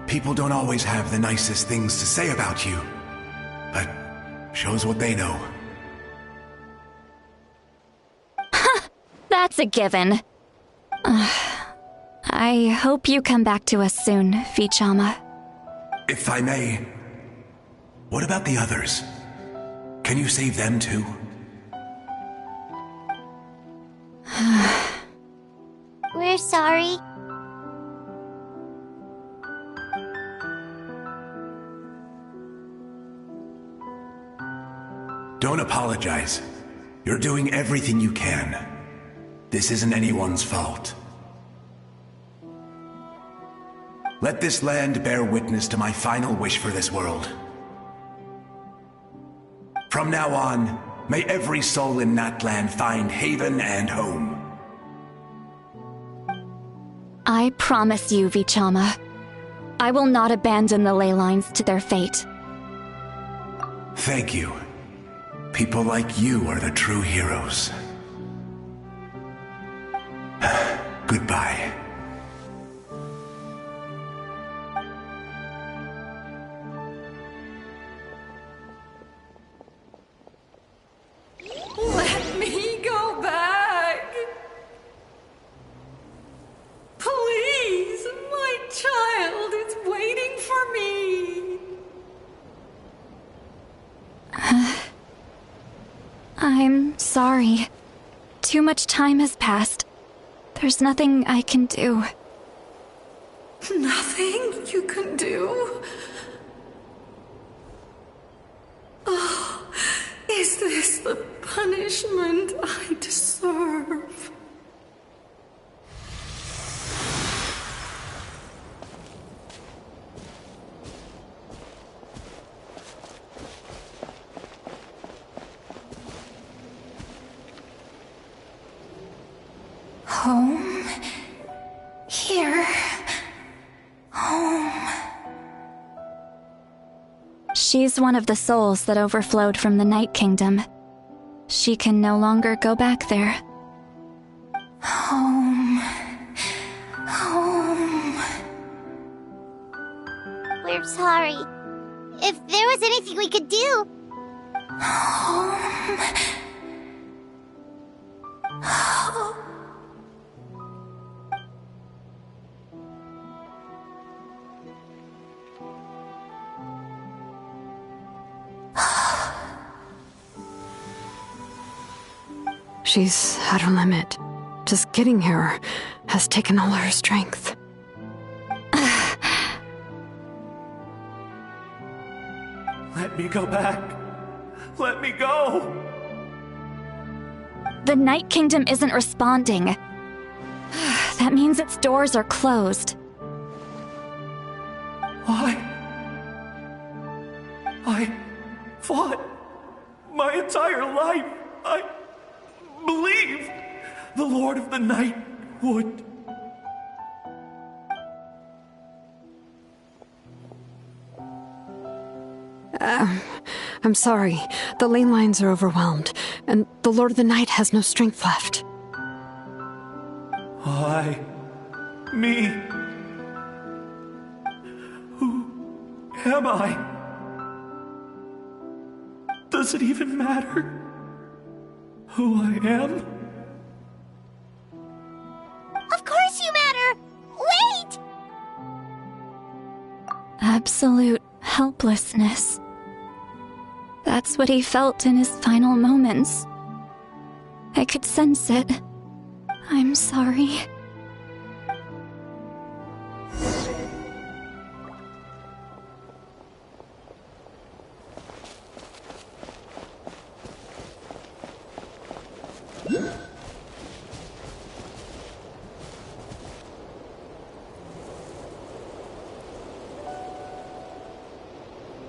People don't always have the nicest things to say about you, but shows what they know. That's a given. I hope you come back to us soon, Vichama. If I may, what about the others? Can you save them too? We're sorry. Don't apologize. You're doing everything you can. This isn't anyone's fault. Let this land bear witness to my final wish for this world. From now on, may every soul in Natlan find haven and home. I promise you, Vichama. I will not abandon the ley lines to their fate. Thank you. People like you are the true heroes. Goodbye. Let me go back. Please, my child is waiting for me. I'm sorry. Too much time has passed. There's nothing I can do. Nothing you can do? Oh, is this the punishment I deserve? Home? Here? Home? She's one of the souls that overflowed from the Night Kingdom. She can no longer go back there. Home. Home. We're sorry. If there was anything we could do... She's at her limit. Just getting here has taken all her strength. Let me go back. Let me go. The Night Kingdom isn't responding. That means its doors are closed. I fought my entire life. I believed the Lord of the Night would. I'm sorry. The lane lines are overwhelmed, and the Lord of the Night has no strength left. Me. Who am I? Does it even matter who I am? Of course you matter! Wait! Absolute helplessness. That's what he felt in his final moments. I could sense it. I'm sorry.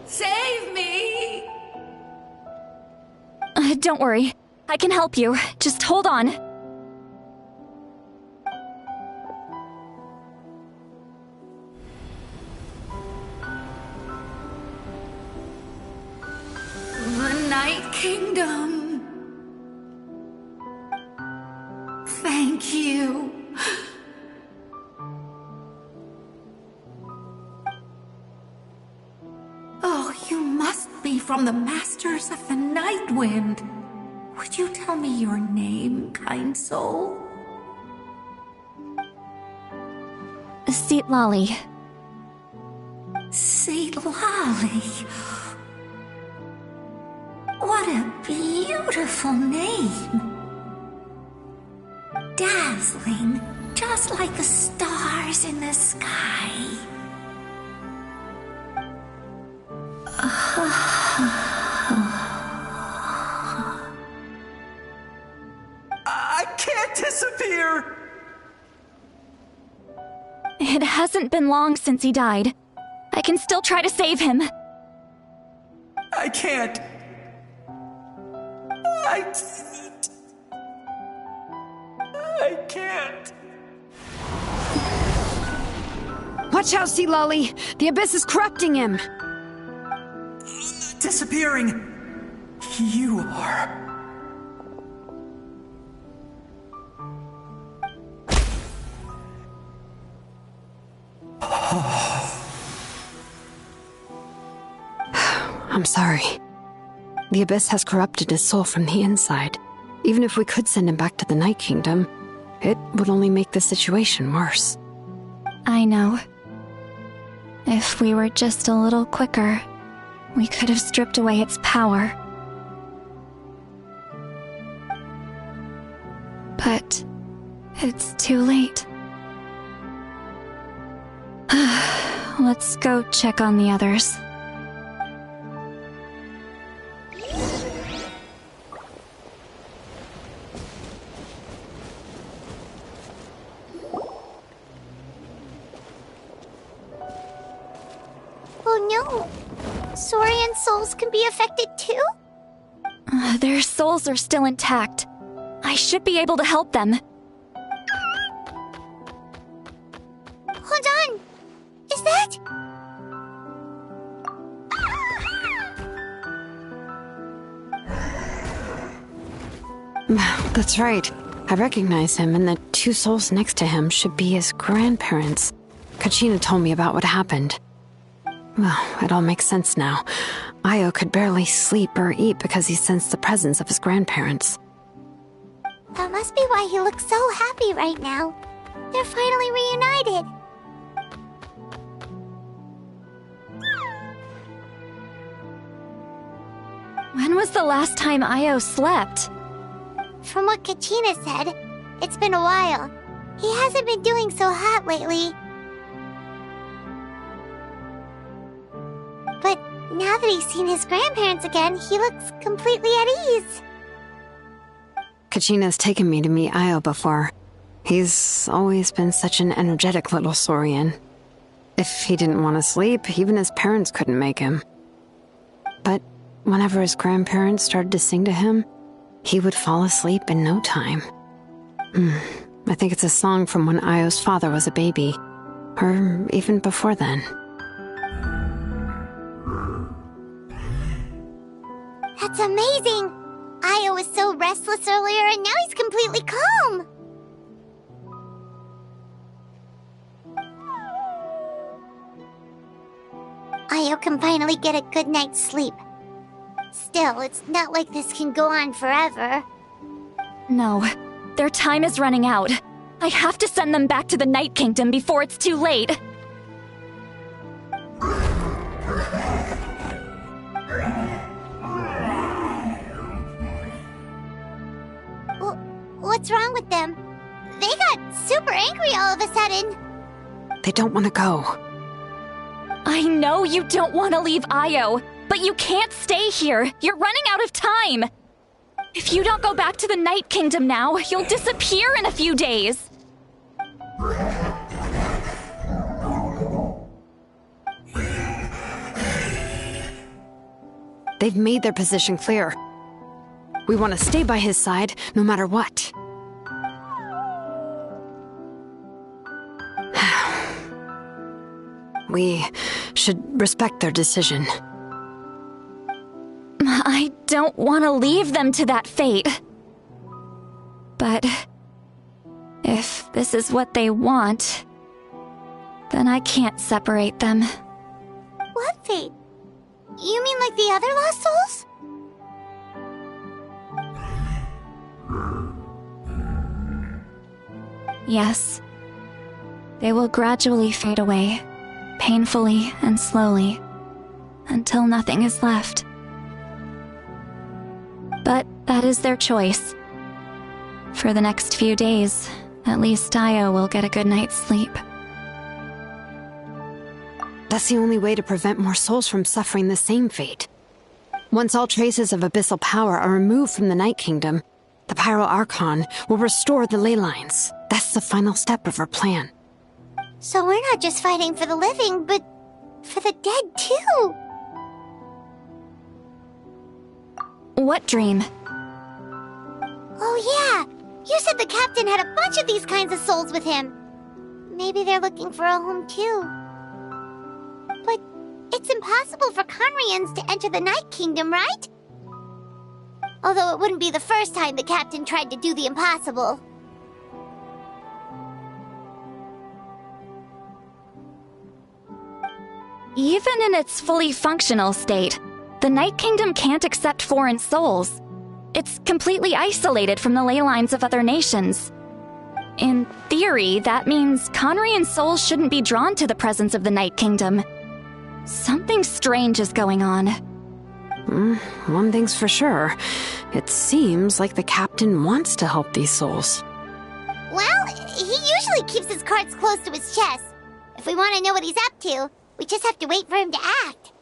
Save me! Don't worry. I can help you. Just hold on. The Night Kingdom. Thank you. Oh, you must be from the Masters of the Night Wind. Would you tell me your name, kind soul? Seat Lolly. Seat Lolly. What a beautiful name. Dazzling, just like the stars in the sky. I can't disappear! It hasn't been long since he died. I can still try to save him. I can't. I can't. Watch out, Sea Lolly! The Abyss is corrupting him! Disappearing. You are. I'm sorry. The Abyss has corrupted his soul from the inside. Even if we could send him back to the Night Kingdom, it would only make the situation worse. I know. If we were just a little quicker, we could have stripped away its power. But it's too late. Let's go check on the others. Oh no! Saurian souls can be affected too? Their souls are still intact. I should be able to help them. Hold on! Is that... That's right. I recognize him, and the two souls next to him should be his grandparents. Kachina told me about what happened. Well, it all makes sense now. Io could barely sleep or eat because he sensed the presence of his grandparents. That must be why he looks so happy right now. They're finally reunited. When was the last time Io slept? From what Kachina said, it's been a while. He hasn't been doing so hot lately. But now that he's seen his grandparents again, he looks completely at ease. Kachina's taken me to meet Io before. He's always been such an energetic little Saurian. If he didn't want to sleep, even his parents couldn't make him. But whenever his grandparents started to sing to him, he would fall asleep in no time. I think it's a song from when Io's father was a baby, or even before then. That's amazing! Io was so restless earlier, and now he's completely calm! Io can finally get a good night's sleep. Still, it's not like this can go on forever. No, their time is running out. I have to send them back to the Night Kingdom before it's too late. What's wrong with them? They got super angry all of a sudden. They don't want to go. I know you don't want to leave Io, but you can't stay here. You're running out of time. If you don't go back to the Night Kingdom now, you'll disappear in a few days. They've made their position clear. We want to stay by his side, no matter what. We should respect their decision. I don't want to leave them to that fate. But if this is what they want, then I can't separate them. What fate? You mean like the other lost souls? Yes. They will gradually fade away, painfully and slowly, until nothing is left. But that is their choice. For the next few days, at least Io will get a good night's sleep. That's the only way to prevent more souls from suffering the same fate. Once all traces of abyssal power are removed from the Night Kingdom, the Pyro Archon will restore the ley lines. That's the final step of our plan. So we're not just fighting for the living, but for the dead too. What dream? Oh yeah, you said the captain had a bunch of these kinds of souls with him. Maybe they're looking for a home too. But it's impossible for Conrians to enter the Night Kingdom, right? Although it wouldn't be the first time the captain tried to do the impossible. Even in its fully functional state, the Night Kingdom can't accept foreign souls. It's completely isolated from the ley lines of other nations. In theory, that means Conrian souls shouldn't be drawn to the presence of the Night Kingdom. Something strange is going on. One thing's for sure. It seems like the captain wants to help these souls. Well, he usually keeps his cards close to his chest. If we want to know what he's up to, we just have to wait for him to act.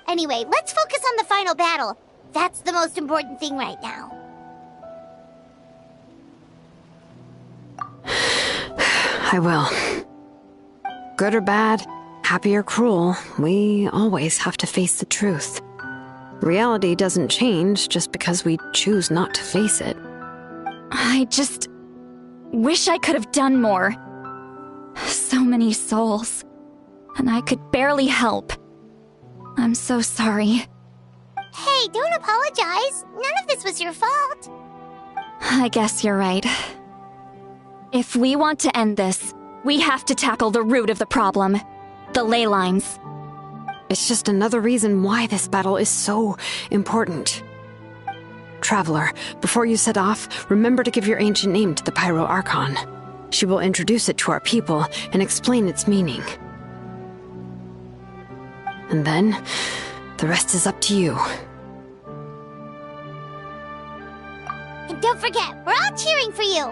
Anyway, let's focus on the final battle. That's the most important thing right now. I will. Good or bad, happy or cruel, we always have to face the truth. Reality doesn't change just because we choose not to face it. I just wish I could have done more. So many souls, and I could barely help. I'm so sorry. Hey, don't apologize. None of this was your fault. I guess you're right. If we want to end this, we have to tackle the root of the problem, the ley lines. It's just another reason why this battle is so important. Traveler, before you set off, remember to give your ancient name to the Pyro Archon. She will introduce it to our people and explain its meaning. And then, the rest is up to you. And don't forget, we're all cheering for you.